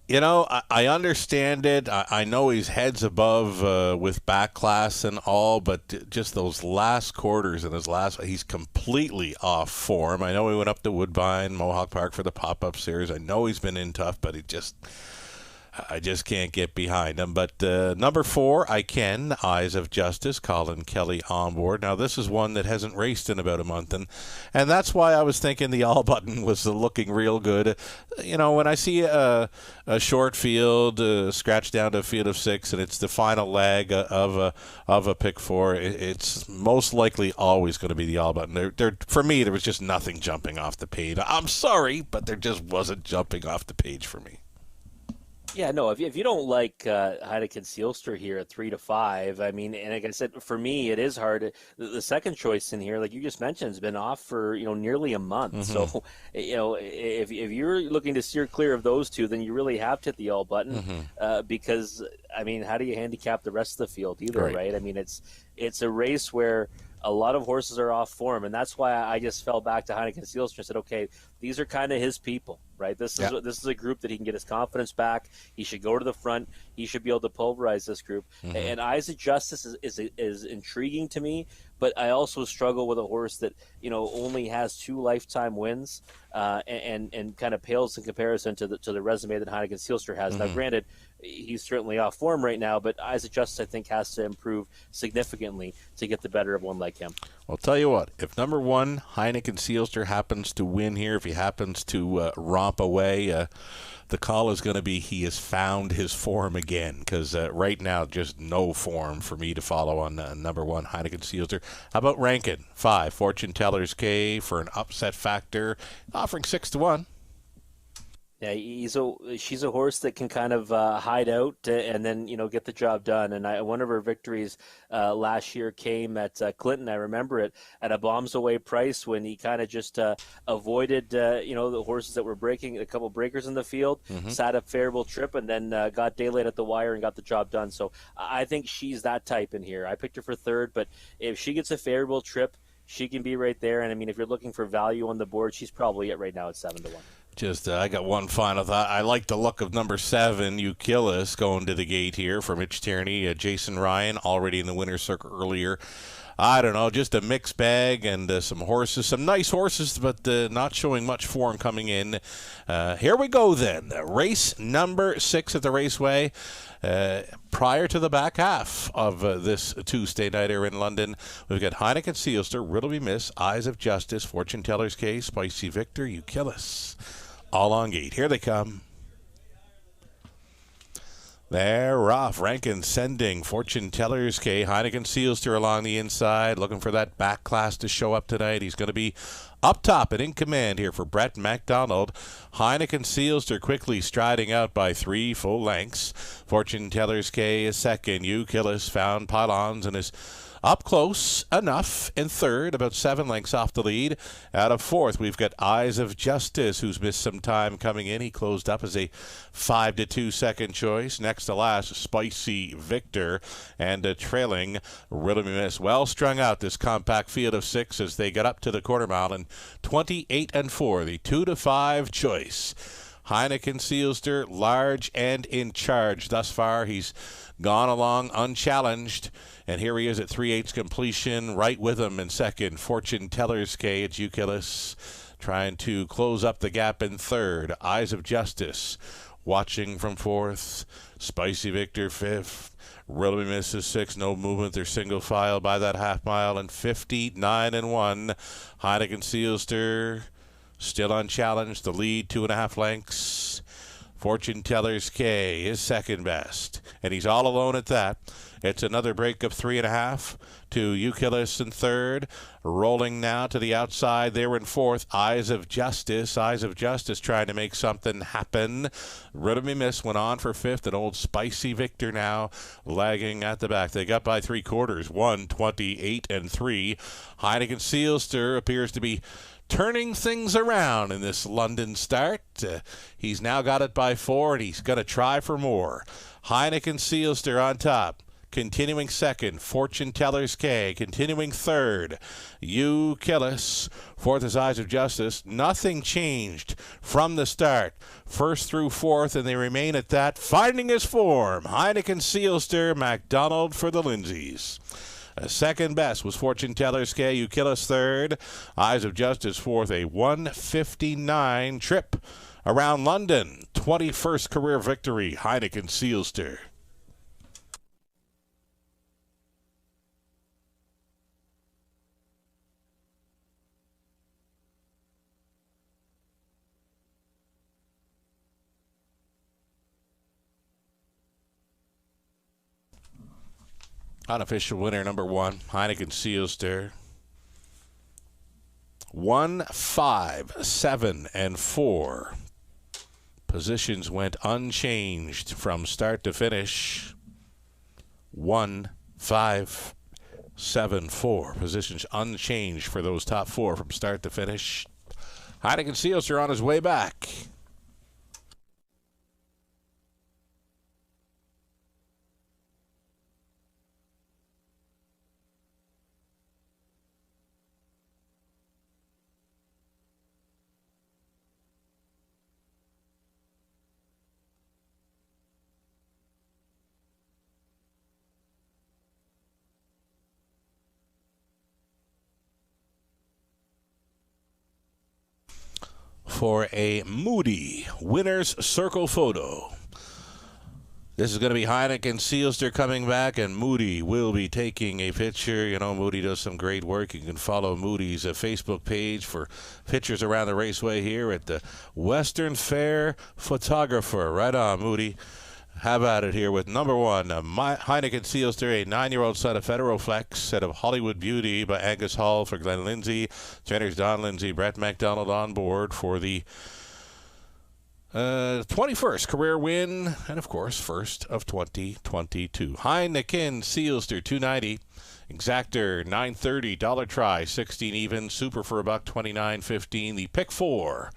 I understand it. I know he's heads above with back class and all, but just those last quarters and he's completely off form. I know he went up to Woodbine, Mohawk Park for the pop-up series. I know he's been in tough, but I just can't get behind him. But number 4, Eyes of Justice, Colin Kelly on board. Now, this is one that hasn't raced in about a month, and that's why I was thinking the all button was looking real good. When I see a short field scratched down to a field of 6, and it's the final leg of a pick 4, it's most likely always going to be the all button. For me, there was just nothing jumping off the page. I'm sorry, but there just wasn't jumping off the page for me. Yeah, no, if you don't like Heineken Sealster here at 3 to 5, I mean, and like I said, for me, it is hard. The second choice in here, like you just mentioned, has been off for, nearly a month. So, if you're looking to steer clear of those two, then you really have to hit the all button because, I mean, how do you handicap the rest of the field either, right? I mean, it's a race where a lot of horses are off form, and that's why I just fell back to Heineken Seelster and said, okay, these are kind of his people, right? This is a group that he can get his confidence back. He should go to the front. He should be able to pulverize this group. And Eyes of Justice is intriguing to me, but I also struggle with a horse that only has 2 lifetime wins, and kind of pales in comparison to the resume that Heineken Seelster has. Now, granted, he's certainly off form right now, but Eyes of Justice, I think, has to improve significantly to get the better of one like him. I'll tell you what, if number 1, Heineken Seelster, happens to win here, if he happens to romp away, the call is going to be he has found his form again, because right now, just no form for me to follow on number 1, Heineken Seelster. How about Rankin? 5, Fortune Teller's K for an upset factor, offering 6-1. Yeah, she's a horse that can kind of hide out and then get the job done. And one of her victories last year came at Clinton. I remember it at a bombs away price when he kind of just avoided the horses that were breaking, a couple breakers in the field, sat a favorable trip, and then got daylight at the wire and got the job done. So I think she's that type in here. I picked her for 3rd, but if she gets a favorable trip, she can be right there. And I mean, if you're looking for value on the board, she's probably right now at 7-1. I got one final thought. I like the look of number 7, Euclidus, going to the gate here for Mitch Tierney. Jason Ryan, already in the winner's circle earlier. I don't know, just a mixed bag and some horses, some nice horses, but not showing much form coming in. Here we go then. Race number 6 at the Raceway. Prior to the back half of this Tuesday nighter in London, we've got Heineken Seelster, Riddle Me Miss, Eyes of Justice, Fortune Teller's K, Spicy Victor, Euclidus. All on gate. Here they come. They're off. Rankin sending Fortune Teller's K. Heineken Seelster along the inside, looking for that back class to show up tonight. He's going to be up top and in command here for Brett MacDonald. Heineken Seelster quickly striding out by 3 full lengths. Fortune Teller's K is second. Euclidus found pylons and is up close enough in 3rd, about 7 lengths off the lead. Out of 4th, we've got Eyes of Justice, who's missed some time coming in. He closed up as a 5-2 second choice. Next to last, Spicy Victor, and trailing Riddle Me Miss. Well strung out, this compact field of 6 as they get up to the quarter mile, and 28-4, the 2-5 choice. Heineken Seelster, large and in charge thus far. He's gone along unchallenged, and here he is at 3/8 completion, right with him in second. Fortune Teller's K. It's Euclidus trying to close up the gap in 3rd. Eyes of Justice watching from 4th. Spicy Victor 5th. Riddle Me Miss is 6th. No movement. They're single file by that half mile, and 59-1. Heineken Seelster still unchallenged. The lead 2.5 lengths. Fortune Teller's K is second best, and he's all alone at that. It's another break of 3.5 to Euclidus in 3rd. Rolling now to the outside there in 4th. Eyes of Justice. Eyes of Justice trying to make something happen. Riddle Me Miss went on for 5th. An old Spicy Victor now lagging at the back. They got by 3/4. 1:28-3. Heineken Seelster appears to be turning things around in this London start. He's now got it by 4, and he's going to try for more. Heineken Seelster on top. Continuing second, Fortune Teller's K. Continuing 3rd, Euclidus. 4th is Eyes of Justice. Nothing changed from the start. 1st through 4th, and they remain at that. Finding his form, Heineken Seelster, MacDonald for the Lindsays. Second best was Fortune Teller's K. Euclidus 3rd. Eyes of Justice 4th, a 1:59 trip around London. 21st career victory, Heineken Seelster. Unofficial winner number 1, Heineken Seelster. 1, 5, 7, and 4. Positions went unchanged from start to finish. 1, 5, 7, 4. Positions unchanged for those top 4 from start to finish. Heineken Seelster on his way back. for a Moody winner's circle photo. This is going to be Heineken Seelster coming back, and Moody will be taking a picture. You know, Moody does some great work. You can follow Moody's Facebook page for pictures around the raceway here at the Western Fair Photographer. Right on, Moody. How about it here with number one, Heineken Seelster, a 9-year-old son of Federal Flex, set of Hollywood Beauty by Angus Hall for Glenn Lindsay. Trainers Don Lindsay, Brett McDonald on board for the 21st career win, and of course, first of 2022. Heineken Seelster 290, Exactor 930, Dollar Try 16 even, Super for $1, 29.15. The pick 4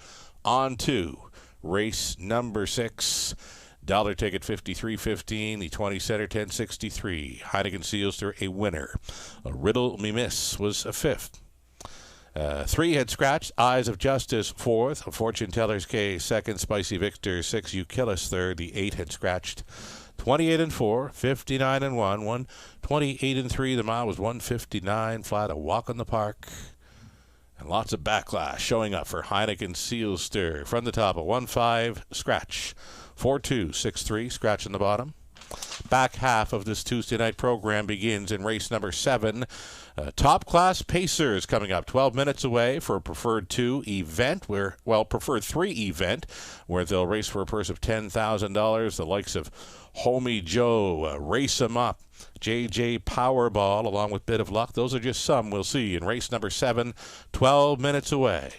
on 2, race number 6. Dollar ticket 53.15. The 20 setter 10.63. Heineken Seelster a winner. A Riddle Me Miss was a 5th. 3 had scratched. Eyes of Justice 4th. A Fortune Teller's K 2nd. Spicy Victor 6. Euchyllis 3rd. The 8 had scratched. 28 and 4. 59 and 1. 128 and 3. The mile was 159 flat. A walk in the park. And lots of backlash showing up for Heineken Seelster. From the top, a 1-5 scratch. 4-2, 6-3, scratch in the bottom. Back half of this Tuesday night program begins in race number 7. Top Class Pacers coming up 12 minutes away for a Preferred 2 event, Preferred 3 event, where they'll race for a purse of $10,000. The likes of Homie Joe, Race 'em Up, JJ Powerball, along with Bit of Luck. Those are just some we'll see in race number 7, 12 minutes away.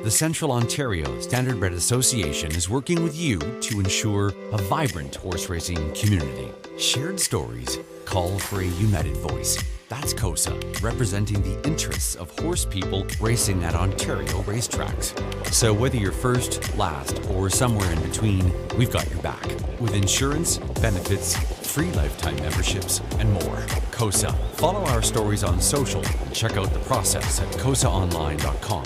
The Central Ontario Standardbred Association is working with you to ensure a vibrant horse racing community. Shared stories call for a united voice. That's COSA, representing the interests of horse people racing at Ontario racetracks. So whether you're first, last, or somewhere in between, we've got your back. With insurance, benefits, free lifetime memberships, and more. COSA. Follow our stories on social and check out the process at cosaonline.com.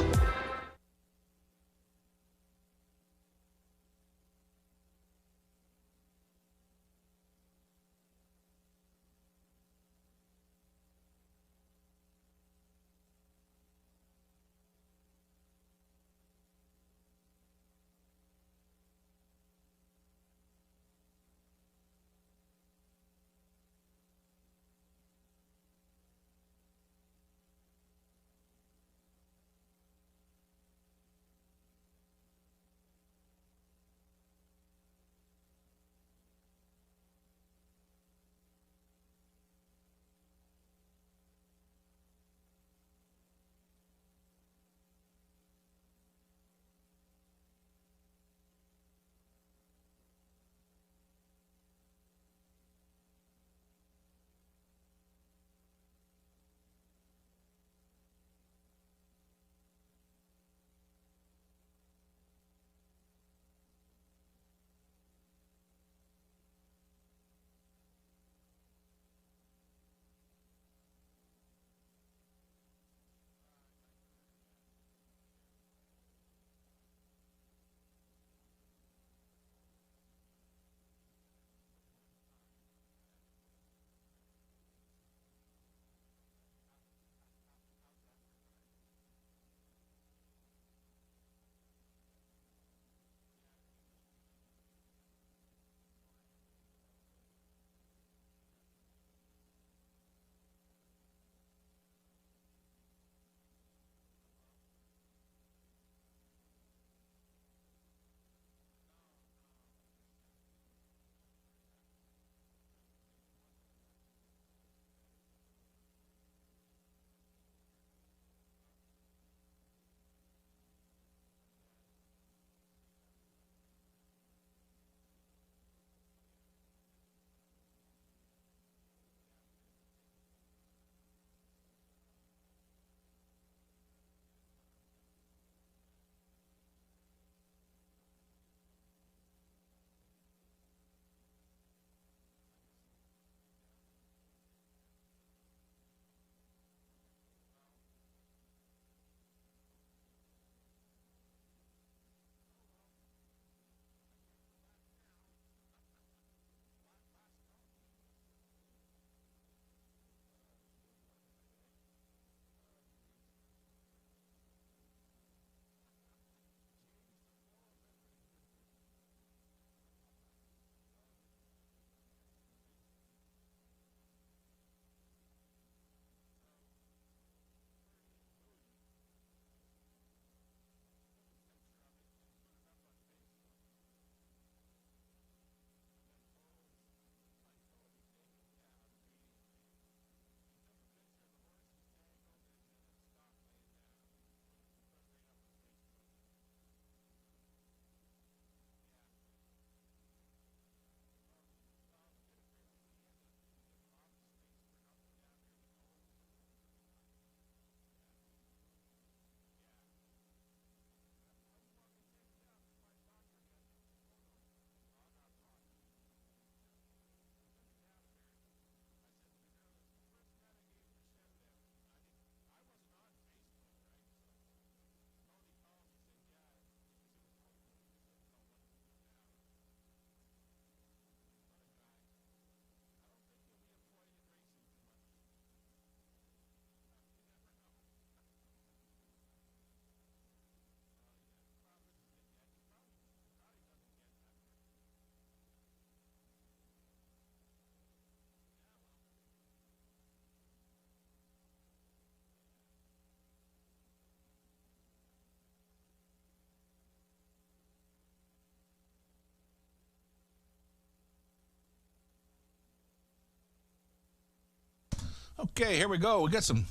Okay, here we go. We got some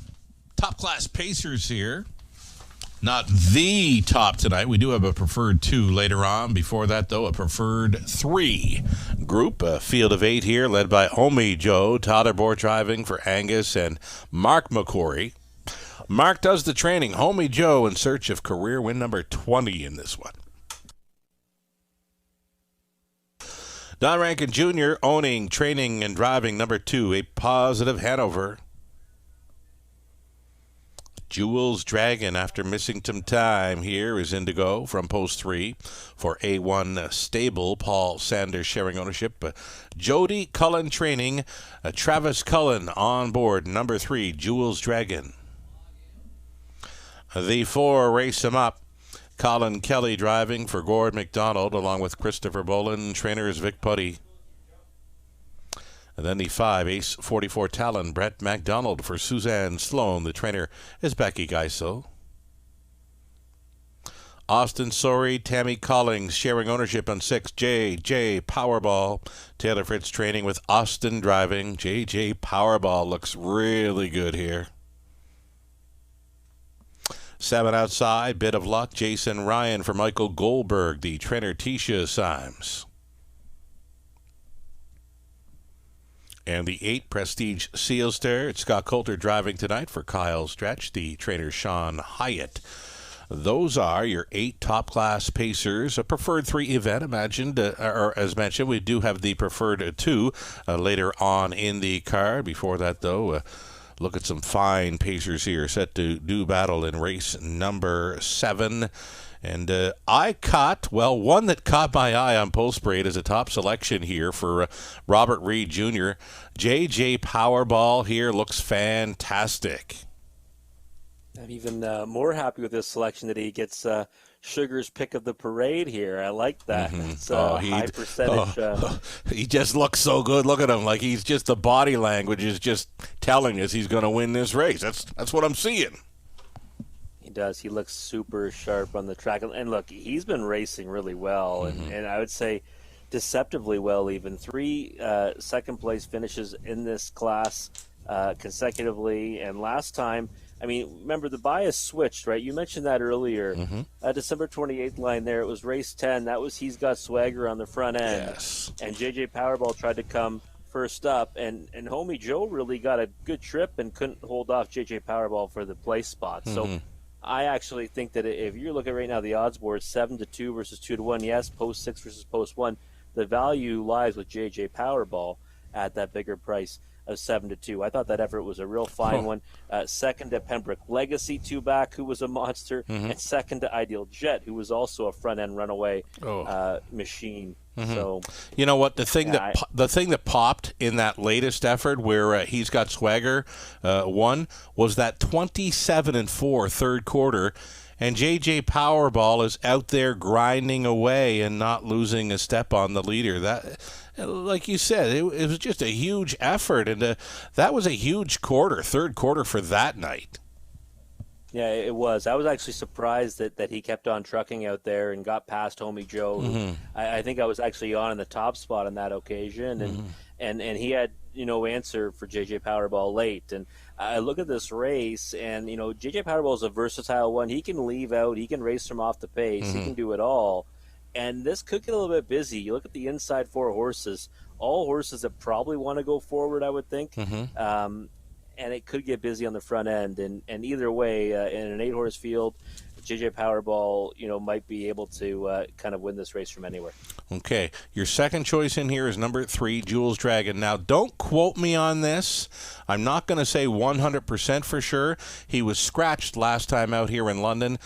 top-class pacers here. Not the top tonight. We do have a preferred 2 later on. Before that, though, a preferred 3 group. A field of 8 here, led by Homie Joe. Tyler Bohr driving for Angus and Mark McCory. Mark does the training. Homie Joe in search of career win number 20 in this one. Don Rankin Jr. owning, training, and driving number 2, a Positive Hanover. Jules Dragon, after missing some time here, is in to go from post 3 for A1 Stable. Paul Sanders sharing ownership. Jody Cullen training. Travis Cullen on board. Number 3, Jules Dragon. The 4 race him up. Colin Kelly driving for Gord McDonald along with Christopher Bolin. Trainers Vic Putty. And then the 5, Ace 44 Talon, Brett MacDonald for Suzanne Sloan. The trainer is Becky Geisel. Austin Sorey, Tammy Collings sharing ownership on 6, JJ Powerball. Taylor Fritz training with Austin driving. JJ Powerball looks really good here. 7 outside, Bit of Luck, Jason Ryan for Michael Goldberg. The trainer Tisha Symes. And the 8, Prestige Sealster. It's Scott Coulter driving tonight for Kyle Stretch, the trainer Sean Hyatt. Those are your 8 top-class pacers. A preferred 3 event, imagined, or as mentioned, we do have the preferred 2 later on in the card. Before that, though, look at some fine pacers here set to do battle in race number 7. And one that caught my eye on Post Parade as a top selection here for Robert Reed Jr. JJ Powerball here looks fantastic. I'm even more happy with this selection that he gets Sugar's pick of the parade here. I like that. Mm-hmm. It's high percentage. He just looks so good. Look at him. Like he's just, the body language is just telling us he's going to win this race. That's what I'm seeing. He does. He looks super sharp on the track. And look, he's been racing really well, and I would say deceptively well even. 3 second-place finishes in this class consecutively. And last time, I mean, remember the bias switched, right? You mentioned that earlier. December 28th line there, it was race 10. That was He's Got Swagger on the front end. Yes. And JJ Powerball tried to come first up, and Homie Joe really got a good trip and couldn't hold off JJ Powerball for the place spot. So I actually think that if you look at right now the odds board, 7-2 versus 2-1, yes, post 6 versus post 1, the value lies with JJ Powerball at that bigger price of 7-2. I thought that effort was a real fine one. Second to Pembroke Legacy 2-back, who was a monster, and second to Ideal Jet, who was also a front end runaway machine. So you know what, the thing that popped in that latest effort where He's Got Swagger won was that 27-4 third quarter, and JJ Powerball is out there grinding away and not losing a step on the leader. That, like you said, it was just a huge effort, and that was a huge quarter, third quarter for that night. Yeah, it was. I was actually surprised that he kept on trucking out there and got past Homie Joe. I think I was actually on in the top spot on that occasion, and he had answer for JJ Powerball late. And I look at this race, and JJ Powerball is a versatile one. He can leave out, he can race from off the pace, he can do it all. And this could get a little bit busy. You look at the inside 4 horses, all horses that probably want to go forward, I would think. And it could get busy on the front end. And either way, in an 8-horse field, JJ Powerball, might be able to kind of win this race from anywhere. Okay, your second choice in here is number 3, Jules Dragon. Now, don't quote me on this. I'm not going to say 100% for sure. He was scratched last time out here in London.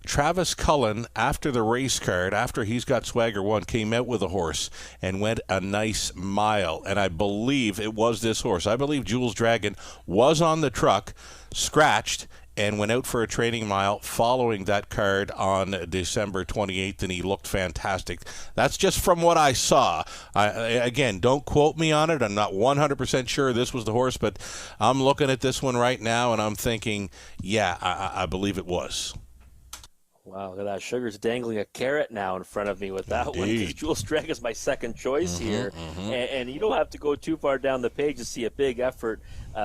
Travis Cullen, after the race card, after He's Got Swagger won, came out with a horse and went a nice mile. And I believe it was this horse. I believe Jules Dragon was on the truck, scratched, and went out for a training mile following that card on December 28th, and he looked fantastic. That's just from what I saw. Again, don't quote me on it. I'm not 100% sure this was the horse, but I'm looking at this one right now, and I'm thinking, yeah, I believe it was. Wow, look at that. Sugar's dangling a carrot now in front of me with that one, because Jules Dragon is my second choice here. And you don't have to go too far down the page to see a big effort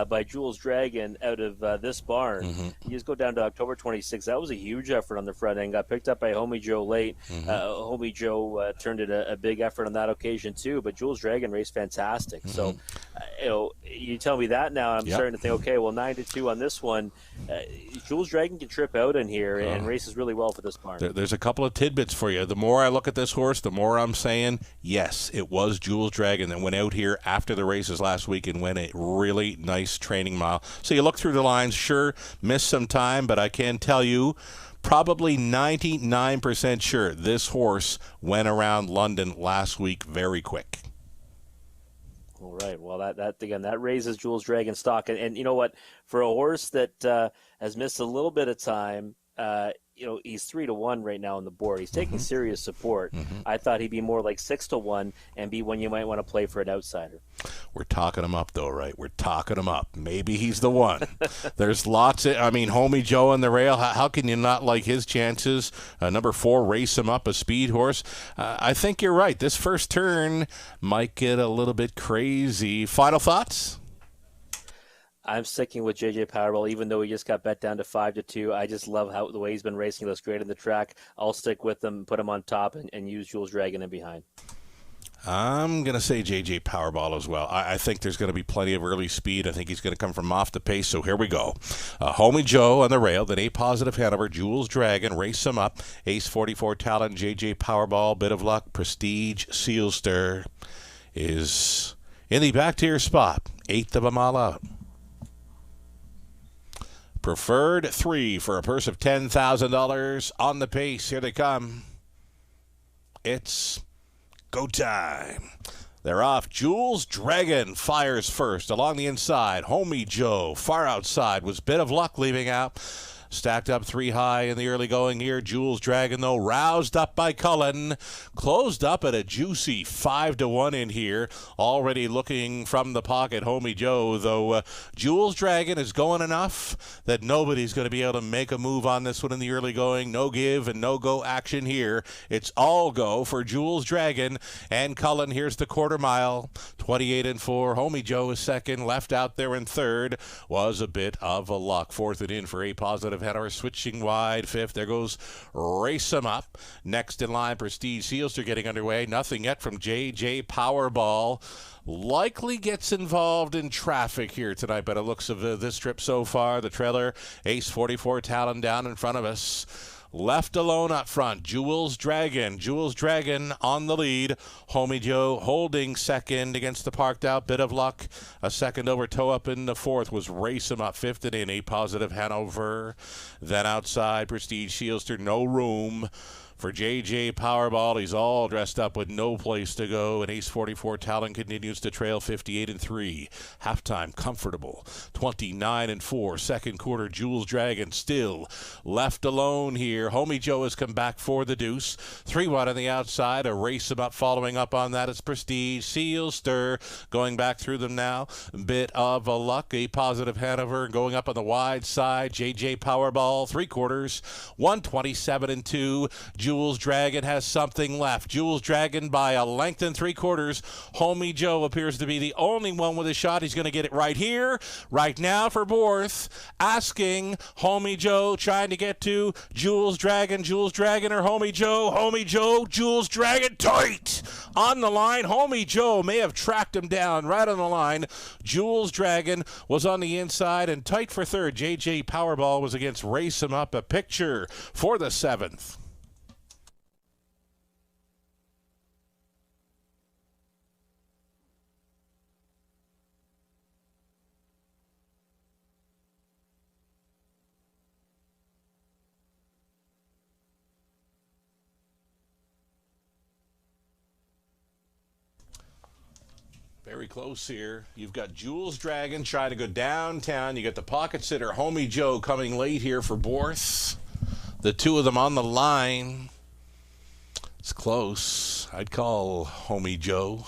by Jules Dragon out of this barn. You just go down to October 26th. That was a huge effort on the front end. Got picked up by Homie Joe late. Homie Joe turned it a big effort on that occasion too. But Jules Dragon raced fantastic. So, you tell me that now, I'm starting to think, okay, well, 9-2 on this one. Jules Dragon can trip out in here and races really well for this barn. There's a couple of tidbits for you. The more I look at this horse, the more I'm saying, yes, it was Jules Dragon that went out here after the races last week and went a really nice training mile. So you look through the lines, sure, missed some time, but I can tell you, probably 99% sure this horse went around London last week very quick. All right. Well, that raises Jules Dragon stock, and you know what? For a horse that has missed a little bit of time, he's 3-1 right now on the board. He's taking serious support. I thought he'd be more like 6-1 and be one you might want to play for an outsider. We're talking him up, though, right? We're talking him up. Maybe he's the one. There's lots of, Homie Joe on the rail. How can you not like his chances? Number 4, Race Him Up, a speed horse. I think you're right. This first turn might get a little bit crazy. Final thoughts? I'm sticking with JJ Powerball, even though he just got bet down to 5-2. I just love the way he's been racing. He looks great on the track. I'll stick with him, put him on top, and use Jules Dragon in behind. I'm going to say JJ Powerball as well. I think there's going to be plenty of early speed. I think he's going to come from off the pace, so here we go. Homie Joe on the rail, then A Positive Hanover, Jules Dragon, Race Him Up, Ace 44 Talent, JJ Powerball, Bit of Luck, Prestige, Seal Stir is in the back tier spot. 8th of them all out. Preferred 3 for a purse of $10,000 on the pace. Here they come. It's go time. They're off. Jules Dragon fires first along the inside. Homie Joe far outside was Bit of Luck leaving out. Stacked up 3 high in the early going here. Jules Dragon, though, roused up by Cullen. Closed up at a juicy 5-1 in here. Already looking from the pocket, Homie Joe, though Jules Dragon is going enough that nobody's going to be able to make a move on this one in the early going. No give and no go action here. It's all go for Jules Dragon and Cullen. Here's the quarter mile. 28-4. Homie Joe is second. Left out there in third was a Bit of a Luck. Fourth and in for A Positive Hanover, switching wide. Fifth, there goes Race Him Up. Next in line, Prestige Sealster getting underway. Nothing yet from JJ Powerball. Likely gets involved in traffic here tonight by the looks of this trip so far. The trailer, Ace 44 Talon down in front of us. Left alone up front, Jules Dragon. Jules Dragon on the lead. Homie Joe holding second against the parked out Bit of Luck. A second over toe up in the fourth was Race Him Up. Fifth and in, A Positive Hanover. Then outside, Prestige Shielster, no room for JJ Powerball. He's all dressed up with no place to go, and Ace 44 Talon continues to trail 58-3. Halftime comfortable 29-4. Second quarter, Jules Dragon still left alone here. Homie Joe has come back for the deuce. 3-1 on the outside. A Race Him Up following up on that. It's Prestige Seal Stir going back through them now. Bit of a Luck. A Positive Hanover going up on the wide side. JJ Powerball 3 quarters 127-2. Jules Dragon has something left. Jules Dragon by a length and 3 quarters. Homie Joe appears to be the only one with a shot. He's going to get it right here, right now for Borth. Asking Homie Joe, trying to get to Jules Dragon. Jules Dragon or Homie Joe? Homie Joe, Jules Dragon, tight on the line. Homie Joe may have tracked him down right on the line. Jules Dragon was on the inside and tight for third. JJ Powerball was against Race Him Up. A picture for the 7th. Very close here. You've got Jules Dragon trying to go downtown. You got the pocket sitter, Homie Joe, coming late here for Borth. The two of them on the line. It's close. I'd call Homie Joe.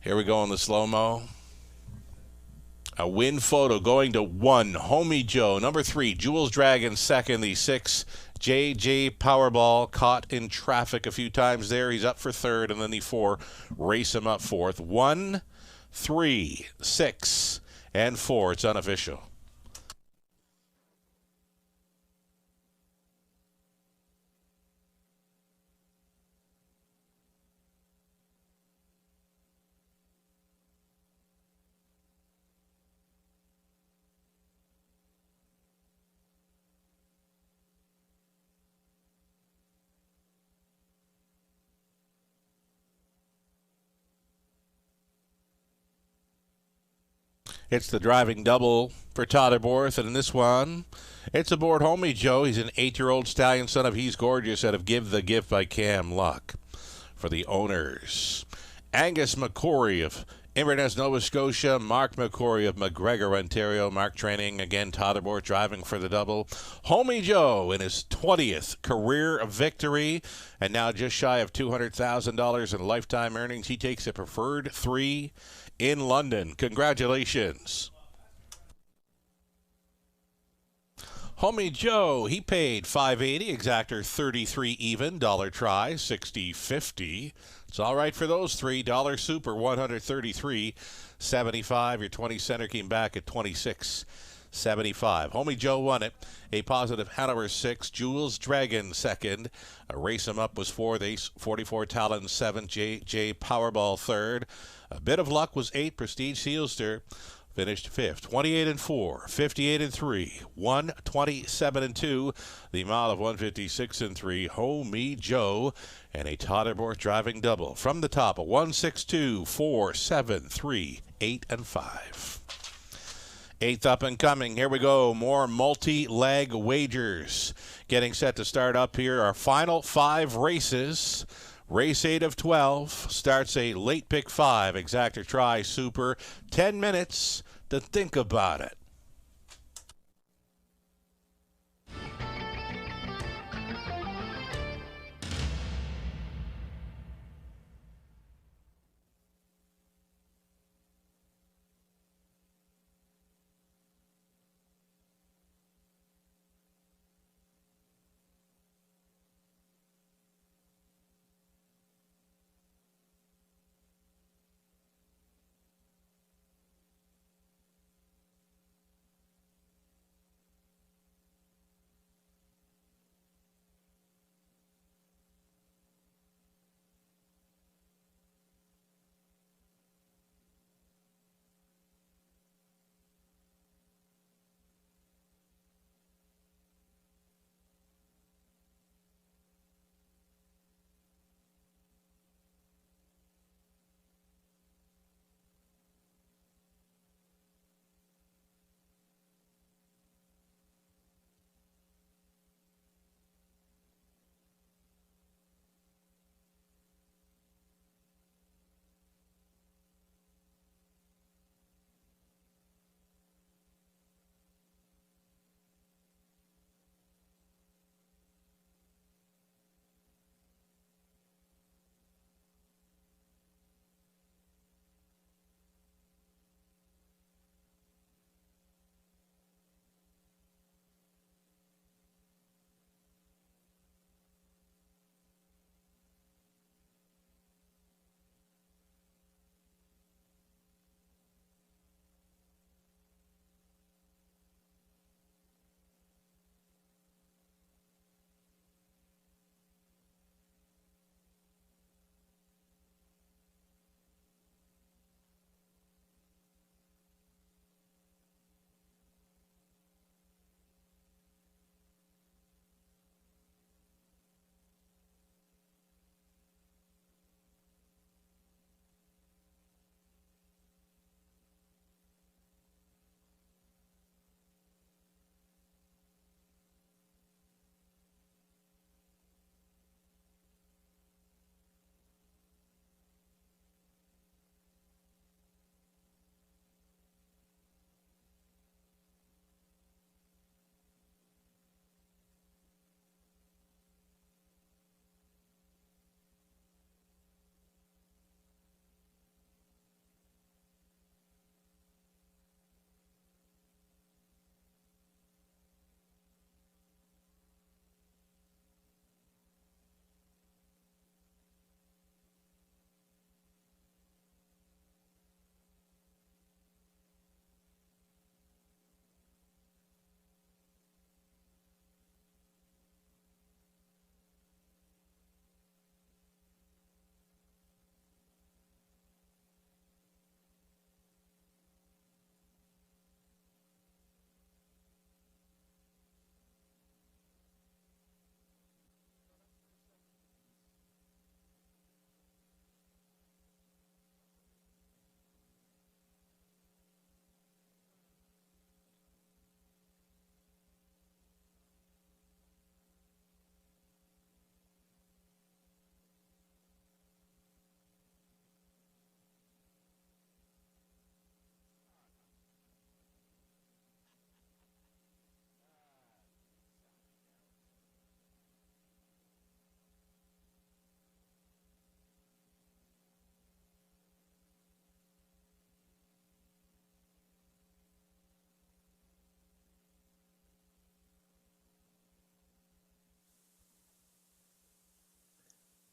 Here we go on the slow-mo. A win photo going to 1. Homie Joe. Number 3, Jules Dragon second. The 6, JJ Powerball caught in traffic a few times there. He's up for third. And then the 4, Race Him Up fourth. 1, 3, 6, and 4. It's unofficial. It's the driving double for Todderborth, and in this one, it's aboard Homie Joe. He's an 8-year-old stallion son of He's Gorgeous out of Give the Gift by Cam Luck. For the owners, Angus McCory of Inverness, Nova Scotia, Mark McCory of McGregor, Ontario. Mark training, again, Todderborth driving for the double. Homie Joe in his 20th career victory, and now just shy of $200,000 in lifetime earnings. He takes a preferred 3 in London. Congratulations. Homie Joe, he paid $5.80, exactor 33 even, dollar try, 60.50. It's all right for those three. Dollar super, 133.75. Your 20 center came back at 26.75. Homie Joe won it. A positive Hanover 6. Jules Dragon second. A Race 'em Up was 4th. Ace 44 Talon 7th. J Powerball third. A Bit of Luck was 8. Prestige Sealster finished 5th. 28-4, 58-3, 127-2. The mile of 156-3. Homie Joe and a Todderborth driving double from the top. A 162, 4, 7, 3, 8, and 5. 8th up and coming. Here we go. More multi-leg wagers getting set to start up here. Our final 5 races. Race 8 of 12 starts a late pick 5, exactor try super. 10 minutes to think about it.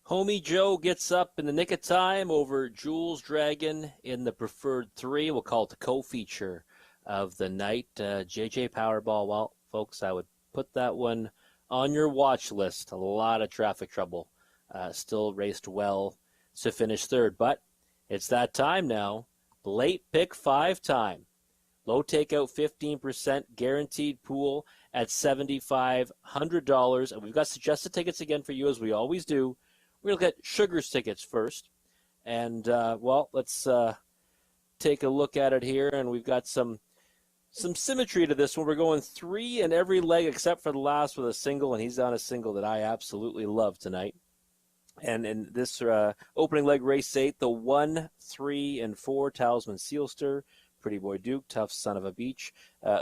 Homie Joe gets up in the nick of time over Jules Dragon in the preferred 3. We'll call it the co-feature of the night. JJ Powerball. Well, folks, I would put that one on your watch list. A lot of traffic trouble. Still raced well to finish third. But it's that time now. Late pick 5 time. Low takeout 15%, guaranteed pool at $7,500. And we've got suggested tickets again for you, as we always do. We're going to look at Sugar's tickets first. And, let's take a look at it here. And we've got some symmetry to this one. We're going 3 in every leg except for the last with a single, and he's on a single that I absolutely love tonight. And in this opening leg, race 8, the 1, 3, and 4, Talisman Sealster, Pretty Boy Duke, Tough Son of a Beach.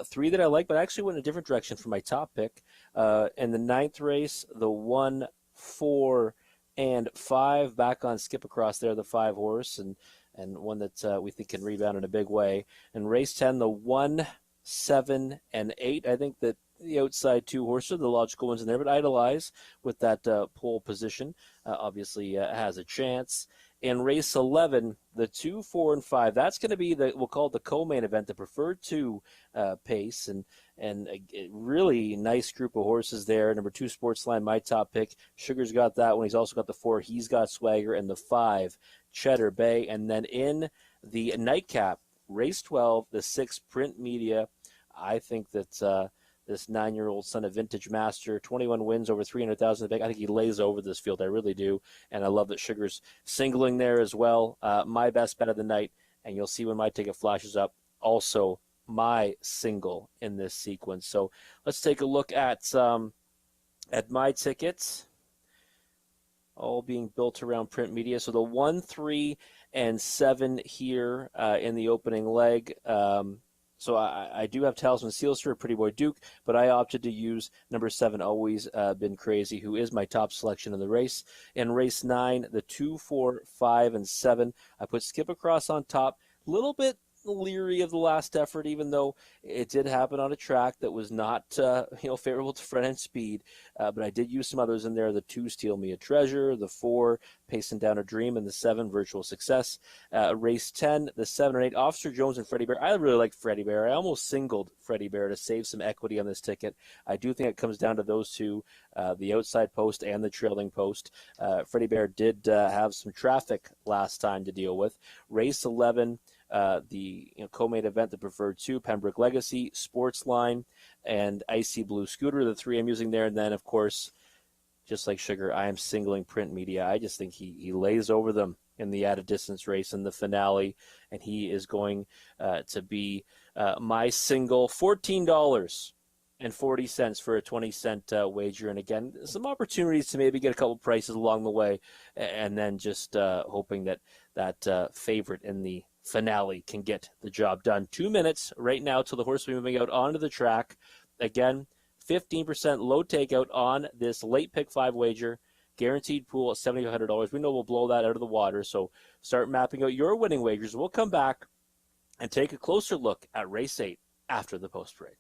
3 that I like, but I actually went in a different direction for my top pick. In the 9th race, the 1, 4, and 5, back on Skip Across there, the 5 horse, and one that we think can rebound in a big way. And race 10, the 1, 7, and 8. I think that the outside 2 horses are the logical ones in there, but Idolize with that pole position obviously has a chance. In race 11, the 2, 4, and 5, that's going to be we'll call it the co-main event, the preferred 2 pace, and a really nice group of horses there. Number 2, Sportsline, my top pick. Sugar's got that one. He's also got the 4, He's Got Swagger, and the 5, Cheddar Bay. And then in the nightcap, race 12, the 6, Print Media. I think that this 9-year-old son of Vintage Master, 21 wins, over 300,000 in the bank. I think he lays over this field. I really do. And I love that Sugar's singling there as well. My best bet of the night, and you'll see when my ticket flashes up, also my single in this sequence. So let's take a look at my tickets, all being built around Print Media. So the 1, 3, and 7 here in the opening leg. So I do have Talisman Sealster, Pretty Boy Duke, but I opted to use number 7, Always Been Crazy, who is my top selection in the race. In race 9, the 2, 4, 5, and 7, I put Skip Across on top. A little bit leery of the last effort, even though it did happen on a track that was not favorable to front end speed. But I did use some others in there. The 2, Steal Me a Treasure, the 4, Pacing Down a Dream, and the 7, Virtual Success. Race 10, the 7 and 8, Officer Jones and Freddie Bear. I really like Freddie Bear. I almost singled Freddie Bear to save some equity on this ticket. I do think it comes down to those 2, the outside post and the trailing post. Freddie Bear did have some traffic last time to deal with. Race 11, the co-main event, the preferred 2, Pembroke Legacy, Sportsline, and Icy Blue Scooter, the 3 I'm using there. And then, of course, just like Sugar, I am singling Print Media. I just think he lays over them in the added distance race in the finale, and he is going to be my single. $14.40 for a 20-cent wager. And again, some opportunities to maybe get a couple prices along the way, and then just hoping that favorite in the finale can get the job done. 2 minutes right now till the horse will be moving out onto the track. Again, 15% low takeout on this late pick 5 wager. Guaranteed pool at $7,500. We know we'll blow that out of the water, so start mapping out your winning wagers. We'll come back and take a closer look at race 8 after the post parade.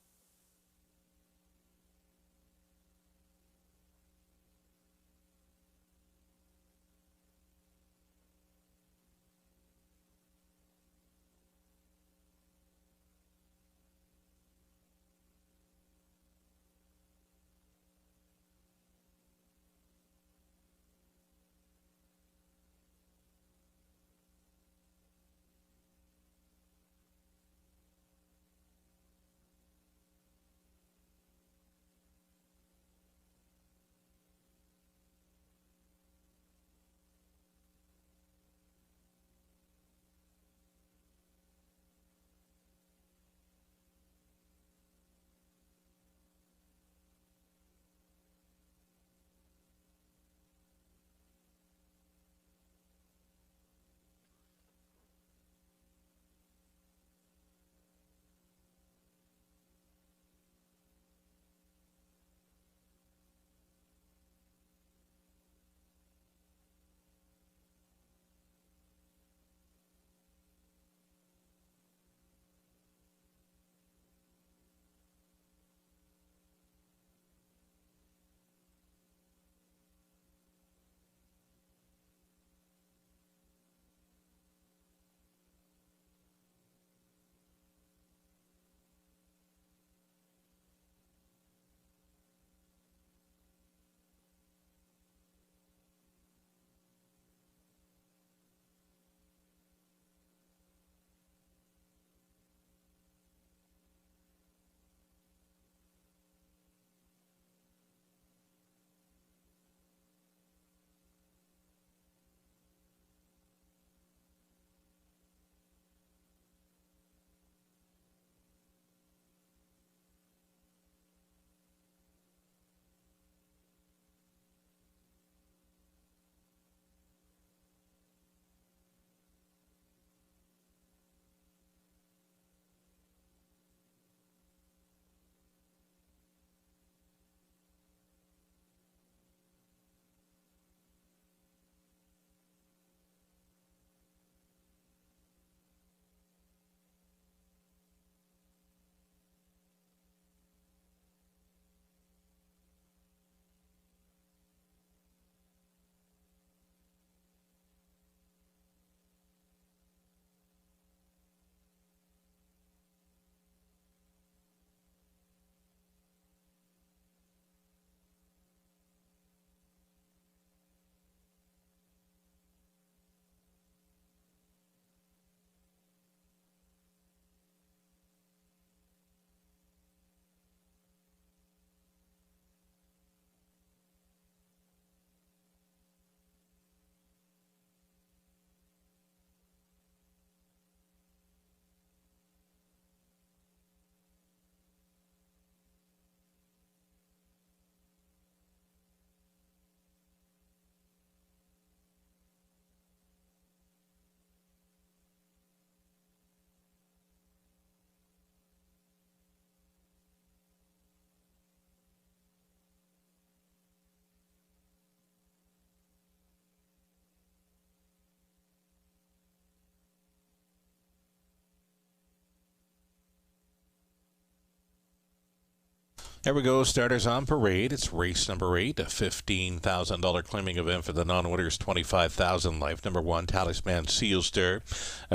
There we go. Starters on parade. It's race number 8, a $15,000 claiming event for the non-winners, $25,000 life. Number 1, Talisman Sealster.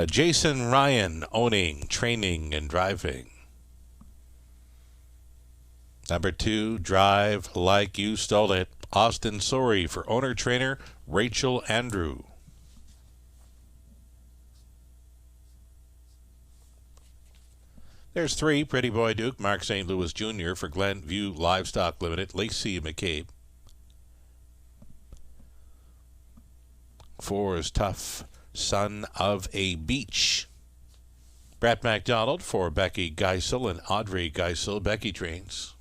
Jason Ryan, owning, training, and driving. Number 2, Drive Like You Stole It. Austin Sorey for owner-trainer Rachel Andrew. There's 3, Pretty Boy Duke, Mark St. Louis Jr. for Glenview Livestock Limited, Lacey McCabe. 4 is Tough Son of a Beach. Brett McDonald for Becky Geisel and Audrey Geisel, Becky trains.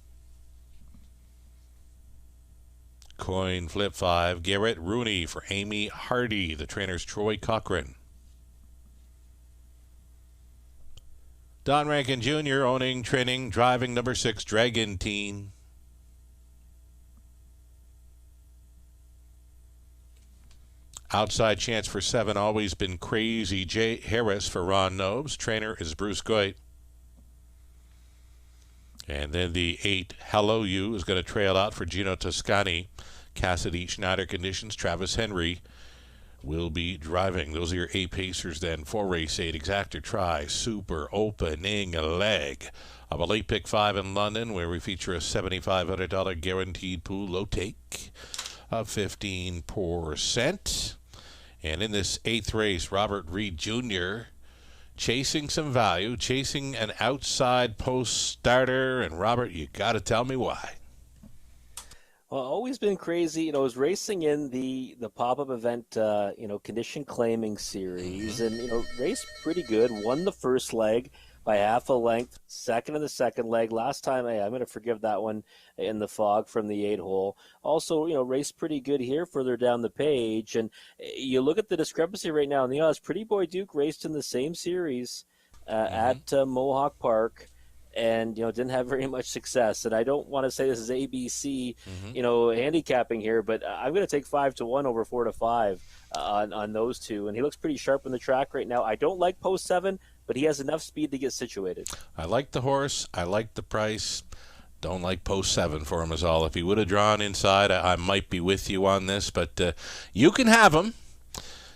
Coin Flip 5, Garrett Rooney for Amy Hardy, the trainer's Troy Cochran. Don Rankin Jr. owning, training, driving number 6, Dragon Teen. Outside chance for 7, always been Crazy J. Harris for Ron Nobes. Trainer is Bruce Goit. And then the 8, Hello You, is going to trail out for Gino Toscani. Cassidy Schneider conditions, Travis Henry will be driving. Those are your 8 pacers then for race 8. Exactor try, super opening leg of a late pick 5 in London, where we feature a $7,500 guaranteed pool, low take of 15%. And in this 8th race, Robert Reed Jr. chasing some value, chasing an outside post starter. And Robert, you got to tell me why. Well, always been crazy. You know, I was racing in the pop-up event, condition claiming series, and, raced pretty good. Won the first leg by half a length, second in the second leg. Last time, I'm going to forgive that one in the fog from the 8-hole. Also, raced pretty good here further down the page. And you look at the discrepancy right now in the odds. Pretty Boy Duke raced in the same series at Mohawk Park, and didn't have very much success. And I don't want to say this is ABC, handicapping here, but I'm going to take 5-1 over 4-5 on those two. And he looks pretty sharp on the track right now. I don't like post 7, but he has enough speed to get situated. I like the horse. I like the price. Don't like post 7 for him is all. If he would have drawn inside, I might be with you on this, but you can have him.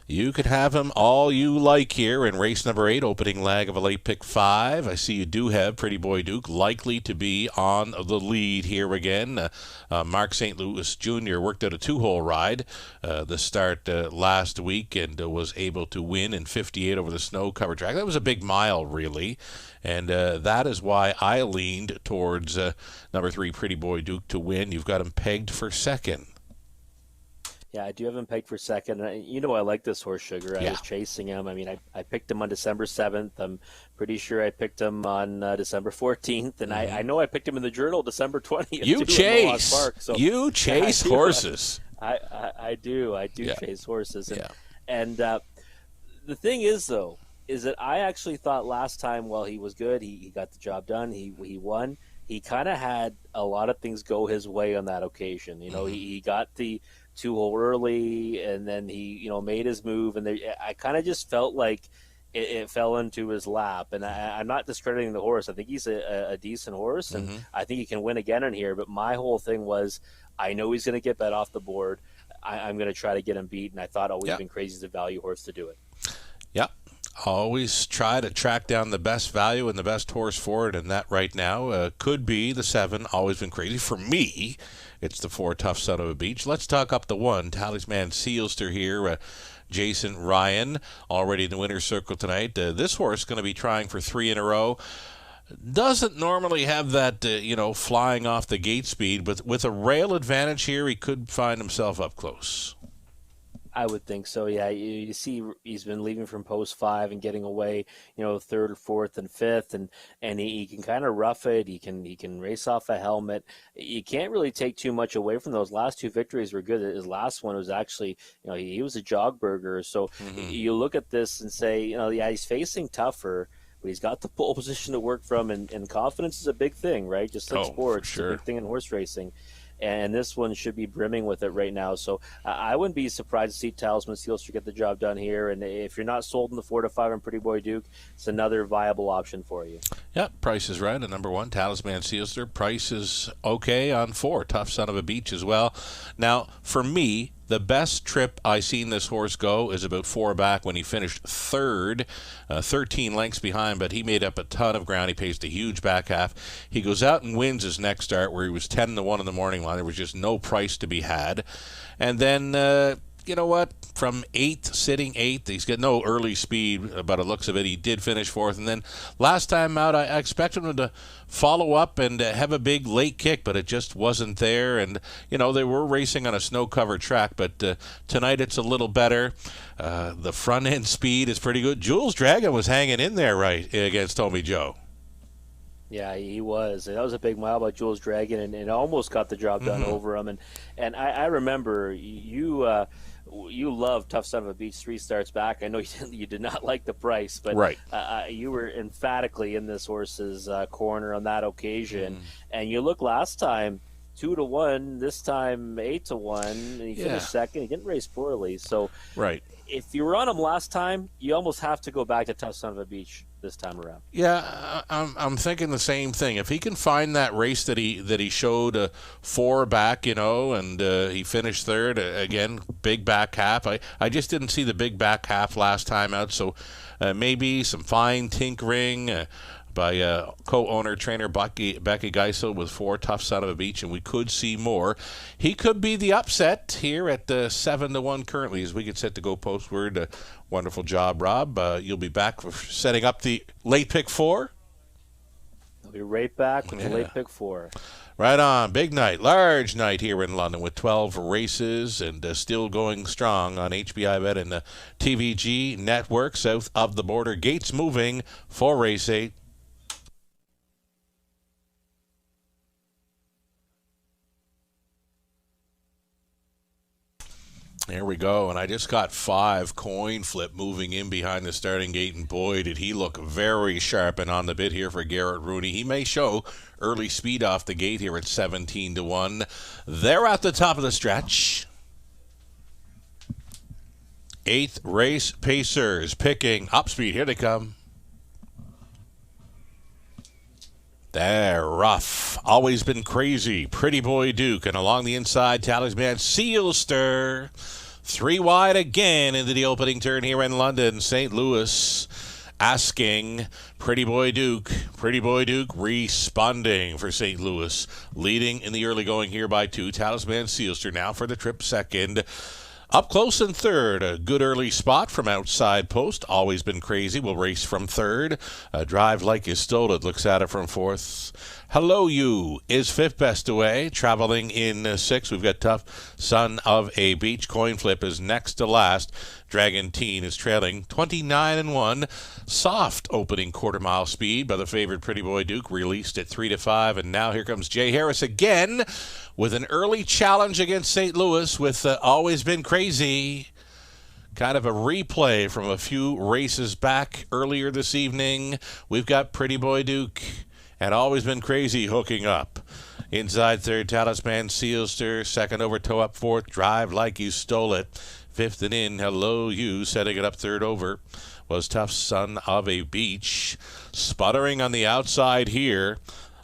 You could have him all you like here in race number 8, opening leg of a late pick 5. I see you do have Pretty Boy Duke likely to be on the lead here again. Mark St. Louis Jr. worked out a 2-hole ride the start last week and was able to win in 58 over the snow-covered track. That was a big mile, really, and that is why I leaned towards number 3, Pretty Boy Duke, to win. You've got him pegged for second. Yeah, I do have him pegged for second. I like this horse, Sugar. I was chasing him. I mean, I picked him on December 7th. I'm pretty sure I picked him on December 14th. And I know I picked him in the Journal December 20th. You chase. Park, so you chase horses. I do chase horses. And the thing is, though, is that I actually thought last time, well, he was good. He got the job done. He won. He kind of had a lot of things go his way on that occasion. He got the 2-hole early, and then he made his move, and I kind of just felt like it fell into his lap. And I'm not discrediting the horse. I think he's a decent horse, and I think he can win again in here. But my whole thing was, I know he's going to get bet off the board. I'm going to try to get him beat, and I thought Always Been Crazy is a value horse to do it. Yep. Always try to track down the best value and the best horse for it, and that right now could be the 7, Always Been Crazy. For me, it's the 4, Tough Son of a Beach. Let's talk up the 1, Talisman Sealster here. Jason Ryan, already in the winner's circle tonight. This horse going to be trying for 3 in a row. Doesn't normally have that, flying off the gate speed, but with a rail advantage here, he could find himself up close. I would think so, yeah. You see he's been leaving from post 5 and getting away, 3rd, 4th, and 5th, and he can kind of rough it. He can race off a helmet. You can't really take too much away from those. Last 2 victories were good. His last one was actually, he was a jog burger. So you look at this and say, he's facing tougher, but he's got the pole position to work from, and confidence is a big thing, right? Just like sports, sure. It's a big thing in horse racing. and this one should be brimming with it right now. So I wouldn't be surprised to see Talisman Sealster get the job done here. And if you're not sold in the 4 to 5 on Pretty Boy Duke, it's another viable option for you. Yep, price is right at number 1, Talisman Sealster. Price is okay on 4, Tough Son of a Beach as well. Now, for me, the best trip I seen this horse go is about 4 back when he finished 3rd, 13 lengths behind, but he made up a ton of ground. He paced a huge back half. He goes out and wins his next start where he was 10-1 in the morning line. There was just no price to be had. And then, you know what? From 8th, sitting 8th, he's got no early speed, by the looks of it. He did finish 4th. And then last time out, I expected him to follow up and have a big late kick, but it just wasn't there. And, you know, they were racing on a snow-covered track, but tonight it's a little better. The front-end speed is pretty good. Jules Dragon was hanging in there right against Tommy Joe. Yeah, he was. That was a big mile by Jules Dragon, and it almost got the job done over him. And I remember you loved Tough Son of a Beach 3 starts back. I know you did not like the price, but right. You were emphatically in this horse's corner on that occasion. And you look last time, 2-1, this time 8-1, and he finished second. He didn't race poorly. So right. If you were on him last time, you almost have to go back to Tough Son of a Beach this time around. Yeah, I'm thinking the same thing. If he can find that race that he showed 4 back, you know, and he finished 3rd again, big back half. I just didn't see the big back half last time out, so maybe some fine tinkering by co-owner trainer Becky Geisel with 4, Tough Son of a Beach, and we could see more. He could be the upset here at 7-1 currently as we get set to go postward. Wonderful job, Rob. You'll be back for setting up the late pick 4. I'll be right back with the late pick 4. Right on. Big night, large night here in London with 12 races and still going strong on HBI Bet and the TVG network south of the border. Gates moving for race 8. There we go, and I just got 5 coin flip moving in behind the starting gate, and boy, did he look very sharp and on the bit here for Garrett Rooney. He may show early speed off the gate here at 17-1. They're at the top of the stretch. 8th race, Pacers picking up speed. Here they come. They're rough. Always been crazy. Pretty Boy Duke. And along the inside, Talisman Sealster. 3 wide again into the opening turn here in London. St. Louis asking Pretty Boy Duke. Pretty Boy Duke responding for St. Louis. Leading in the early going here by 2. Talisman Sealster now for the trip second. Up close in 3rd, a good early spot from outside post. Always been crazy. Will race from 3rd. Drive Like You Stole It. Looks at it from 4th. Hello You is 5th best away. Traveling in 6th. We've got Tough Son of a Beach. Coin Flip is next to last. Dragon Teen is trailing 29-1. Soft opening quarter-mile speed by the favorite Pretty Boy Duke. Released at 3-5. And now here comes Jay Harris again with an early challenge against St. Louis with Always Been Crazy. Kind of a replay from a few races back earlier this evening. We've got Pretty Boy Duke and Always Been Crazy hooking up. Inside 3rd, Talisman Sealster. 2nd over, Toe Up 4th. Drive Like You Stole It. 5th and in, Hello You. Setting it up 3rd over was Tough Son of a Beach. Sputtering on the outside here.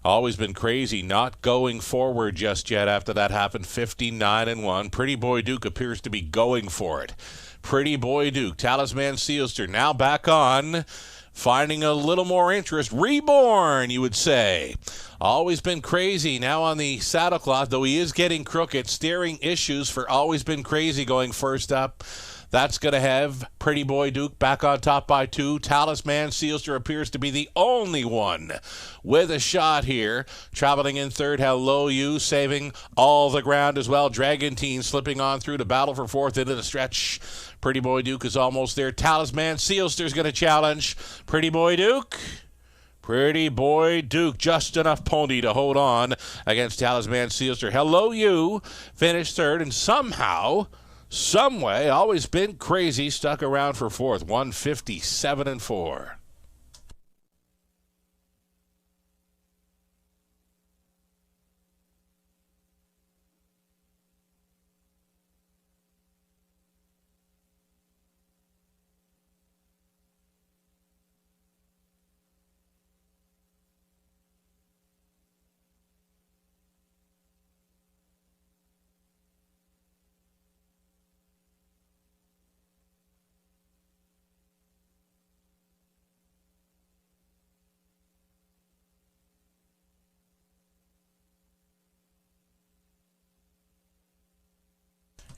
Always Been Crazy, not going forward just yet after that happened. 59-1. Pretty Boy Duke appears to be going for it. Pretty Boy Duke, Talisman Sealster now back on, finding a little more interest. Reborn, you would say. Always Been Crazy now on the saddlecloth, though he is getting crooked. Steering issues for Always Been Crazy going first up. That's going to have Pretty Boy Duke back on top by 2. Talisman Sealster appears to be the only one with a shot here. Traveling in 3rd, Hello You, saving all the ground as well. Dragon Teen slipping on through to battle for 4th into the stretch. Pretty Boy Duke is almost there. Talisman Sealster's going to challenge Pretty Boy Duke. Pretty Boy Duke, just enough pony to hold on against Talisman Sealster. Hello You finished 3rd, and somehow, some way, Always Been Crazy stuck around for 4th. 157-4.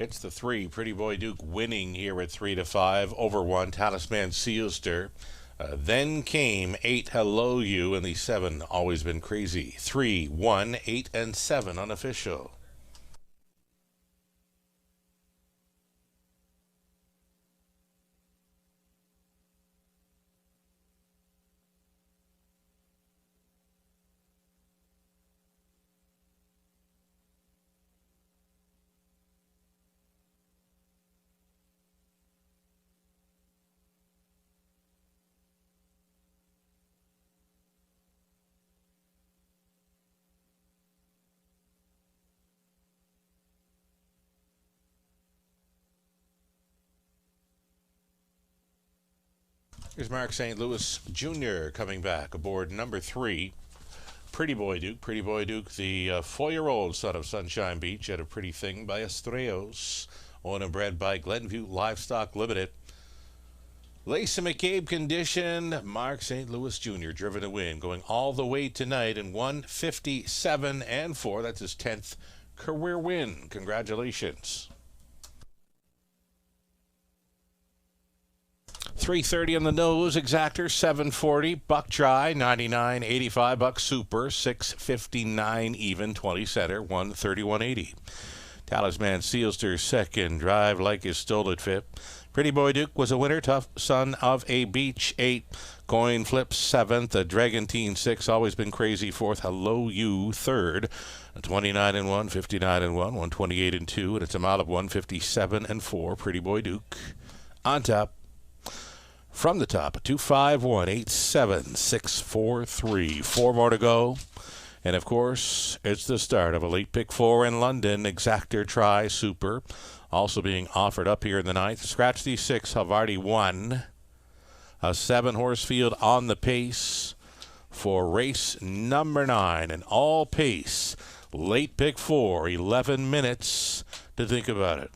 It's the 3. Pretty Boy Duke winning here at 3-5 over 1. Talisman Sealster. Then came 8 Hello You and the 7 Always Been Crazy. 3, 1, 8, and 7 unofficial. Here's Mark St. Louis Jr. coming back aboard number 3. Pretty Boy Duke. Pretty Boy Duke, the 4-year-old son of Sunshine Beach, had a pretty thing by Estrellos, owned and bred by Glenview Livestock Limited. Lacey McCabe condition. Mark St. Louis Jr. driven to win, going all the way tonight in 157 and 4. That's his 10th career win. Congratulations. 330 on the nose, exactor 740, buck try 99.85, buck super 659 even, 20 center 131.80. Talisman Sealster second, drive like you stole it fit. Pretty Boy Duke was a winner, tough son of a beach 8, coin flip 7th, a Dragantine 6, always been crazy 4th, Hello You 3rd, 29 and 1, 59 and 1, 128 and 2, and it's a mile of 157 and 4. Pretty Boy Duke on top. From the top, 251-87-643. 4 more to go. And, of course, it's the start of a late pick 4 in London. Exactor Try Super. Also being offered up here in the 9th. Scratch the 6, Havarti 1. A 7-horse field on the pace for race number 9. An all pace. Late pick 4. 11 minutes to think about it.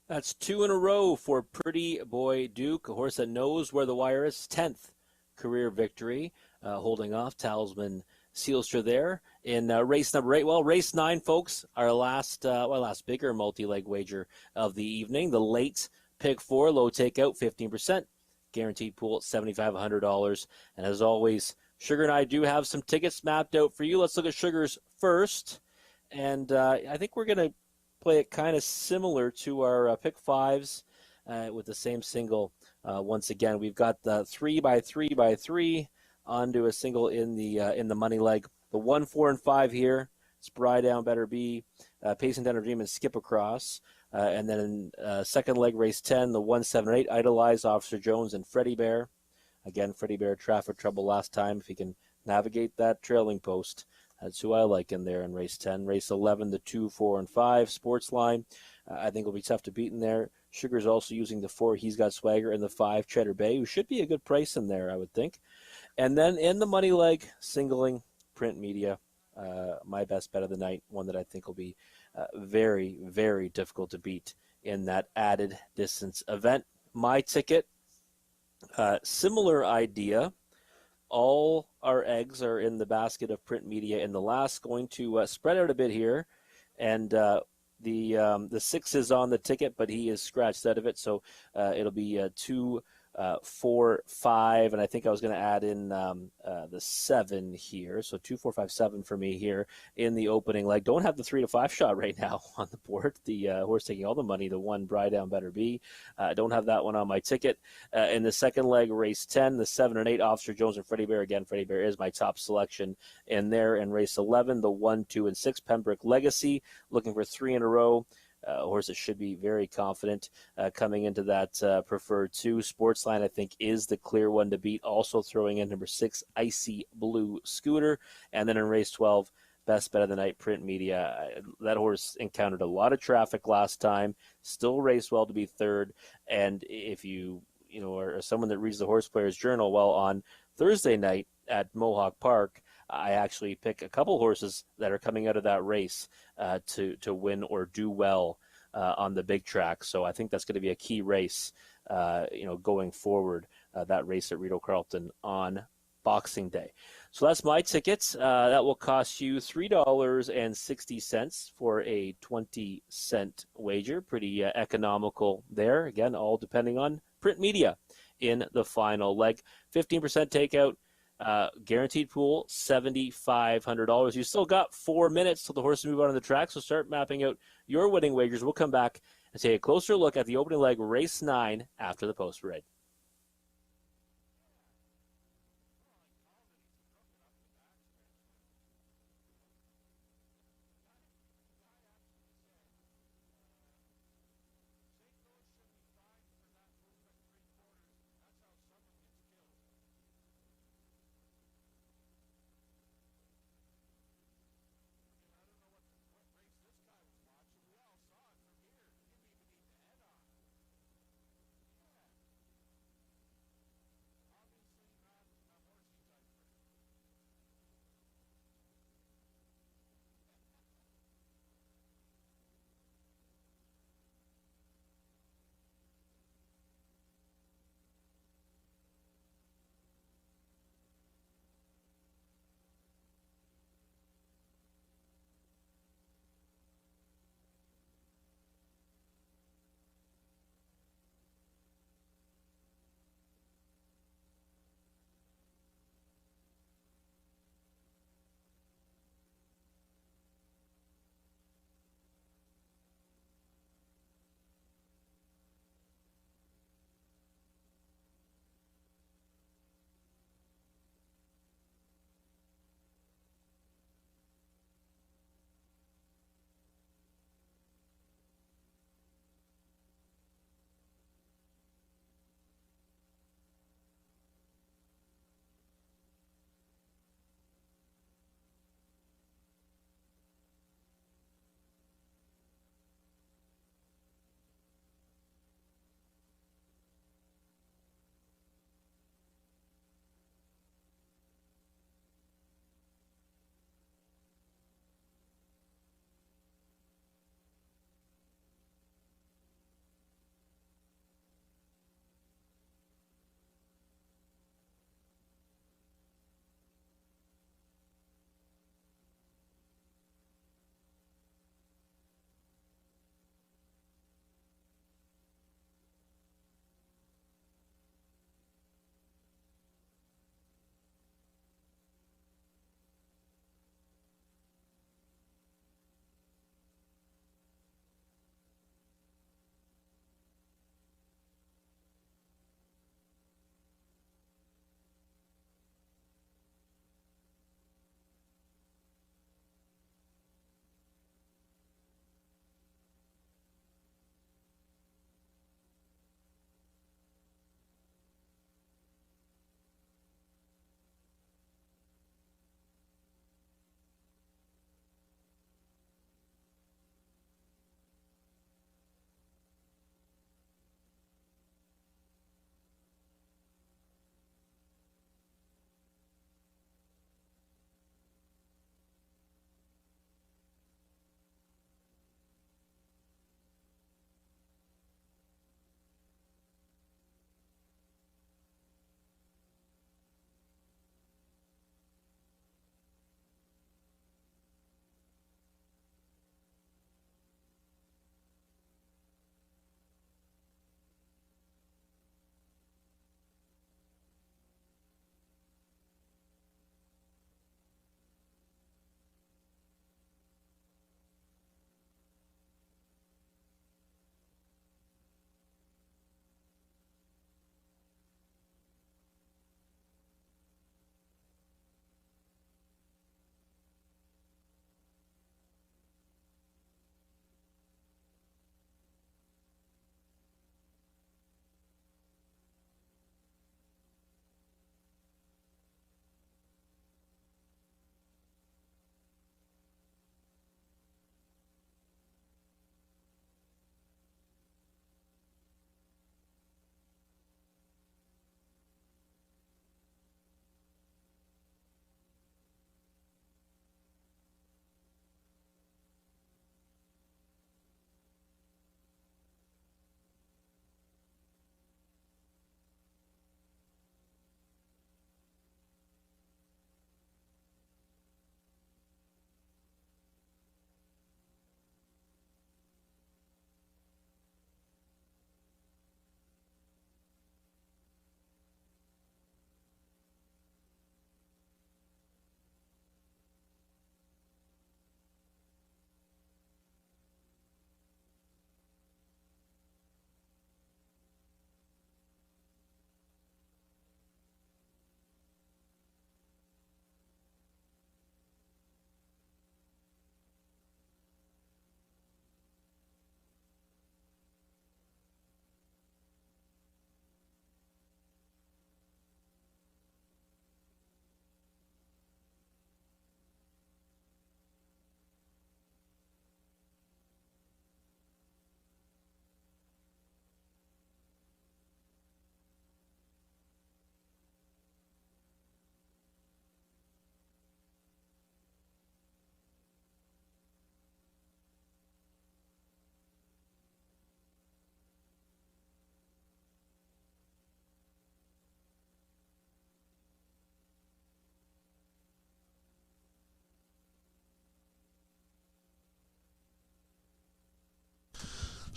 That's 2 in a row for Pretty Boy Duke, a horse that knows where the wire is. 10th career victory, holding off Talisman Sealster there in race number 8. Well, race 9, folks, our last bigger multi-leg wager of the evening. The late pick 4, low takeout, 15%. Guaranteed pool at $7,500. And as always, Sugar and I do have some tickets mapped out for you. Let's look at Sugar's first. And I think we're going to play it kind of similar to our pick 5s with the same single. Once again, we've got the 3x3x3 onto a single in the money leg. The 1, 4, and 5 here. Spry Down Better Be, Pacing Down a Dream, and Skip Across. And then second leg, race 10, the 1, 7, and 8, Idolize, Officer Jones, and Freddie Bear. Again, Freddie Bear, traffic trouble last time. If he can navigate that trailing post, that's who I like in there in race 10. Race 11, the 2, 4, and 5, Sports Line. I think will be tough to beat in there. Sugar's also using the 4, He's Got Swagger, and the 5, Cheddar Bay, who should be a good price in there, I would think. And then in the money leg, singling, Print Media, my best bet of the night, one that I think will be very, very difficult to beat in that added distance event. My ticket, similar idea. All our eggs are in the basket of Print Media in the last. Going to spread out a bit here, and the 6 is on the ticket, but he is scratched out of it, so it'll be 2, 4, 5, and I think I was going to add in the 7 here. So 2, 4, 5, 7 for me here in the opening leg. Don't have the 3 to 5 shot right now on the board. The horse taking all the money, the 1, Bry Down Better Be. Don't have that one on my ticket. In the second leg, race 10, the 7 and 8, Officer Jones and Freddie Bear. Again, Freddie Bear is my top selection in there. In race 11, the 1, 2, and 6, Pembroke Legacy. Looking for 3 in a row. A horse that should be very confident coming into that preferred 2. Sportsline, I think, is the clear one to beat. Also throwing in number 6, Icy Blue Scooter. And then in race 12, best bet of the night, Print Media. That horse encountered a lot of traffic last time. Still raced well to be third. And if you are someone that reads the Horse Player's Journal, well, on Thursday night at Mohawk Park, I actually pick a couple horses that are coming out of that race to win or do well on the big track. So I think that's going to be a key race, going forward, that race at Rideau Carleton on Boxing Day. So that's my tickets. That will cost you $3.60 for a 20-cent wager. Pretty economical there. Again, all depending on Print Media in the final leg. 15% takeout. Guaranteed pool, $7,500. You still got 4 minutes till the horses move out on the track, so start mapping out your winning wagers. We'll come back and take a closer look at the opening leg, race 9, after the post read.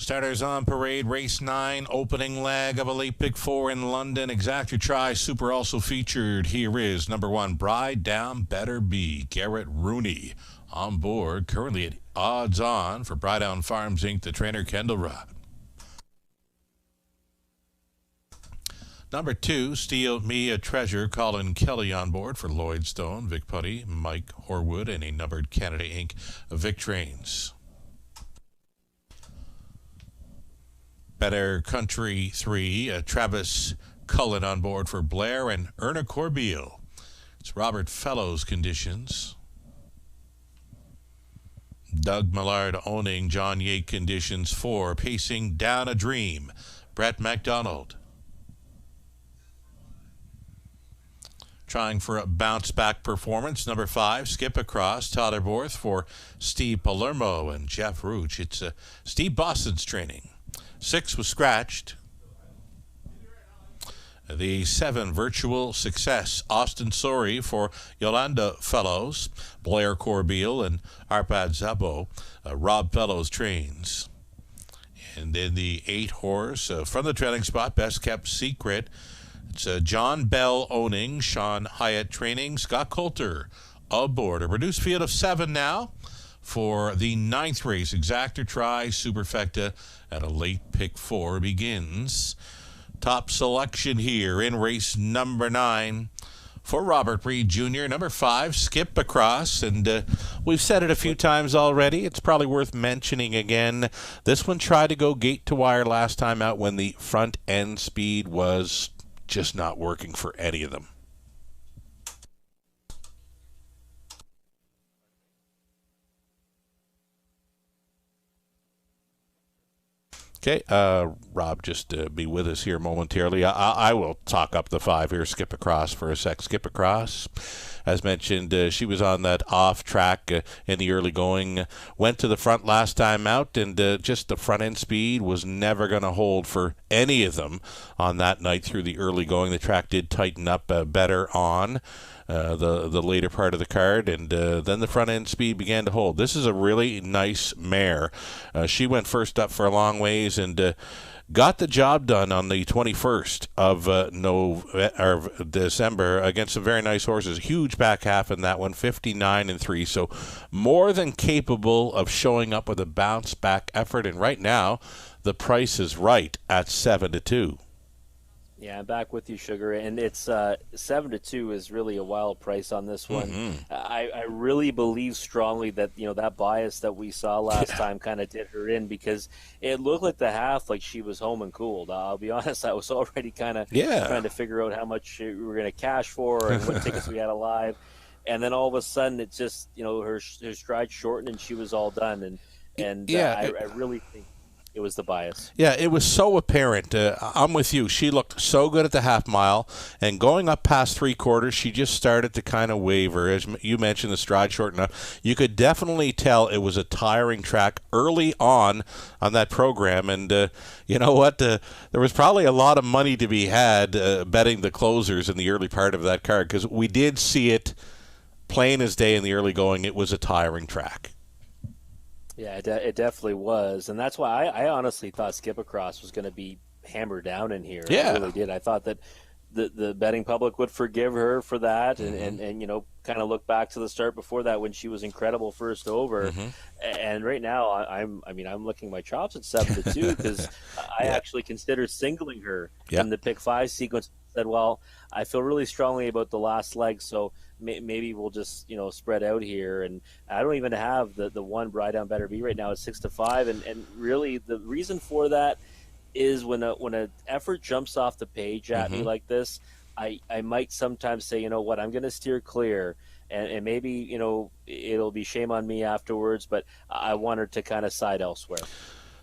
Starters on parade, race 9, opening leg of a late pick 4 in London. Exacta Tri Super also featured. Here is number 1, Bride Down Better Be, Garrett Rooney on board, currently at odds on for Bride Down Farms Inc., the trainer Kendall Rudd. Number 2, Steal Me a Treasure, Colin Kelly on board for Lloyd Stone, Vic Putty, Mike Horwood, and a numbered Canada Inc. Vic Trains. Better Country 3, Travis Cullen on board for Blair and Erna Corbeil. It's Robert Fellows conditions. Doug Millard owning John Yate conditions 4, Pacing Down a Dream, Brett MacDonald. Trying for a bounce-back performance, number 5, Skip Across, Tyler Borth for Steve Palermo and Jeff Rooch. It's Steve Boston's training. 6 was scratched. The 7, Virtual Success, Austin Sori for Yolanda Fellows, Blair Corbeil and Arpad Zabo, Rob Fellows trains. And then the 8 horse from the trailing spot, Best Kept Secret. It's John Bell owning, Sean Hyatt training, Scott Coulter aboard. A reduced field of 7 now for the 9th race. Exacta Tri Superfecta at a late pick 4 begins. Top selection here in race number 9 for Robert Reed Jr. Number 5, Skip Across. And we've said it a few times already. It's probably worth mentioning again. This one tried to go gate to wire last time out when the front end speed was just not working for any of them. Okay, Rob, just be with us here momentarily. I will talk up the 5 here, Skip Across for a sec. Skip Across, as mentioned, she was on that off track in the early going, went to the front last time out, and just the front end speed was never going to hold for any of them on that night through the early going. The track did tighten up better on the later part of the card, and then the front end speed began to hold. This is a really nice mare. She went first up for a long ways and got the job done on the 21st of December against some very nice horses. Huge back half in that one, 59-3. So more than capable of showing up with a bounce back effort. And right now, the price is right at 7-2. Yeah, I'm back with you, Sugar, and it's 7-2 is really a wild price on this one. Mm-hmm. I really believe strongly that that bias that we saw last time kind of did her in, because it looked like the half like she was home and cooled. I'll be honest, I was already kind of trying to figure out how much we were going to cash for and what tickets we had alive, and then all of a sudden it just her stride shortened and she was all done, and I really think it was the bias. Yeah, it was so apparent. I'm with you. She looked so good at the half mile, and going up past 3/4, she just started to kind of waver. As you mentioned, the stride short enough. You could definitely tell it was a tiring track early on that program, and you know what? There was probably a lot of money to be had betting the closers in the early part of that card, because we did see it plain as day in the early going. It was a tiring track. Yeah, it definitely was, and that's why I honestly thought Skip Across was going to be hammered down in here. Yeah. I really did. I thought that the betting public would forgive her for that, and kind of look back to the start before that when she was incredible first over. And right now, I'm licking my chops at 7-2 because I actually considered singling her in the pick 5 sequence. Said, well, I feel really strongly about the last leg, so maybe we'll just spread out here. And I don't even have the one Bride Down Better Be right now at 6-5, and really the reason for that is when an effort jumps off the page at me like this, I might sometimes say, you know what, I'm going to steer clear, and maybe it'll be shame on me afterwards, but I want her to kind of side elsewhere.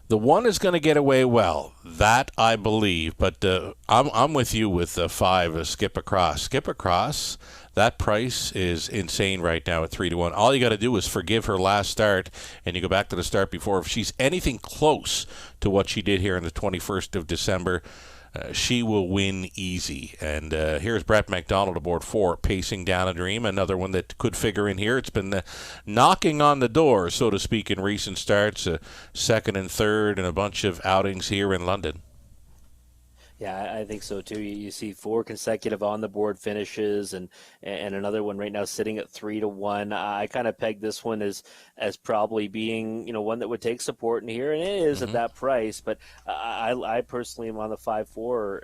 The one is going to get away well, that I believe, but I'm with you with 5, Skip Across. Skip Across, that price is insane right now at 3-1. All you got to do is forgive her last start, and you go back to the start before. If she's anything close to what she did here on the 21st of December, she will win easy. And here's Brett McDonald aboard 4, Pacing Down a Dream, another one that could figure in here. It's been knocking on the door, so to speak, in recent starts, second and third, and a bunch of outings here in London. Yeah, I think so too. You see 4 consecutive on the board finishes, and another one right now sitting at 3-1. I kind of pegged this one as probably being one that would take support in here, and it is at that price. But I personally am on the 5-4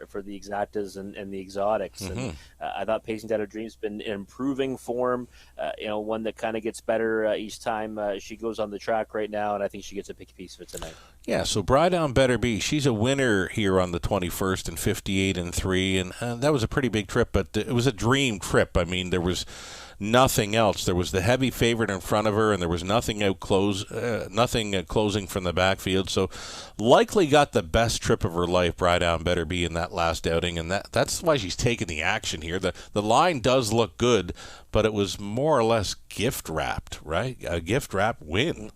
for the Exactas and the Exotics, and I thought Pacing Down a Dream's been in improving form. One that kind of gets better each time she goes on the track right now, and I think she gets a big piece of it tonight. Yeah, so Bride Down Better Be, she's a winner here on the 21st and 58-3, and that was a pretty big trip, but it was a dream trip. I mean, there was nothing else. There was the heavy favorite in front of her, and there was nothing closing from the backfield. So likely got the best trip of her life, Bride Down Better Be, in that last outing, and that's why she's taking the action here. The line does look good, but it was more or less gift-wrapped, right? A gift-wrapped win.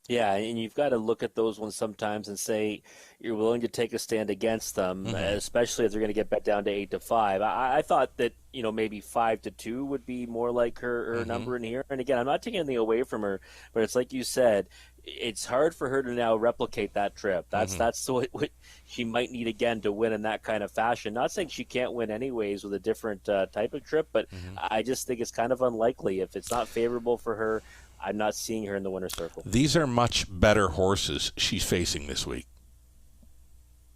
Yeah, and you've got to look at those ones sometimes and say you're willing to take a stand against them, especially if they're going to get bet down to 8-5. I thought that maybe 5-2 would be more like her number in here. And again, I'm not taking anything away from her, but it's like you said, it's hard for her to now replicate that trip. That's what she might need again to win in that kind of fashion. Not saying she can't win anyways with a different type of trip, but I just think it's kind of unlikely. If it's not favorable for her, I'm not seeing her in the winner's circle. These are much better horses she's facing this week.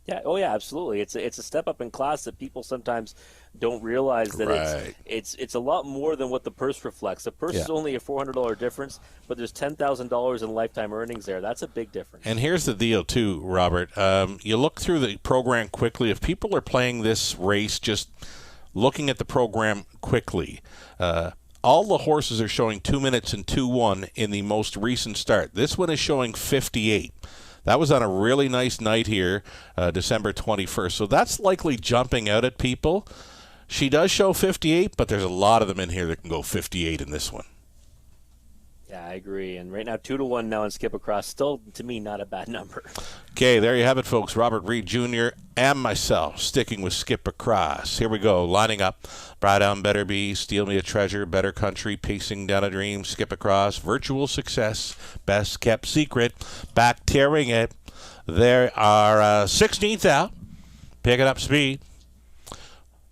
Yeah, oh yeah, absolutely. It's a step up in class that people sometimes don't realize that it's a lot more than what the purse reflects. The purse is only a $400 difference, but there's $10,000 in lifetime earnings there. That's a big difference. And here's the deal too, Robert. You look through the program quickly. If people are playing this race just looking at the program quickly, all the horses are showing 2 minutes and 2-1 in the most recent start. This one is showing 58. That was on a really nice night here, December 21st. So that's likely jumping out at people. She does show 58, but there's a lot of them in here that can go 58 in this one. Yeah, I agree. And right now, 2-1 now and Skip Across. Still, to me, not a bad number. Okay, there you have it, folks. Robert Reed Jr. and myself sticking with Skip Across. Here we go, lining up. Bride Down Better Be, Steal Me a Treasure, Better Country, Pacing Down a Dream, Skip Across, Virtual Success, Best Kept Secret, Back Tearing It. There are 16th out, picking up speed.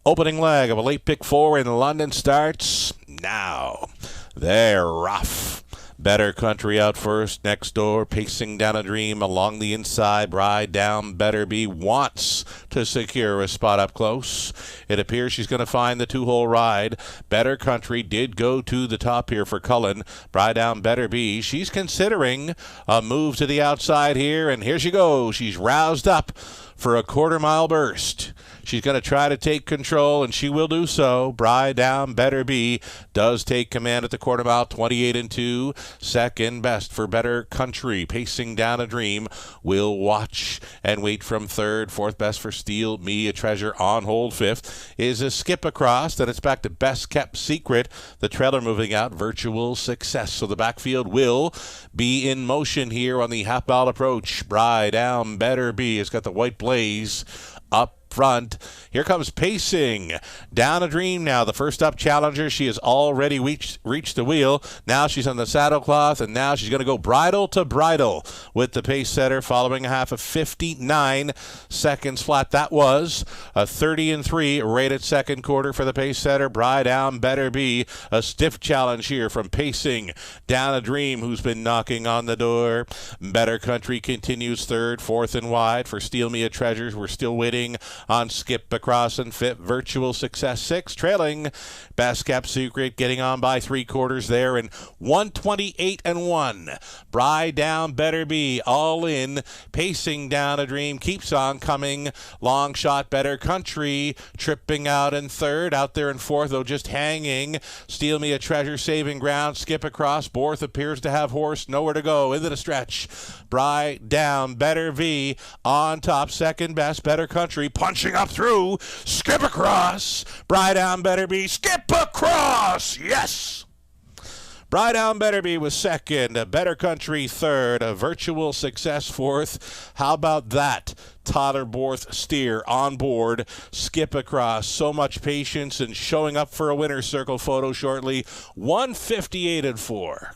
Opening leg of a late pick 4 in London starts now. They're rough. Better Country out first. Next door, Pacing Down a Dream along the inside. Bride Down Better Be wants to secure a spot up close. It appears she's going to find the 2-hole ride. Better Country did go to the top here for Cullen. Bride Down Better Be, she's considering a move to the outside here, and here she goes. She's roused up for a quarter-mile burst. She's going to try to take control, and she will do so. Bride Down Better Be does take command at the quarter mile, 28-2. Second best for Better Country. Pacing Down a Dream will watch and wait from third. Fourth best for Steal Me a Treasure on hold. Fifth is a Skip Across. Then it's back to Best Kept Secret. The trailer moving out, Virtual Success. So the backfield will be in motion here on the half-mile approach. Bride Down Better Be has got the white blaze up front. Here comes Pacing Down a Dream now. The first up challenger. She has already reached the wheel. Now she's on the saddle cloth, and now she's going to go bridle to bridle with the pace setter, following a half of 59 seconds flat. That was a 30-3 rated second quarter for the pace setter. Bride Down Better Be. A stiff challenge here from Pacing Down a Dream, who's been knocking on the door. Better Country continues third. Fourth and wide for Steal Me a Treasure. We're still waiting on Skip Across and Fit. Virtual Success 6, trailing Best Kept Secret, getting on by 3/4 there, and 128-1. Bride Down Better Be all in. Pacing Down a Dream keeps on coming. Long shot Better Country tripping out in third. Out there in fourth, though, just hanging. Steal Me a Treasure saving ground. Skip Across. Borth appears to have horse nowhere to go into the stretch. Bride Down Better Be on top. Second best Better Country punching up through. Skip Across. Bride Down Better Be. Skip Across. Yes. Bride Down Better Be was second, Better Country third, Virtual Success fourth. How about that? Totterborth steer on board, Skip Across. So much patience and showing up for a winner's circle photo shortly. 158 and 4.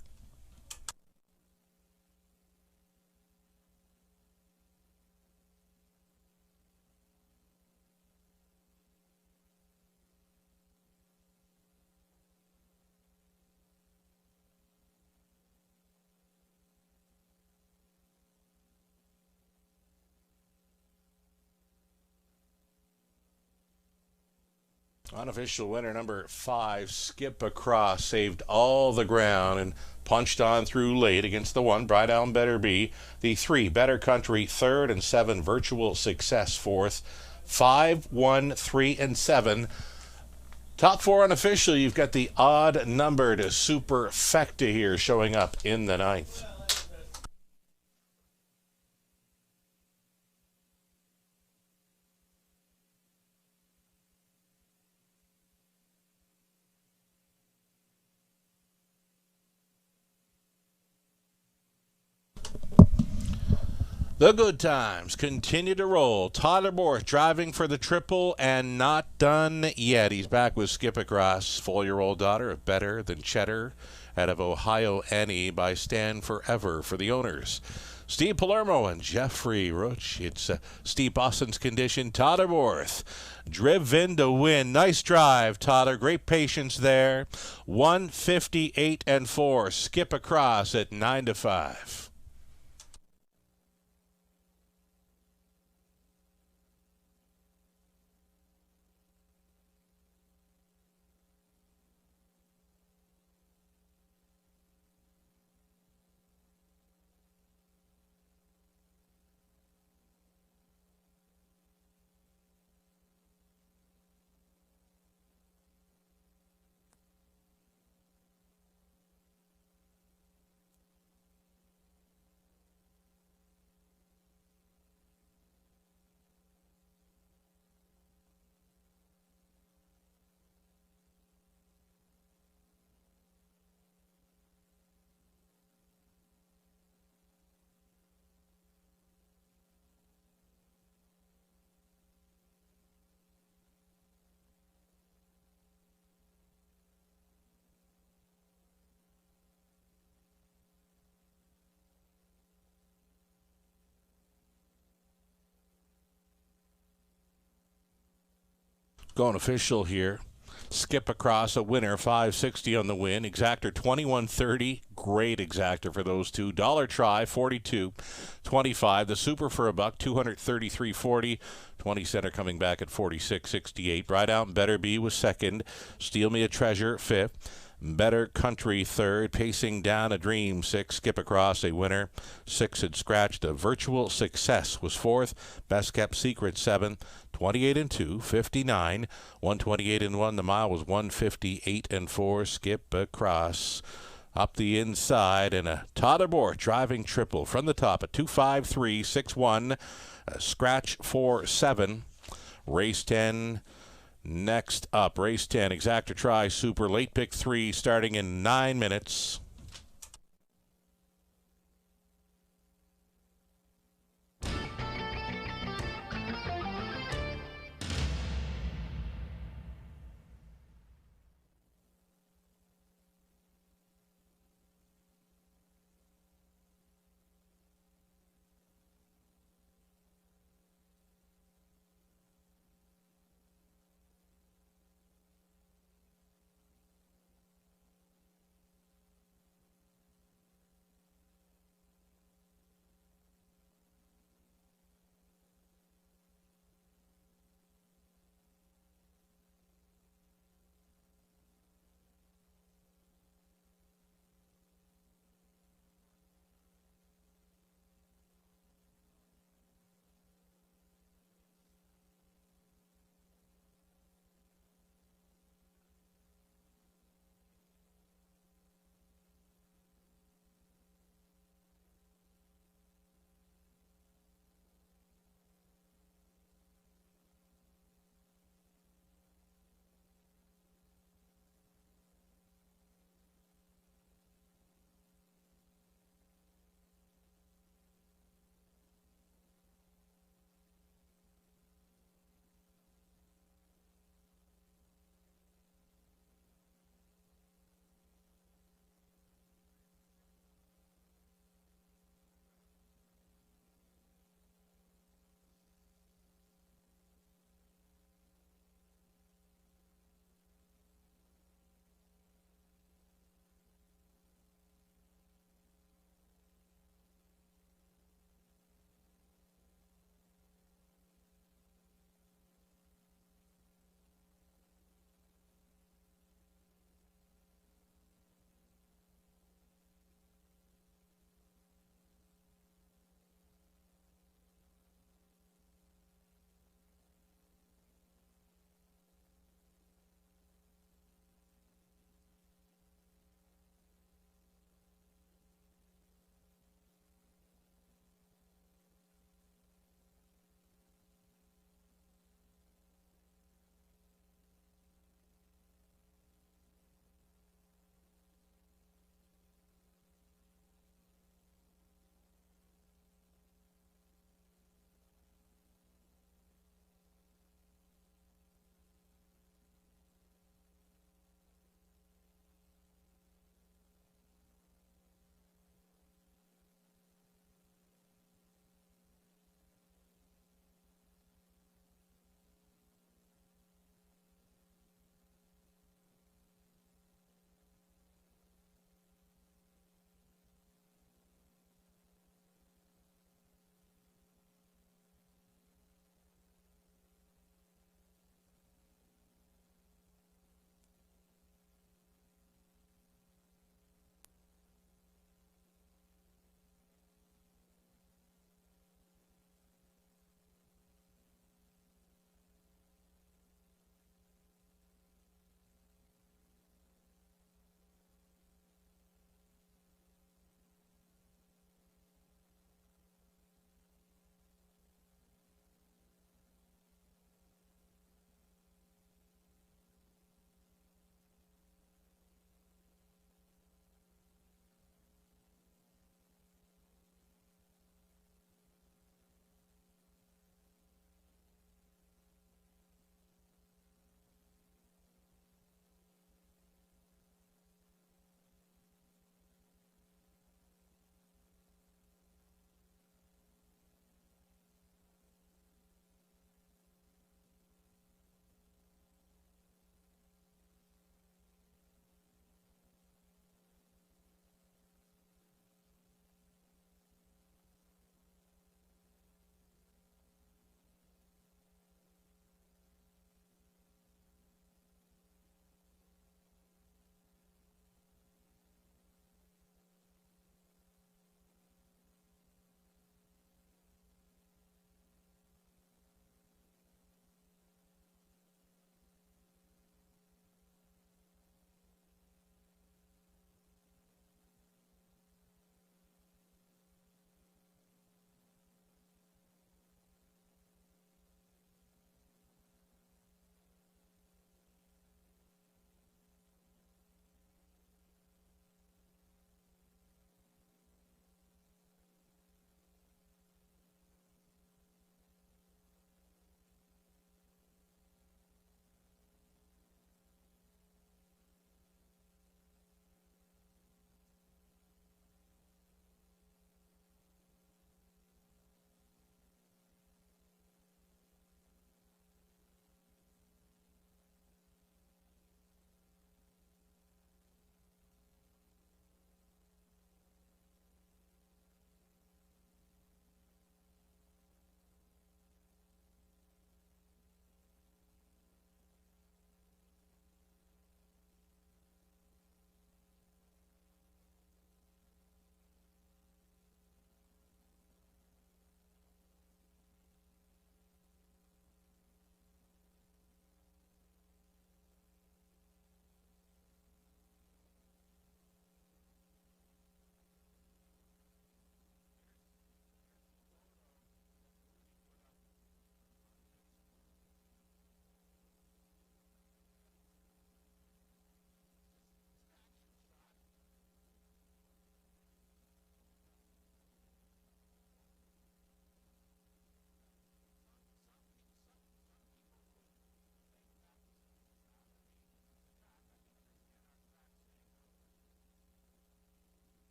Unofficial winner number 5, Skip Across, saved all the ground and punched on through late against the 1, Bride Down Better Be. The 3, Better Country third, and 7, Virtual Success fourth. 5, 1, 3, and 7. Top 4 unofficial, you've got the odd numbered Superfecta here showing up in the 9th. The good times continue to roll. Totterborth driving for the triple and not done yet. He's back with Skip Across, 4-year-old daughter of Better Than Cheddar out of Ohio Annie by Stand Forever for the owners. Steve Palermo and Jeffrey Roach. It's Steve Boston's condition. Totterborth driven to win. Nice drive, Totter. Great patience there. 158 and 4. Skip Across at 9 to 5. Going official here. Skip Across, a winner, 560 on the win. Exactor 2130, great exactor for those two. Dollar Try 42.25. The Super for a buck 233.40. 20 center coming back at 46.68. Bride Down Better Be was second. Steal Me a Treasure fifth. Better Country third, pacing down a dream 6. Skip Across, a winner. 6 had scratched. A Virtual Success was fourth. Best Kept Secret 7. 28 and 2, 59. 128 and 1. The mile was 158 and 4. Skip Across up the inside, and a Totterborth driving triple from the top at 253.61. Scratch for 7. Race 10. Next up, race 10, Exactor Try Super, late pick 3, starting in 9 minutes.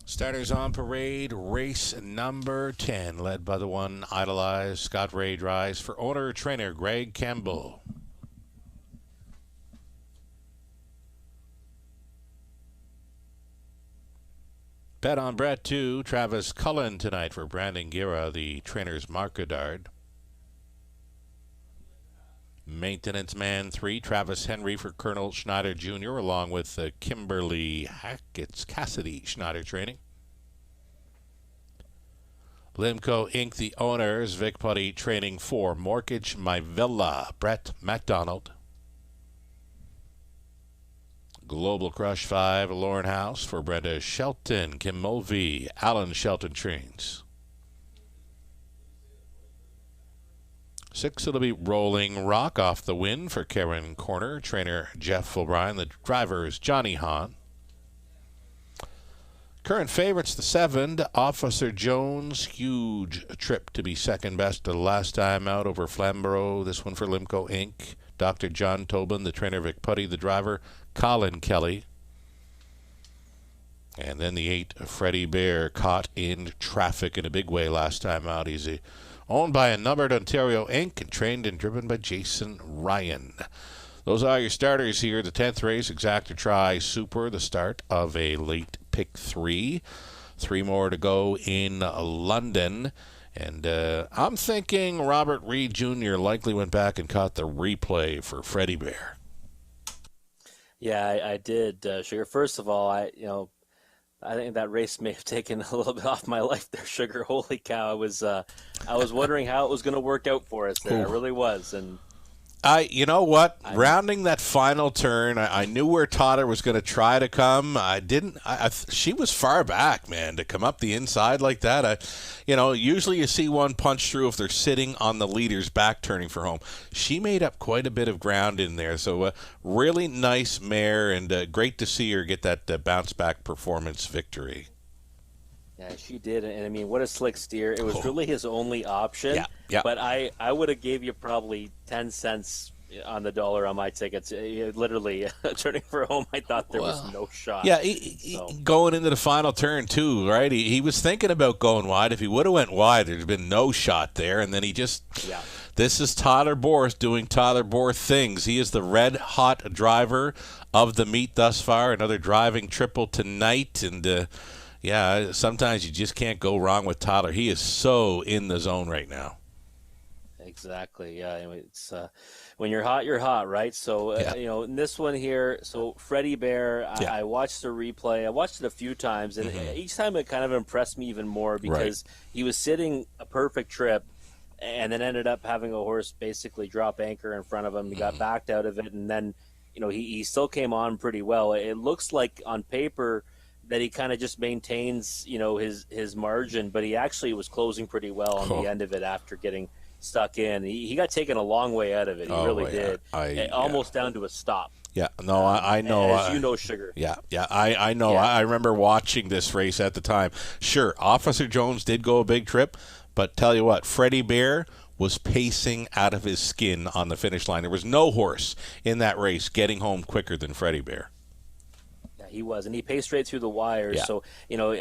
Starters on parade, race number 10, led by the one idolized Scott Ray drives for owner-trainer Greg Campbell. Bet on Brett 2, Travis Cullen tonight for Brandon Guerra, the trainer's Mark Goddard. Maintenance Man 3, Travis Henry for Colonel Schneider Jr., along with Kimberly Hackett's Cassidy Schneider training. Limco Inc., the owners, Vic Putty training for Mortgage My Villa, Brett MacDonald. Global Crush 5, Lauren House for Brenda Shelton, Kim Mulvey, Alan Shelton trains. 6, it'll be Rolling Rock off the win for Karen Corner. Trainer Jeff O'Brien. The driver is Johnny Hahn. Current favorites, the 7, Officer Jones. Huge trip to be second best to the last time out over Flamborough. This one for Limco Inc. Dr. John Tobin, the trainer, Vic Putty, the driver, Colin Kelly. And then the 8, Freddie Bear, caught in traffic in a big way last time out. He's owned by a numbered Ontario Inc. and trained and driven by Jason Ryan. Those are your starters here. The 10th race, Exacta Tri Super, the start of a late pick 3. 3 more to go in London. And I'm thinking Robert Reed Jr. likely went back and caught the replay for Freddie Bear. Yeah, I did, Sugar. First of all, I think that race may have taken a little bit off my life there, Sugar. Holy cow! I was wondering how it was going to work out for us there. Ooh. I really was, and you know what? Rounding that final turn, I knew where Totter was going to try to come. I didn't. She was far back, man, to come up the inside like that. Usually you see one punch through if they're sitting on the leader's back turning for home. She made up quite a bit of ground in there. So really nice mare, and great to see her get that bounce back performance victory. Yeah, she did, and I mean, what a slick steer. It was really his only option. Yeah. But I would have gave you probably 10 cents on the dollar on my tickets. Literally, turning for home, I thought there was no shot. Yeah, going into the final turn, too, right? He was thinking about going wide. If he would have went wide, there'd been no shot there, and then he just... Yeah. This is Tyler Boris doing Tyler Boris things. He is the red-hot driver of the meet thus far. Another driving triple tonight, and... Yeah, sometimes you just can't go wrong with Tyler. He is so in the zone right now. Exactly. Yeah, it's when you're hot, right? So in this one here, so Freddie Bear, I watched the replay. I watched it a few times, and each time it kind of impressed me even more because he was sitting a perfect trip, and then ended up having a horse basically drop anchor in front of him. He got backed out of it, and then he still came on pretty well. It looks like on paper that he kind of just maintains, his margin, but he actually was closing pretty well on the end of it after getting stuck in. He got taken a long way out of it. He really did. Almost down to a stop. Yeah, no, I know. As you know, Sugar. Yeah, I know. Yeah. I remember watching this race at the time. Sure, Officer Jones did go a big trip, but tell you what, Freddie Bear was pacing out of his skin on the finish line. There was no horse in that race getting home quicker than Freddie Bear. He was, and he paced straight through the wires. Yeah. So,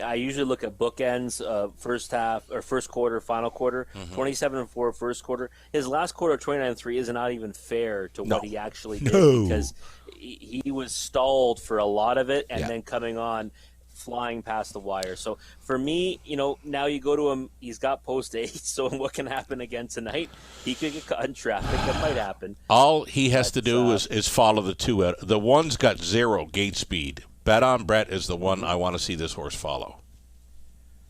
I usually look at bookends, first half or first quarter, final quarter, 27-4 first quarter. His last quarter, 29-3, is not even fair to what he actually did because he was stalled for a lot of it and then coming on, flying past the wire. So for me, now you go to him, he's got post 8, so what can happen again tonight? He could get caught in traffic. That might happen. All he has to do is follow the 2 out. The 1's got 0 gate speed. Bet on Brett is the one I want to see this horse follow.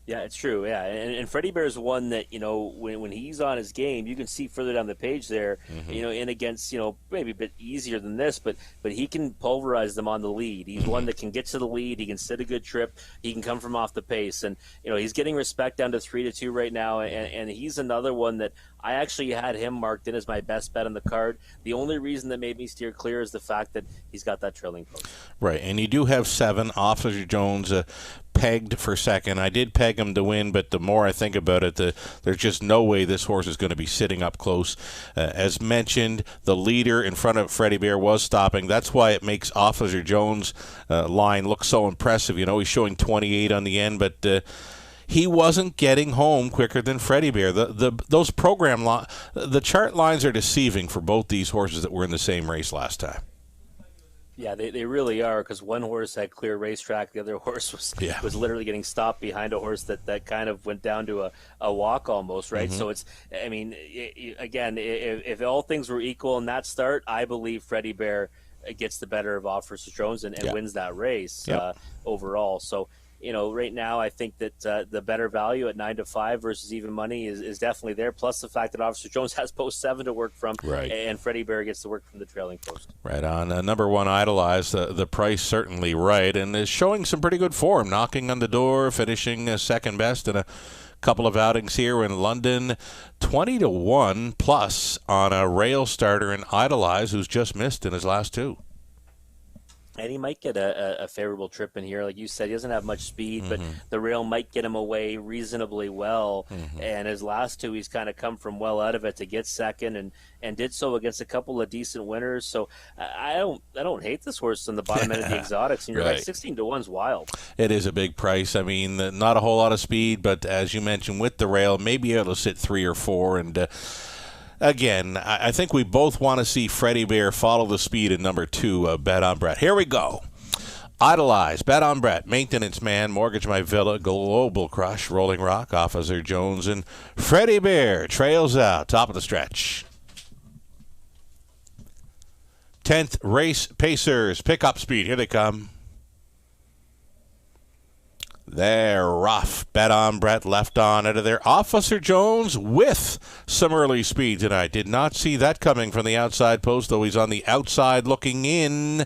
Yeah, it's true. Yeah, and Freddie Bear is one that when he's on his game, you can see further down the page there. In against maybe a bit easier than this, but he can pulverize them on the lead. He's one that can get to the lead. He can sit a good trip. He can come from off the pace, and he's getting respect down to 3-2 right now. And he's another one that I actually had him marked in as my best bet on the card. The only reason that made me steer clear is the fact that he's got that trailing post. Right, and you do have 7, Officer Jones. pegged for second. I did peg him to win, but the more I think about it, there's just no way this horse is going to be sitting up close. As mentioned, the leader in front of Freddie Bear was stopping. That's why it makes Officer Jones' line look so impressive. He's showing 28 on the end, but he wasn't getting home quicker than Freddie Bear. Those the chart lines are deceiving for both these horses that were in the same race last time. Yeah, they really are, because one horse had clear racetrack, the other horse was literally getting stopped behind a horse that kind of went down to a walk almost, right? Mm-hmm. So again, if all things were equal in that start, I believe Freddie Bear gets the better of Officer Jones and wins that race overall. So, right now I think that the better value at 9-5 versus even money is definitely there. Plus the fact that Officer Jones has post 7 to work from, and Freddie Bear gets to work from the trailing post. Right on. Number 1, Idolize, the price certainly right, and is showing some pretty good form, knocking on the door, finishing second best in a couple of outings here in London. 20-1 plus on a rail starter in Idolize, who's just missed in his last 2. And he might get a favorable trip in here. Like you said, he doesn't have much speed, but the rail might get him away reasonably well. And his last 2, he's kind of come from well out of it to get second and did so against a couple of decent winners. So I don't hate this horse on the bottom end of the exotics. And you're right, 16-1's wild. It is a big price. I mean, not a whole lot of speed, but as you mentioned, with the rail, maybe able to sit 3 or 4 and again, I think we both want to see Freddie Bear follow the speed in number 2, Bet on Brett. Here we go. Idolize, Bet on Brett, Maintenance Man, Mortgage My Villa, Global Crush, Rolling Rock, Officer Jones, and Freddie Bear trails out, top of the stretch. 10th race, Pacers, pick up speed. Here they come. They're rough. Bet on Brett, left on out of there. Officer Jones with some early speed tonight. Did not see that coming from the outside post, though he's on the outside looking in.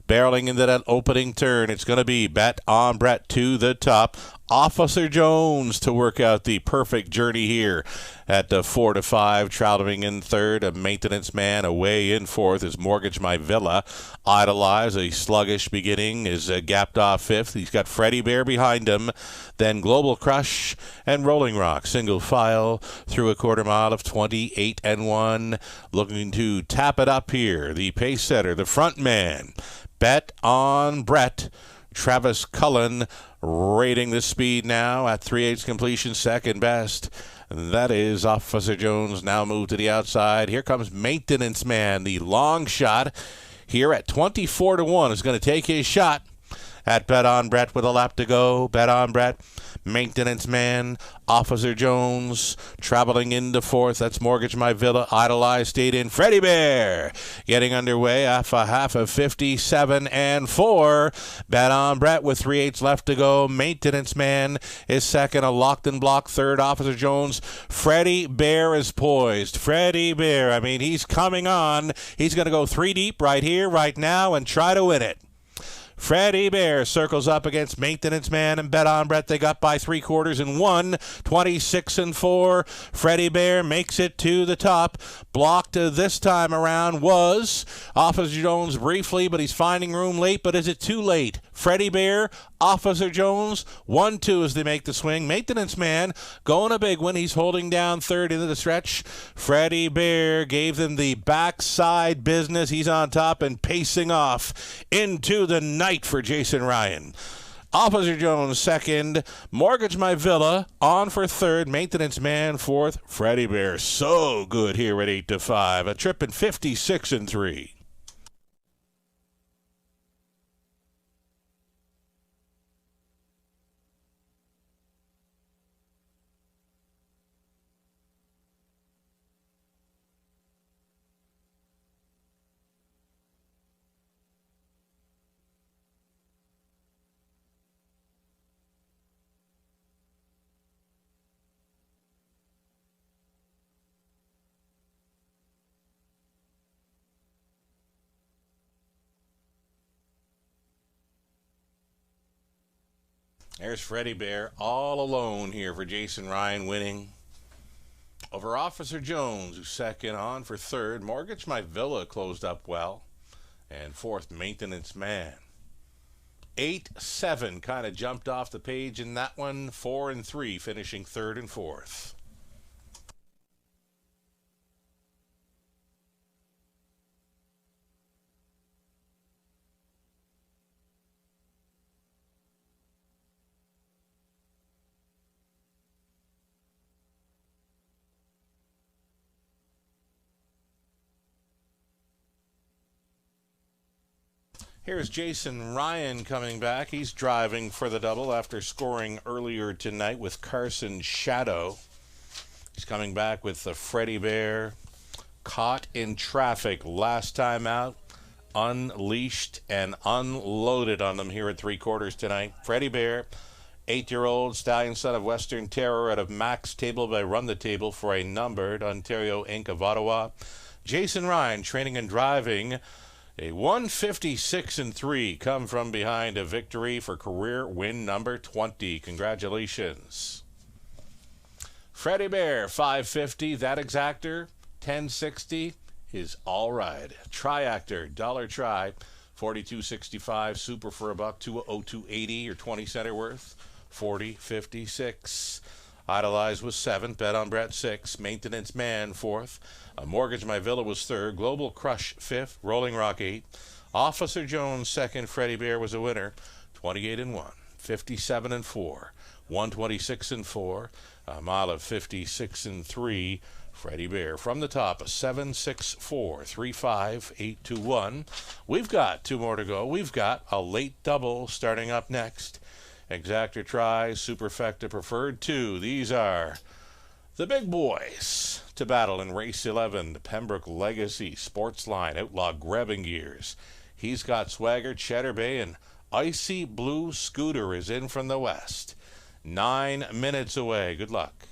Barreling into that opening turn. It's going to be Bet on Brett to the top. Officer Jones to work out the perfect journey here at 4-5. Traveling in third, a Maintenance Man. Away in fourth is Mortgage My Villa. Idolize, a sluggish beginning, is gapped off fifth. He's got Freddie Bear behind him. Then Global Crush and Rolling Rock. Single file through a quarter mile of 28-1. Looking to tap it up here. The pace setter, the front man. Bet on Brett. Travis Cullen rating the speed now at 3/8 completion, second best. That is Officer Jones, now moved to the outside. Here comes Maintenance Man, the long shot. Here at 24-1 is going to take his shot at Bet on Brett with a lap to go. Bet on Brett, Maintenance Man, Officer Jones, traveling into fourth. That's Mortgage My Villa. Idolize stayed in. Freddie Bear getting underway off a half of 57-4. Bet on Brett with 3/8 left to go. Maintenance Man is second. A locked and block third. Officer Jones. Freddie Bear is poised. Freddie Bear, I mean, he's coming on. He's going to go 3 deep right here, right now, and try to win it. Freddie Bear circles up against Maintenance Man and Bet on Brett. They got by 3/4 and 1, 26-4. Freddie Bear makes it to the top. Blocked this time around was Officer Jones briefly, but he's finding room late. But is it too late? Freddie Bear, Officer Jones, 1-2 as they make the swing. Maintenance Man going a big one. He's holding down third into the stretch. Freddie Bear gave them the backside business. He's on top and pacing off into the night for Jason Ryan. Officer Jones second. Mortgage My Villa on for third. Maintenance Man fourth. Freddie Bear so good here at 8-5. A trip in 56-3. There's Freddie Bear all alone here for Jason Ryan, winning over Officer Jones, who's second. On for third. Mortgage My Villa closed up well. And fourth, Maintenance Man. 8-7 kind of jumped off the page in that one. 4-3, finishing third and fourth. Here's Jason Ryan coming back. He's driving for the double after scoring earlier tonight with Carson Shadow. He's coming back with the Freddie Bear. Caught in traffic last time out. Unleashed and unloaded on them here at three quarters tonight. Freddie Bear, 8-year-old stallion son of Western Terror out of Max Table by Run the Table for a numbered Ontario Inc. of Ottawa. Jason Ryan training and driving. A 156-3 come from behind a victory for career win number 20. Congratulations. Freddie Bear, 550. That exactor, 1060. Is all right. Triactor, dollar try, 42.65. Super for a buck, 202.80 or 20 center worth, 40.56. Idolize was 7th. Bet on Brett 6th. Maintenance Man 4th. Mortgage My Villa was 3rd. Global Crush 5th. Rolling Rock 8th. Officer Jones 2nd. Freddie Bear was a winner. 28-1. 57-4. 126-4. A mile of 56-3. Freddie Bear from the top, a 7-6-4-3-5-8-2-1. We've got 2 more to go. We've got a late double starting up next. Exactor try, Superfecta preferred 2. These are the big boys to battle in race 11. The Pembroke Legacy Sportsline Outlaw Grabbing Gears. He's got Swagger, Cheddar Bay, and Icy Blue Scooter is in from the west. 9 minutes away. Good luck.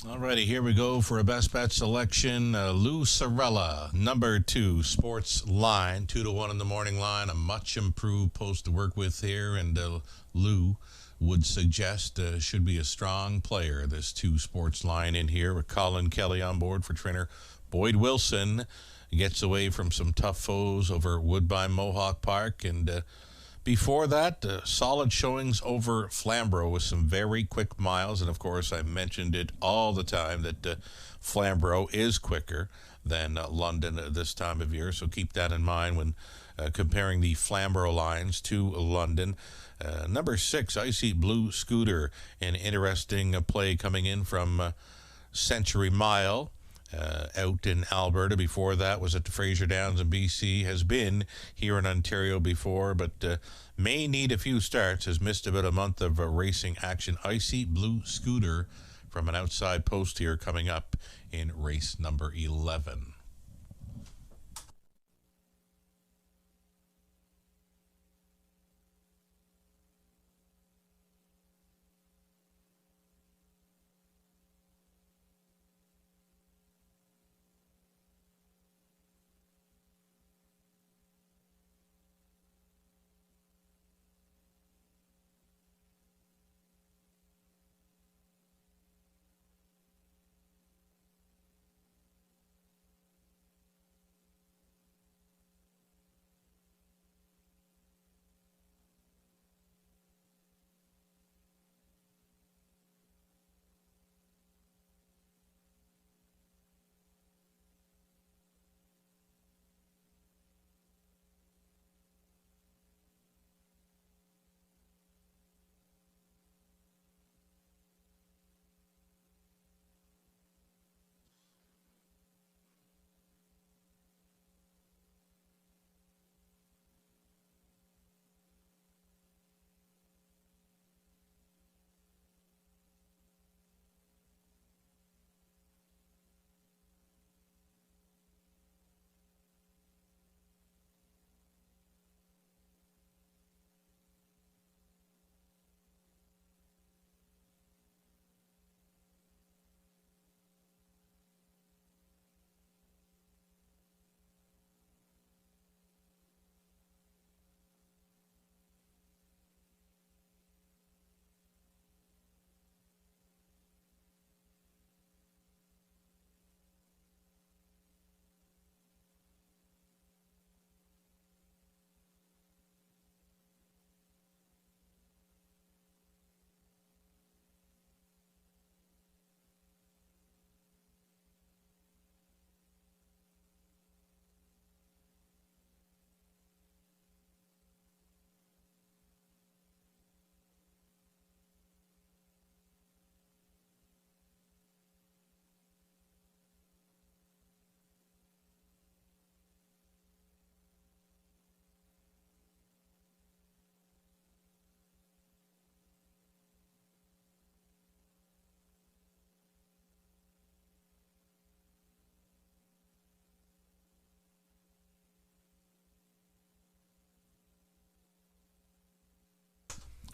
Alrighty, here we go for a best bet selection. Lou Sorella, number 2, Sports Line, 2-1 in the morning line. A much improved post to work with here, and Lou would suggest should be a strong player. This 2 Sports Line in here with Colin Kelly on board for trainer Boyd Wilson. Gets away from some tough foes over Woodbine Mohawk Park, and before that, solid showings over Flamborough with some very quick miles. And, of course, I mentioned it all the time that Flamborough is quicker than London this time of year. So keep that in mind when comparing the Flamborough lines to London. Number 6, Icy Blue Scooter, an interesting play coming in from Century Mile. Out in Alberta. Before that was at the Fraser Downs in BC. Has been here in Ontario before, but may need a few starts. Has missed about a month of racing action. Icy Blue Scooter from an outside post here coming up in race number 11.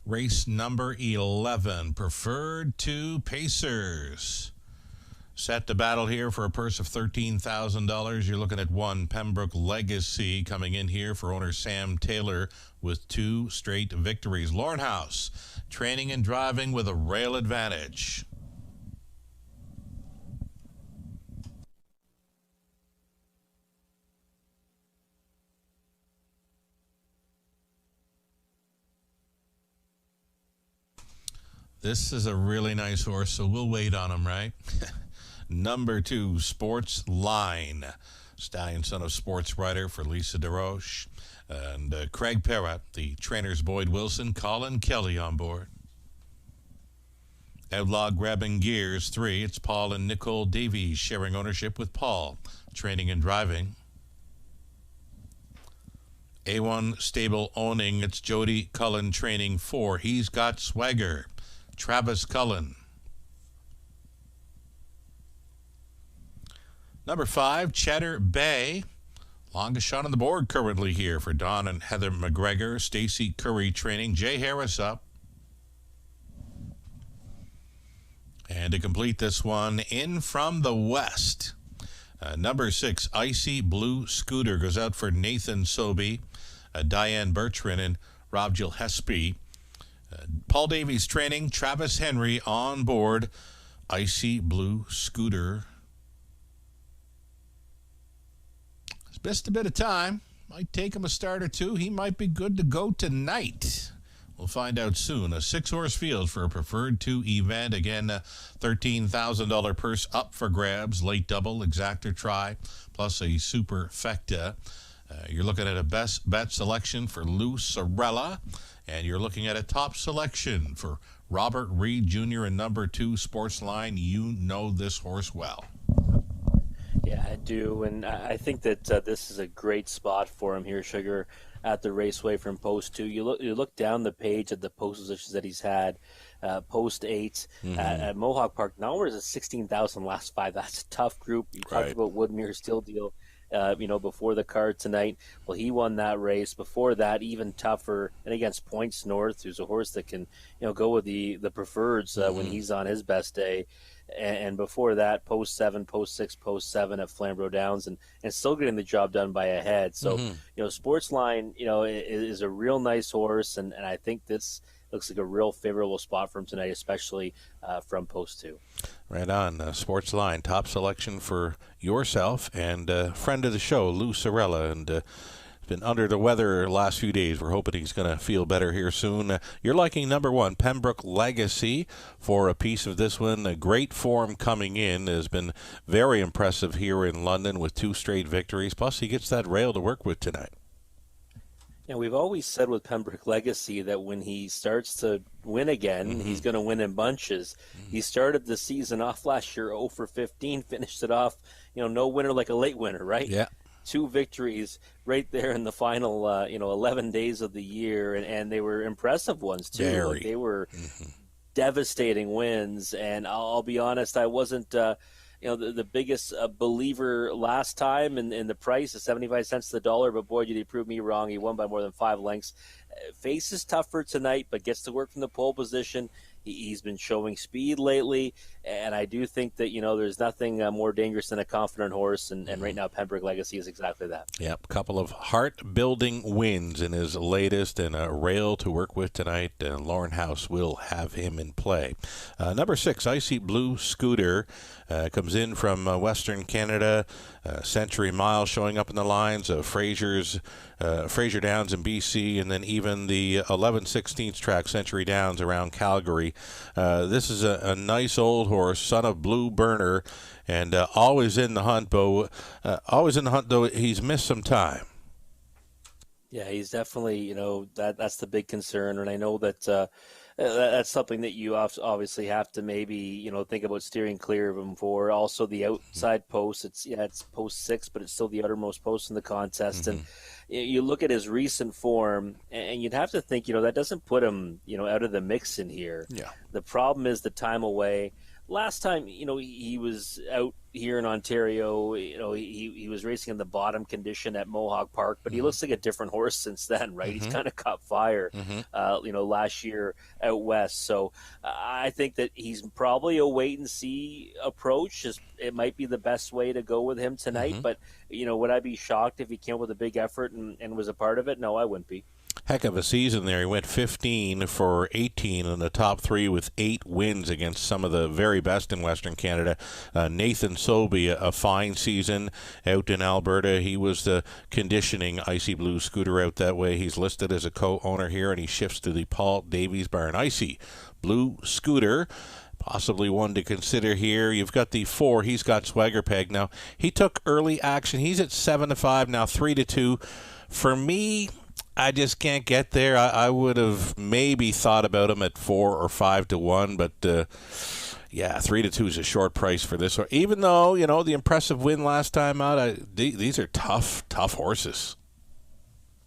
Race number 11, Preferred 2 Pacers. Set to battle here for a purse of $13,000. You're looking at 1, Pembroke Legacy, coming in here for owner Sam Taylor with 2 straight victories. Lornhouse, training and driving with a rail advantage. This is a really nice horse, so we'll wait on him, right? Number 2, Sports Line. Stallion, son of sports writer for Lisa DeRoche. And Craig Perrott, the trainers Boyd Wilson, Colin Kelly on board. Outlaw Grabbing Gears 3. It's Paul and Nicole Davies sharing ownership with Paul. Training and driving. A1 Stable owning. It's Jody Cullen training 4. He's got swagger. Travis Cullen. Number 5, Cheddar Bay. Longest shot on the board currently here for Don and Heather McGregor. Stacy Curry training. Jay Harris up. And to complete this one, in from the west, number 6, Icy Blue Scooter, goes out for Nathan Sobey, Diane Bertrand, and Rob Gillespie. Paul Davies training, Travis Henry on board, Icy Blue Scooter. He's missed a bit of time. Might take him a start or two. He might be good to go tonight. We'll find out soon. A 6-horse field for a preferred 2 event. Again, a $13,000 purse up for grabs. Late double, exactor try, plus a superfecta. You're looking at a best bet selection for Lou Sorella. And you're looking at a top selection for Robert Reed Jr. and number 2, Sportsline. You know this horse well. Yeah, I do. And I think that this is a great spot for him here, Sugar, at the Raceway from post 2. You look down the page at the post positions that he's had. Post 8 at Mohawk Park. Now we're at 16,000 last 5. That's a tough group. You talked about Woodmere Still Deal. Before the card tonight. Well, he won that race. Before that, even tougher, and against Points North, who's a horse that can, go with the preferreds when he's on his best day. And before that, post 7, post 6, post 7 at Flamborough Downs, and still getting the job done by a head. So, Sportsline, is a real nice horse, and I think this looks like a real favorable spot for him tonight, especially from post 2. Right on. Sportsline, top selection for yourself and friend of the show, Lou Sorella, and been under the weather the last few days. We're hoping he's going to feel better here soon. You're liking number 1, Pembroke Legacy, for a piece of this one. A great form coming in. Has been very impressive here in London with 2 straight victories. Plus, he gets that rail to work with tonight. We've always said with Pembroke Legacy that when he starts to win again, he's going to win in bunches. He started the season off last year 0 for 15, finished it off, no winner like a late winner, right? Yeah. 2 victories right there in the final, 11 days of the year, and they were impressive ones too. Very. Like, they were devastating wins, and I'll be honest, I wasn't the biggest believer last time in the price of 75 cents to the dollar, but boy, did he prove me wrong. He won by more than 5 lengths. Faces tougher tonight, but gets to work from the pole position. He's been showing speed lately, and I do think that, there's nothing more dangerous than a confident horse, and right now Pembroke Legacy is exactly that. Yep, couple of heart-building wins in his latest, and a rail to work with tonight. Lauren House will have him in play. Number 6, Icy Blue Scooter, comes in from Western Canada. Century Mile showing up in the lines. Fraser Downs in BC, and then even the 11/16 track Century Downs around Calgary. This is a nice old horse, son of Blue Burner, and always in the hunt, though he's missed some time. Yeah, he's definitely, that's the big concern, and I know that that's something that you obviously have to maybe, think about steering clear of him for. Also, the outside post, it's post 6, but it's still the outermost post in the contest, and you look at his recent form, and you'd have to think, that doesn't put him, out of the mix in here. Yeah. The problem is the time away. Last time, he was out here in Ontario, he was racing in the bottom condition at Mohawk Park, but he looks like a different horse since then, right? He's kind of caught fire, last year out west. So I think that he's probably a wait-and-see approach. It might be the best way to go with him tonight, but, would I be shocked if he came with a big effort and was a part of it? No, I wouldn't be. Heck of a season there. He went 15 for 18 in the top 3 with 8 wins against some of the very best in Western Canada. Nathan Sobey, a fine season out in Alberta. He was the conditioning Icy Blue Scooter out that way. He's listed as a co-owner here, and he shifts to the Paul Davies barn. Icy Blue Scooter, possibly one to consider here. You've got the 4. He's got Swagger Peg. Now, he took early action. He's at 7-5, now 3-2. For me, I just can't get there. I would have maybe thought about him at 4 or 5-1, but 3-2 is a short price for this one. Even though, the impressive win last time out, these are tough horses.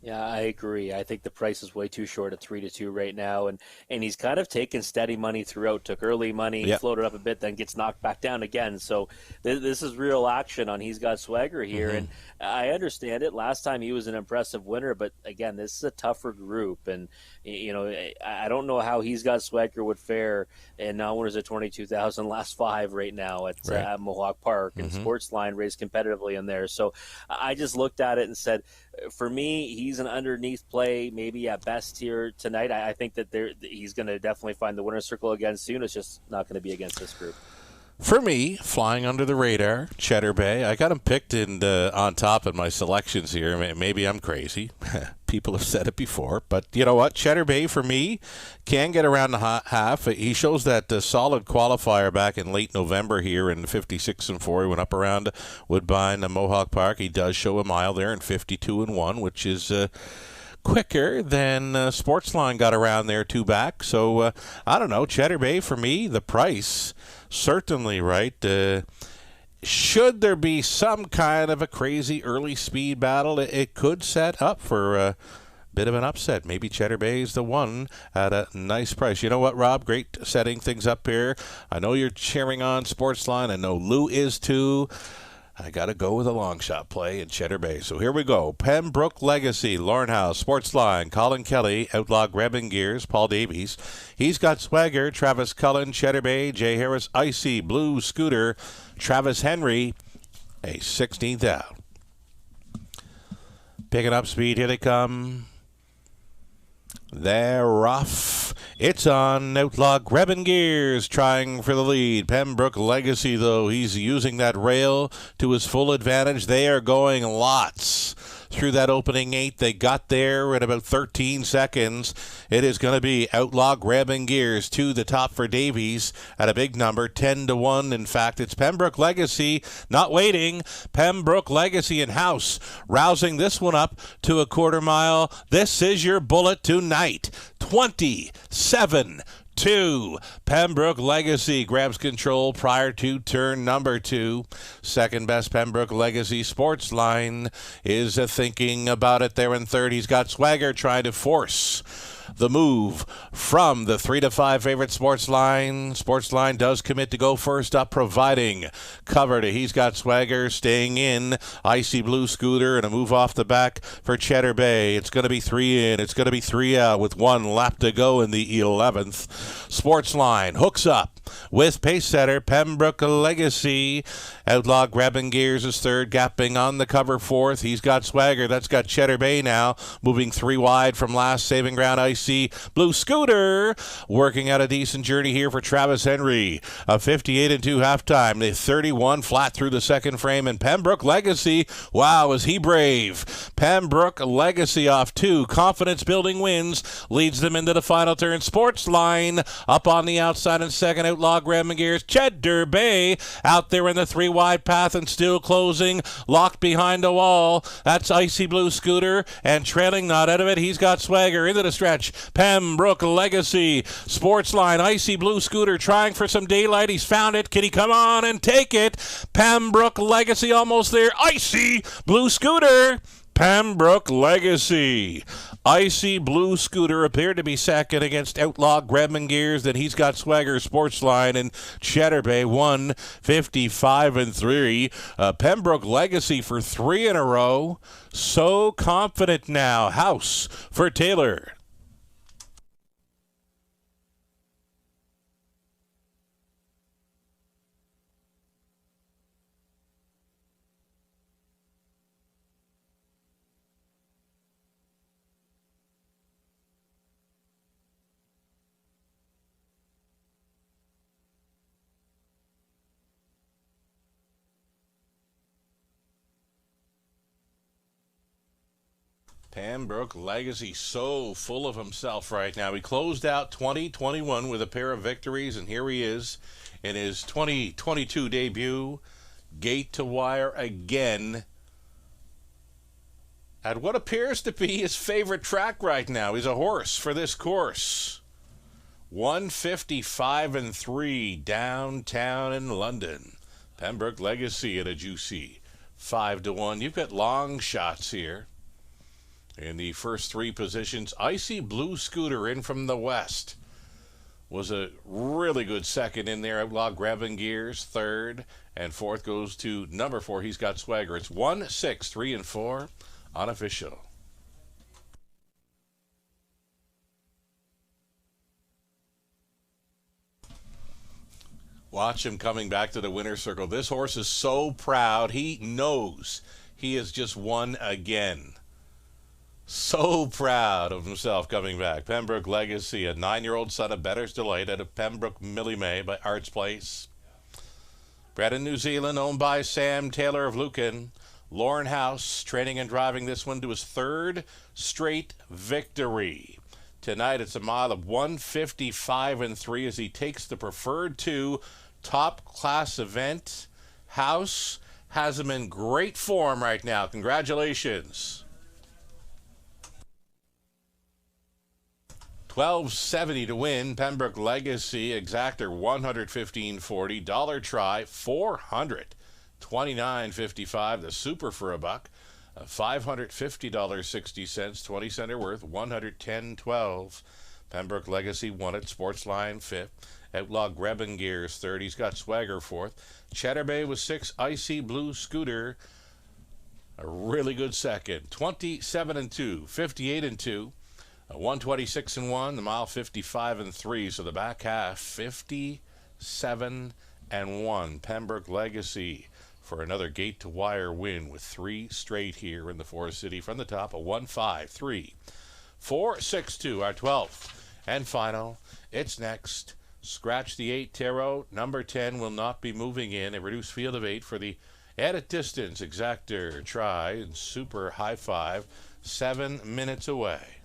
Yeah, I agree. I think the price is way too short at 3-2 right now, and he's kind of taken steady money throughout. Took early money, Yep. floated up a bit, then gets knocked back down again. So this is real action on He's Got Swagger here, and I understand it. Last time he was an impressive winner, but again, this is a tougher group, and I don't know how He's Got Swagger would fare and non-winners at 22,000 last five right now at Mohawk Park, and Sportsline raced competitively in there. So I just looked at it and said, for me, he's an underneath play, maybe at best here tonight. I think that he's going to definitely find the winner's circle again soon. It's just not going to be against this group. For me, flying under the radar, Cheddar Bay. I got him picked on top of my selections here. Maybe I'm crazy. People have said it before. But you know what? Cheddar Bay, for me, can get around the half. He shows that solid qualifier back in late November here in 56-4. He went up around Woodbine and Mohawk Park. He does show a mile there in 52-1, which is quicker than Sportsline got around there two back. So, I don't know. Cheddar Bay, for me, the price, certainly right. Should there be some kind of a crazy early speed battle, it could set up for a bit of an upset. Maybe Cheddar Bay is the one at a nice price. You know what, Rob? Great setting things up here. I know you're cheering on Sportsline. I know Lou is too. I got to go with a long shot play in Cheddar Bay. So here we go. Pembroke Legacy, Lauren House, Sportsline, Colin Kelly, Outlaw Grabbing Gears, Paul Davies. He's Got Swagger, Travis Cullen, Cheddar Bay, Jay Harris, Icy, Blue Scooter, Travis Henry, a 16th out. Picking up speed, here they come. They're rough. It's on. Outlaw Grabbing Gears trying for the lead. Pembroke Legacy, though, he's using that rail to his full advantage. They are going lots through that opening 8. They got there in about 13 seconds. It is going to be Outlaw Grabbing Gears to the top for Davies at a big number, 10-1. In fact, it's Pembroke Legacy not waiting. Pembroke Legacy in house, rousing this one up to a quarter mile. This is your bullet tonight. 27-2. Pembroke Legacy grabs control prior to turn number 2. Second best Pembroke Legacy. Sportsline is thinking about it there in third. He's Got Swagger trying to force the move from the 3-5 favorite Sportsline. Sportsline does commit to go first up, providing cover to He's Got Swagger, staying in. Icy Blue Scooter and a move off the back for Cheddar Bay. It's going to be 3 in. It's going to be 3 out with 1 lap to go in the 11th. Sportsline hooks up with pace setter Pembroke Legacy. Outlaw Grabbing Gears is third, gapping on the cover fourth. He's Got Swagger. That's got Cheddar Bay now, moving 3 wide from last, saving ground. Icy Blue Scooter working out a decent journey here for Travis Henry. A 58-2 halftime. The 31 flat through the second frame. And Pembroke Legacy, wow, is he brave. Pembroke Legacy off 2. Confidence-building wins. Leads them into the final turn. Sportsline up on the outside in second. Outlaw Grabbing Gears. Cheddar Bay out there in the 3 wide path and still closing. Locked behind a wall. That's Icy Blue Scooter. And trailing not out of it. He's Got Swagger into the stretch. Pembroke Legacy. Sportsline. Icy Blue Scooter trying for some daylight. He's found it. Can he come on and take it? Pembroke Legacy almost there. Icy Blue Scooter. Pembroke Legacy. Icy Blue Scooter appeared to be second against Outlaw Grabbing Gears. Then He's Got Swagger, Sportsline, and Cheddar Bay 155-3. Pembroke Legacy for 3 in a row. So confident now. House for Taylor. Pembroke Legacy so full of himself right now. He closed out 2021 with a pair of victories, and here he is in his 2022 debut. Gate to wire again at what appears to be his favorite track right now. He's a horse for this course. 155-3 downtown in London. Pembroke Legacy at a juicy 5-1. You've got long shots here. In the first three positions, Icy Blue Scooter in from the west was a really good second in there. Outlaw Grabbing Gears, third, and fourth goes to number 4. He's got swagger. It's 1, 6, 3, and 4 unofficial. Watch him coming back to the winner's circle. This horse is so proud. He knows he has just won again. So proud of himself coming back. Pembroke Legacy, a 9-year-old son of Bettor's Delight out of Pembroke Millie May by Arts Place. Bred in New Zealand, owned by Sam Taylor of Lucan. Lauren House training and driving this one to his third straight victory. Tonight it's a mile of 155 and 3 as he takes the preferred 2 top class event. House has him in great form right now. Congratulations. 1270 to win. Pembroke Legacy, exactor 115.40. Dollar try 429.55. The super for a buck, $550.60. 20 center worth 110.12. Pembroke Legacy won it. Sportsline 5th. Outlaw Grabbing Gears 3rd. He's got swagger 4th. Cheddar Bay was 6th. Icy Blue Scooter, a really good second. 27 and 2. 58 and 2. 126 and 1, the mile 55 and 3, so the back half 57 and 1. Pembroke Legacy for another gate to wire win with 3 straight here in the Forest City from the top. A 1-5-3, 4-6-2, our 12th and final. It's next. Scratch the 8 Tarot. Number 10 will not be moving in. A reduced field of 8 for the added distance exactor try and super high 5. 7 minutes away.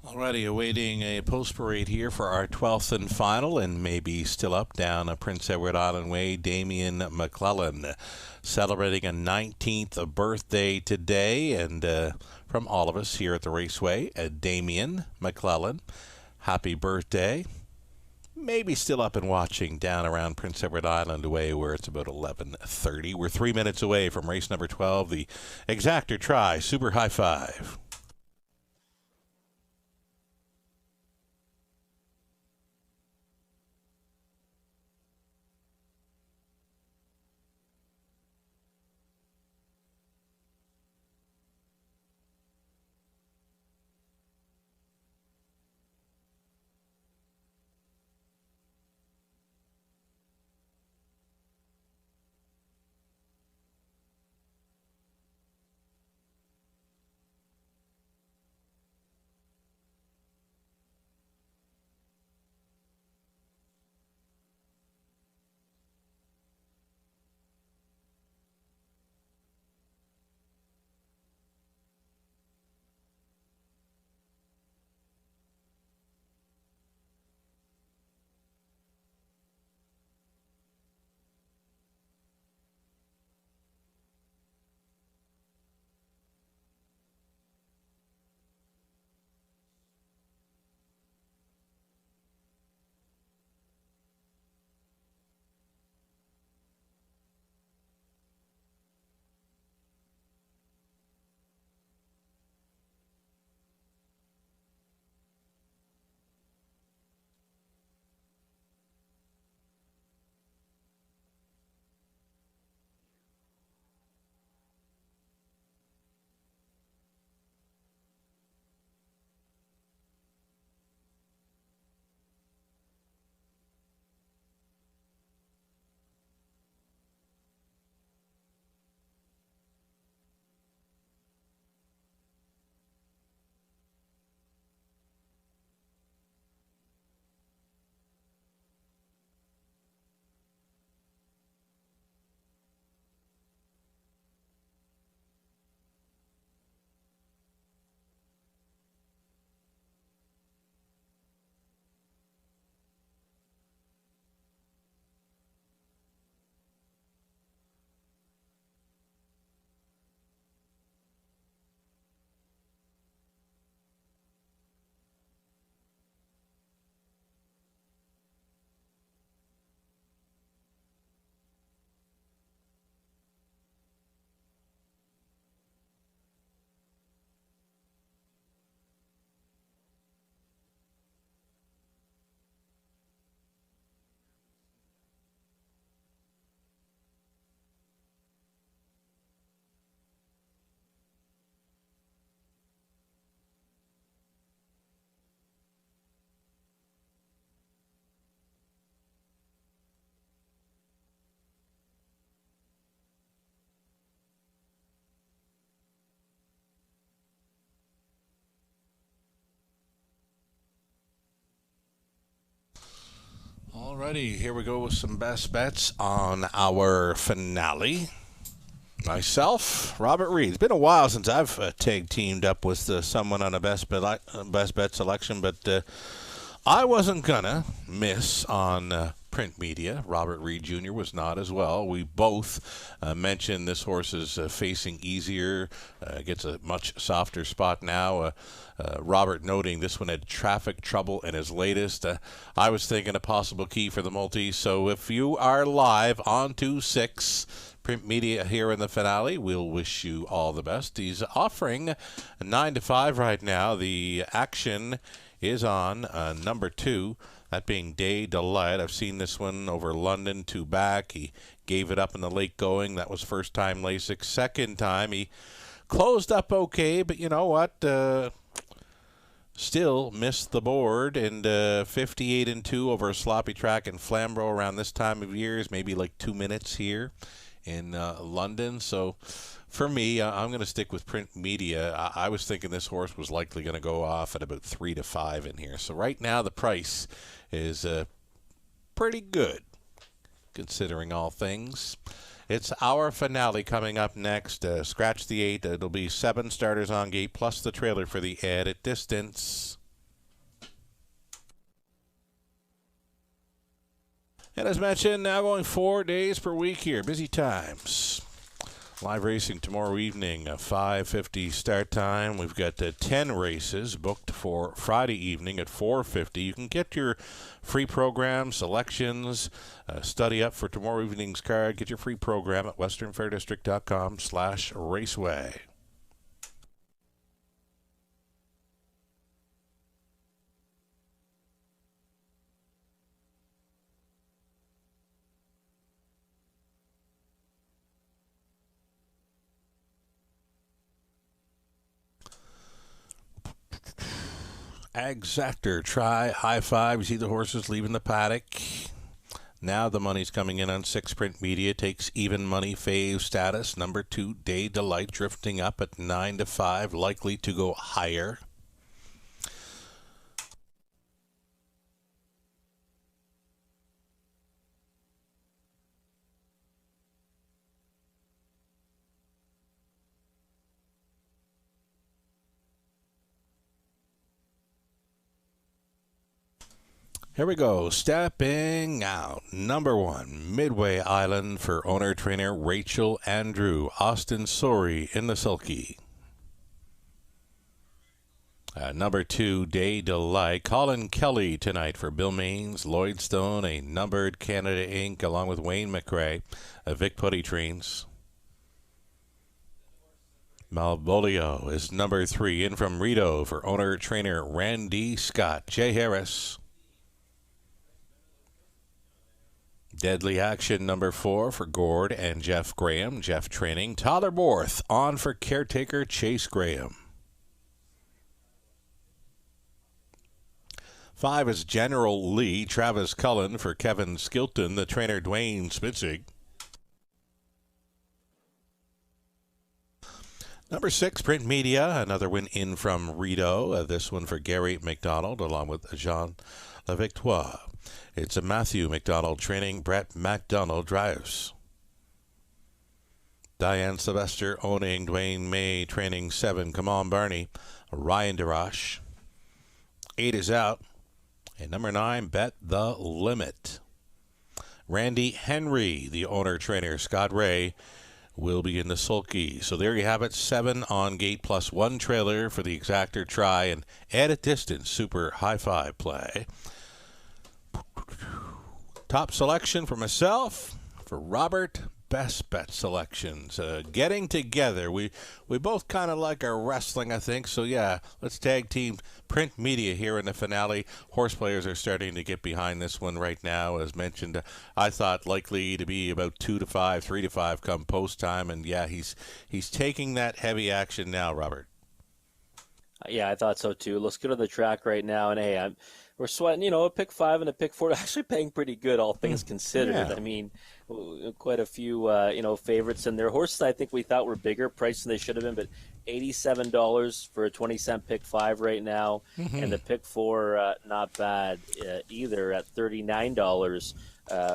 Already awaiting a post parade here for our 12th and final, and maybe still up down Prince Edward Island Way. Damien McClellan celebrating a 19th birthday today, and from all of us here at the Raceway, Damien McClellan, happy birthday. Maybe still up and watching down around Prince Edward Island Way, where it's about 11:30. We're 3 minutes away from race number 12, the Exactor Tri Super High Five. Alrighty, here we go with some best bets on our finale. Myself, Robert Reed. It's been a while since I've tag teamed up with someone on a best bet selection, but I wasn't gonna miss on print media. Robert Reed Jr. was not as well. We both mentioned this horse is facing easier, gets a much softer spot now. Robert noting this one had traffic trouble in his latest. I was thinking a possible key for the multi. So if you are live on 2-6 print media here in the finale, we'll wish you all the best. He's offering 9 to 5 right now. The action is on number 2, that being Day Delight. I've seen this one over London 2 back. He gave it up in the late going. That was first time Lasix. Second time he closed up okay, but you know what? Still missed the board, and 58-2 over a sloppy track in Flamborough around this time of year is maybe like 2 minutes here in London. So for me, I'm going to stick with print media. I was thinking this horse was likely going to go off at about 3 to 5 in here. So right now the price is pretty good considering all things. It's our finale coming up next. Scratch the 8. It'll be 7 starters on gate plus the trailer for the added distance. And as mentioned, now going 4 days per week here. Busy times. Live racing tomorrow evening, a 5:50 start time. We've got 10 races booked for Friday evening at 4:50. You can get your free program, selections, study up for tomorrow evening's card. Get your free program at westernfairdistrict.com/raceway. Exactor, try high five. You see the horses leaving the paddock. Now the money's coming in on 6 Print Media. Takes even money fave status. Number 2, Day Delight, drifting up at 9-5. Likely to go higher. Here we go. Stepping out. Number 1, Midway Island for owner-trainer Rachel Andrew. Austin Sori in the sulky. Number 2, Day Delight. Colin Kelly tonight for Bill Maines. Lloyd Stone, a numbered Canada Inc., along with Wayne McRae. Vic Putty Trains. Malvolio is number 3. In from Rito for owner-trainer Randy Scott. Jay Harris. Deadly Action number 4 for Gord and Jeff Graham. Jeff training. Tyler Borth on for caretaker Chase Graham. 5 is General Lee. Travis Cullen for Kevin Skilton. The trainer Dwayne Spitzig. Number 6, Print Media. Another win in from Rito. This one for Gary McDonald along with Jean Lavictoire. It's a Matthew McDonald training. Brett McDonald drives. Diane Sylvester owning. Dwayne May training 7. Come on, Barney. Ryan DeRoche. 8 is out. And number 9, Bet the Limit. Randy Henry, the owner trainer. Scott Ray will be in the sulky. So there you have it. 7 on gate plus 1 trailer for the exactor try and at a distance super high five play. Top selection for myself, for Robert. Best bet selections. Getting together. We both kind of like our wrestling, I think. So, yeah, let's tag team Print Media here in the finale. Horse players are starting to get behind this one right now. As mentioned, I thought likely to be about 2-5, 3-5 come post time. And, yeah, he's taking that heavy action now, Robert. Yeah, I thought so, too. Let's go to the track right now. And, hey, we're sweating, a pick 5 and a pick 4, actually paying pretty good, all things considered. Yeah. I mean, quite a few, favorites in there. Horses I think we thought were bigger priced than they should have been, but $87 for a 20-cent pick 5 right now. And the pick 4, not bad either at $39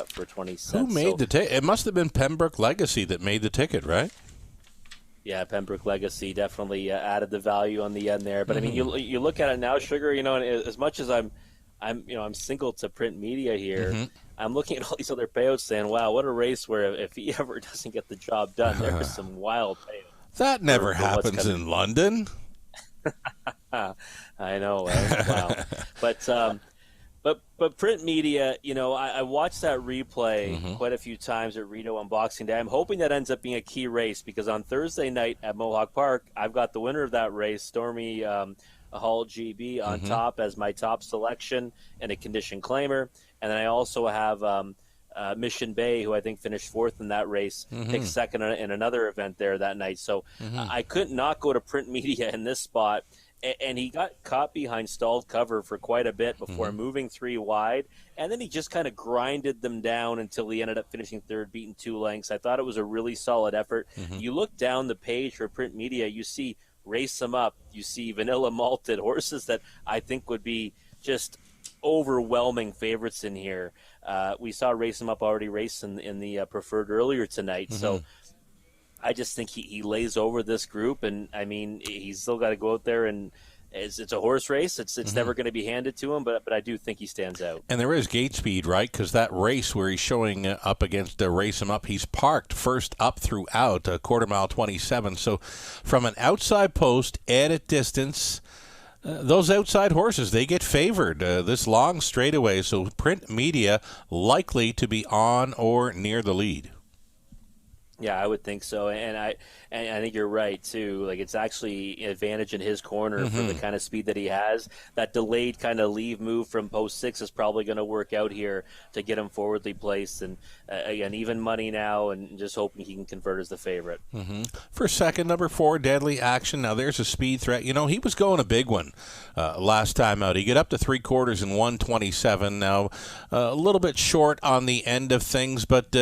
for 20 cents. Who made the ticket? It must have been Pembroke Legacy that made the ticket, right? Yeah, Pembroke Legacy definitely added the value on the end there. But I mean, you look at it now, Sugar. And as much as I'm single to Print Media here. I'm looking at all these other payouts, saying, "Wow, what a race! Where if he ever doesn't get the job done, there are some wild payouts." That never happens in London. I know. Wow, but Print Media, I watched that replay quite a few times at Rito on Boxing Day. I'm hoping that ends up being a key race because on Thursday night at Mohawk Park, I've got the winner of that race, Stormy Hall GB, on top as my top selection and a condition claimer. And then I also have Mission Bay, who I think finished 4th in that race, picked 2nd in another event there that night. So I could not go to Print Media in this spot. And he got caught behind stalled cover for quite a bit before moving 3 wide. And then he just kind of grinded them down until he ended up finishing 3rd, beating 2 lengths. I thought it was a really solid effort. You look down the page for Print Media, you see Race Them Up, you see Vanilla Malted, horses that I think would be just overwhelming favorites in here. We saw Race Them Up already race in the preferred earlier tonight. So I just think he lays over this group, and I mean he's still got to go out there and it's a horse race. It's never going to be handed to him, but I do think he stands out. And there is gate speed, right? Because that race where he's showing up against Race Him Up, he's parked first up throughout, quarter mile 27. So from an outside post, added distance, those outside horses, they get favored this long straightaway. So Print Media likely to be on or near the lead. Yeah, I would think so, and I think you're right too. Like, it's actually an advantage in his corner for the kind of speed that he has. That delayed kind of leave move from post 6 is probably going to work out here to get him forwardly placed. And again, even money now, and just hoping he can convert as the favorite. For second, number 4, Deadly Action. Now there's a speed threat. You know, he was going a big one last time out. He got up to 3/4 in 1:27. Now a little bit short on the end of things, but.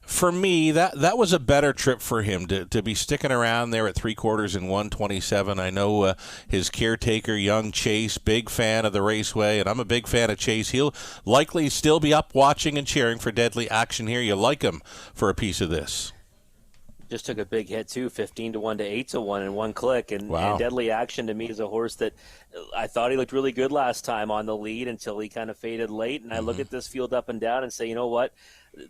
For me, that was a better trip for him to be sticking around there at 3/4 in 1:27. I know his caretaker, young Chase, big fan of the Raceway, and I'm a big fan of Chase. He'll likely still be up watching and cheering for Deadly Action here. You like him for a piece of this. Just took a big hit too, 15-1 to 8-1 in one click, and Deadly Action to me is a horse that I thought he looked really good last time on the lead until he kind of faded late. And I look at this field up and down and say, you know what?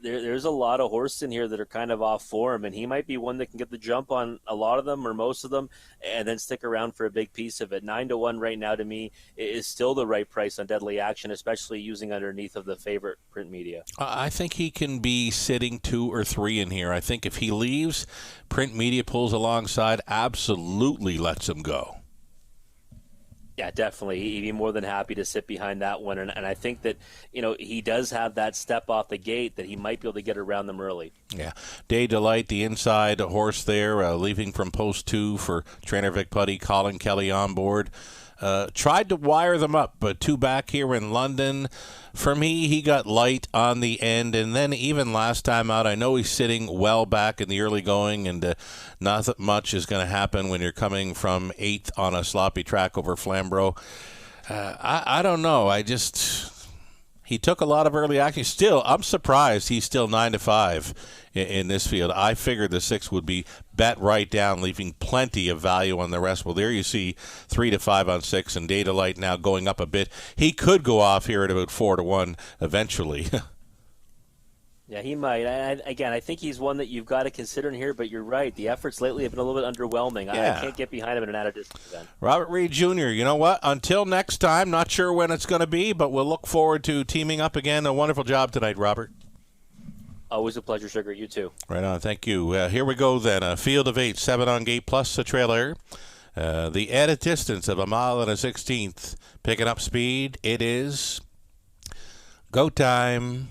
There's a lot of horses in here that are kind of off form, and he might be one that can get the jump on a lot of them or most of them and then stick around for a big piece of it. 9-1 right now to me is still the right price on Deadly Action, especially using underneath of the favorite Print Media. I think he can be sitting 2 or 3 in here. I think if he leaves, Print Media pulls alongside, absolutely lets him go. Yeah, definitely. He'd be more than happy to sit behind that one. And I think that, he does have that step off the gate that he might be able to get around them early. Yeah. Day Delight, the inside horse there, leaving from post 2 for trainer Vic Putty, Colin Kelly on board. Tried to wire them up, but 2 back here in London. For me, he got light on the end, and then even last time out, I know he's sitting well back in the early going, and not much is going to happen when you're coming from 8th on a sloppy track over Flamborough. I don't know. He took a lot of early action. Still, I'm surprised he's still 9-5 in this field. I figured the 6 would be bet right down, leaving plenty of value on the rest. Well, there you see 3-5 on 6, and Day Delight now going up a bit. He could go off here at about 4-1 eventually. Yeah, he might. I think he's one that you've got to consider in here, but you're right. The efforts lately have been a little bit underwhelming. Yeah. I can't get behind him in an out-of-distance event. Robert Reed Jr., you know what? Until next time, not sure when it's going to be, but we'll look forward to teaming up again. A wonderful job tonight, Robert. Always a pleasure, Sugar. You too. Right on. Thank you. Here we go then. A field of 8, 7 on gate plus a trailer. The added distance of 1 1/16. Picking up speed. It is go time.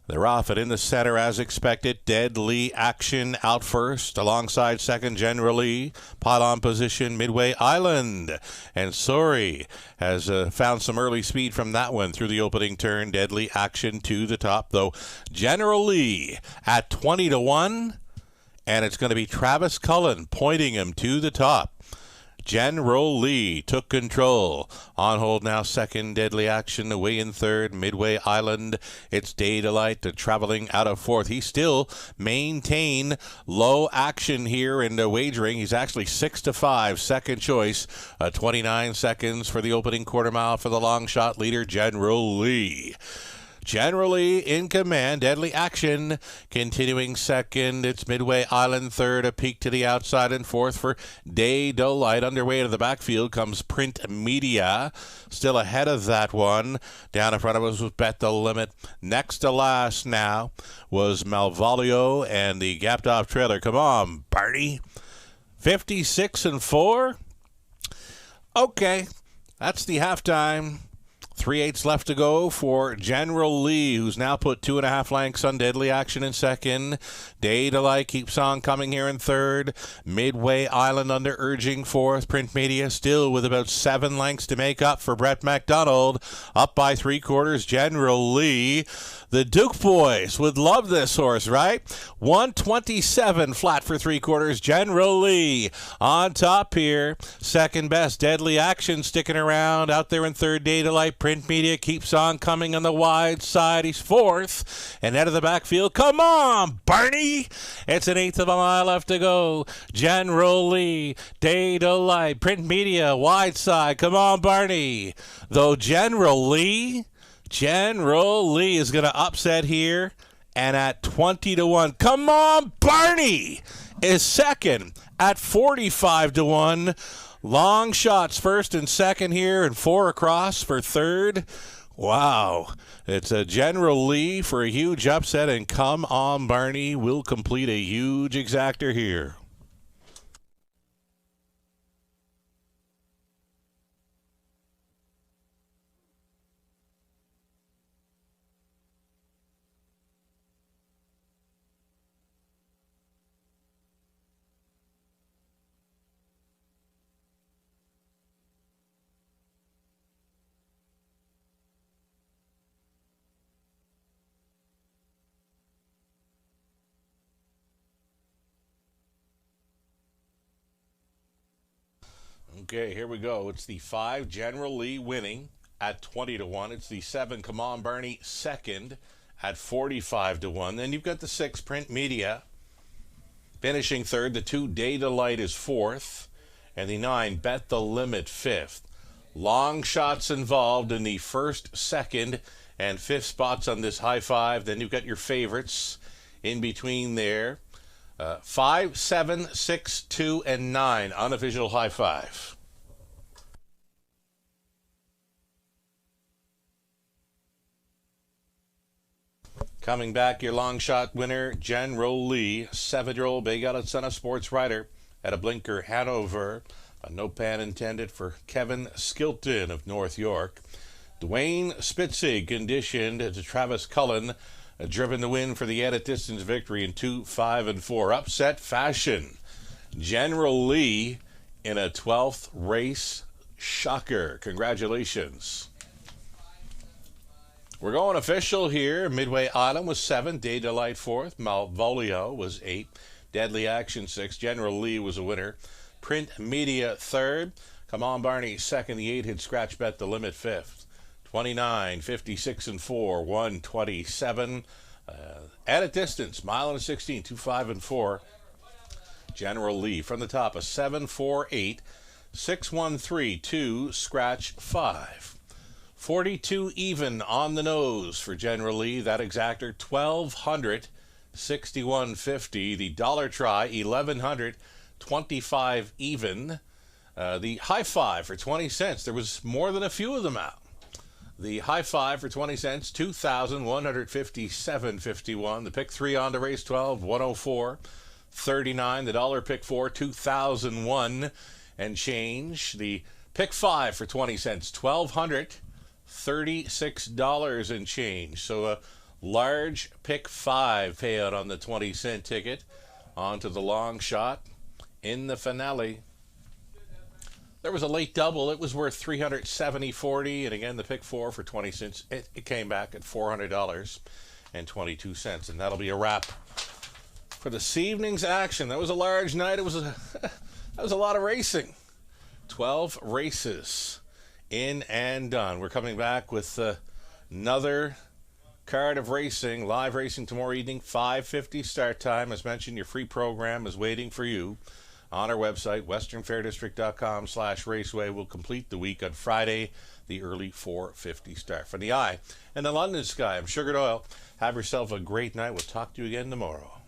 They're off it in the center as expected. Deadly Action out first, alongside second generally. Pylon position, Midway Island. And Sorry has found some early speed from that one through the opening turn. Deadly Action to the top, though. General Lee at 20-1. And it's going to be Travis Cullen pointing him to the top. General Lee took control. On hold now, second. Deadly Action away in third. Midway Island. It's Day Delight traveling out of fourth. He still maintain low action here in the wagering. He's actually 6-5. Second choice. 29 seconds for the opening quarter mile for the long shot leader, General Lee. Generally in command. Deadly Action continuing second. It's Midway Island third. A peak to the outside and fourth for Day Delight. Underway to the backfield comes Print Media. Still ahead of that one. Down in front of us was Bet the Limit. Next to last now was Malvolio and the gapped off trailer. Come on, Barney. 56-4. Okay, that's the halftime. 3/8 left to go for General Lee, who's now put 2.5 lengths on Deadly Action in second. Day Delight keeps on coming here in third. Midway Island under urging fourth. Print Media still with about 7 lengths to make up for Brett McDonald. Up by 3/4, General Lee. The Duke boys would love this horse, right? 127 flat for 3/4. General Lee on top here. Second best, Deadly Action sticking around out there in third. Day Delight. Print Print Media keeps on coming on the wide side. He's fourth. And out of the backfield, come on, Barney. It's an eighth of a mile left to go. General Lee, Day Delight, Print Media, wide side. Come on, Barney. Though General Lee is going to upset here. And at 20-1, come on, Barney is second at 45-1. Long shots first and second here, and 4 across for third. Wow. It's a General Lee for a huge upset, and come on, Barney will complete a huge exactor here. Okay, here we go. It's the 5, General Lee, winning at 20-1. It's the 7, Come On Barney, second at 45-1. Then you've got the 6, Print Media, finishing third. The 2, Day Delight, is fourth. And the 9, Bet the Limit, fifth. Long shots involved in the first, second, and fifth spots on this high five. Then you've got your favorites in between there. 5, 7, 6, 2, and 9, unofficial high five. Coming back, your long shot winner, General Lee, 7-year-old Big Island Son of Sports rider at a blinker Hanover. No pan intended for Kevin Skilton of North York. Dwayne Spitzig conditioned to Travis Cullen. Driven the win for the added distance victory in 2, 5, and 4. Upset fashion. General Lee in a 12th race. Shocker. Congratulations. We're going official here. Midway Autumn was 7. Day Delight 4th. Malvolio was 8. Deadly Action 6. General Lee was a winner. Print Media 3rd. Come On Barney 2nd. The 8 hit Scratch Bet the Limit 5th. 29, 56, and 4, 127. At a distance, mile and 16, 2, 5, and 4. General Lee from the top, a 7, 4, 8, 6, 1, 3, 2, scratch 5. 42 even on the nose for General Lee. That exactor, 1,200, 61.50. The dollar try, 1,100, 25 even. The high five for 20 cents. There was more than a few of them out. The high five for 20 cents, 2,157.51. The pick 3 on to race 12, 104.39. The dollar pick 4, 2,001 and change. The pick 5 for 20 cents, $1,236 and change. So a large pick 5 payout on the 20-cent ticket. On to the long shot in the finale. There was a late double. It was worth $370.40, and again the pick 4 for 20 cents. It came back at $400.22, and that'll be a wrap for this evening's action. That was a large night. It was that was a lot of racing. 12 races in and done. We're coming back with another card of racing, live racing tomorrow evening, 5:50 start time. As mentioned, your free program is waiting for you on our website, westernfairdistrict.com/raceway. We'll complete the week on Friday, the early 4:50 start. From the Eye and the London Sky, I'm Sugar Doyle. Have yourself a great night. We'll talk to you again tomorrow.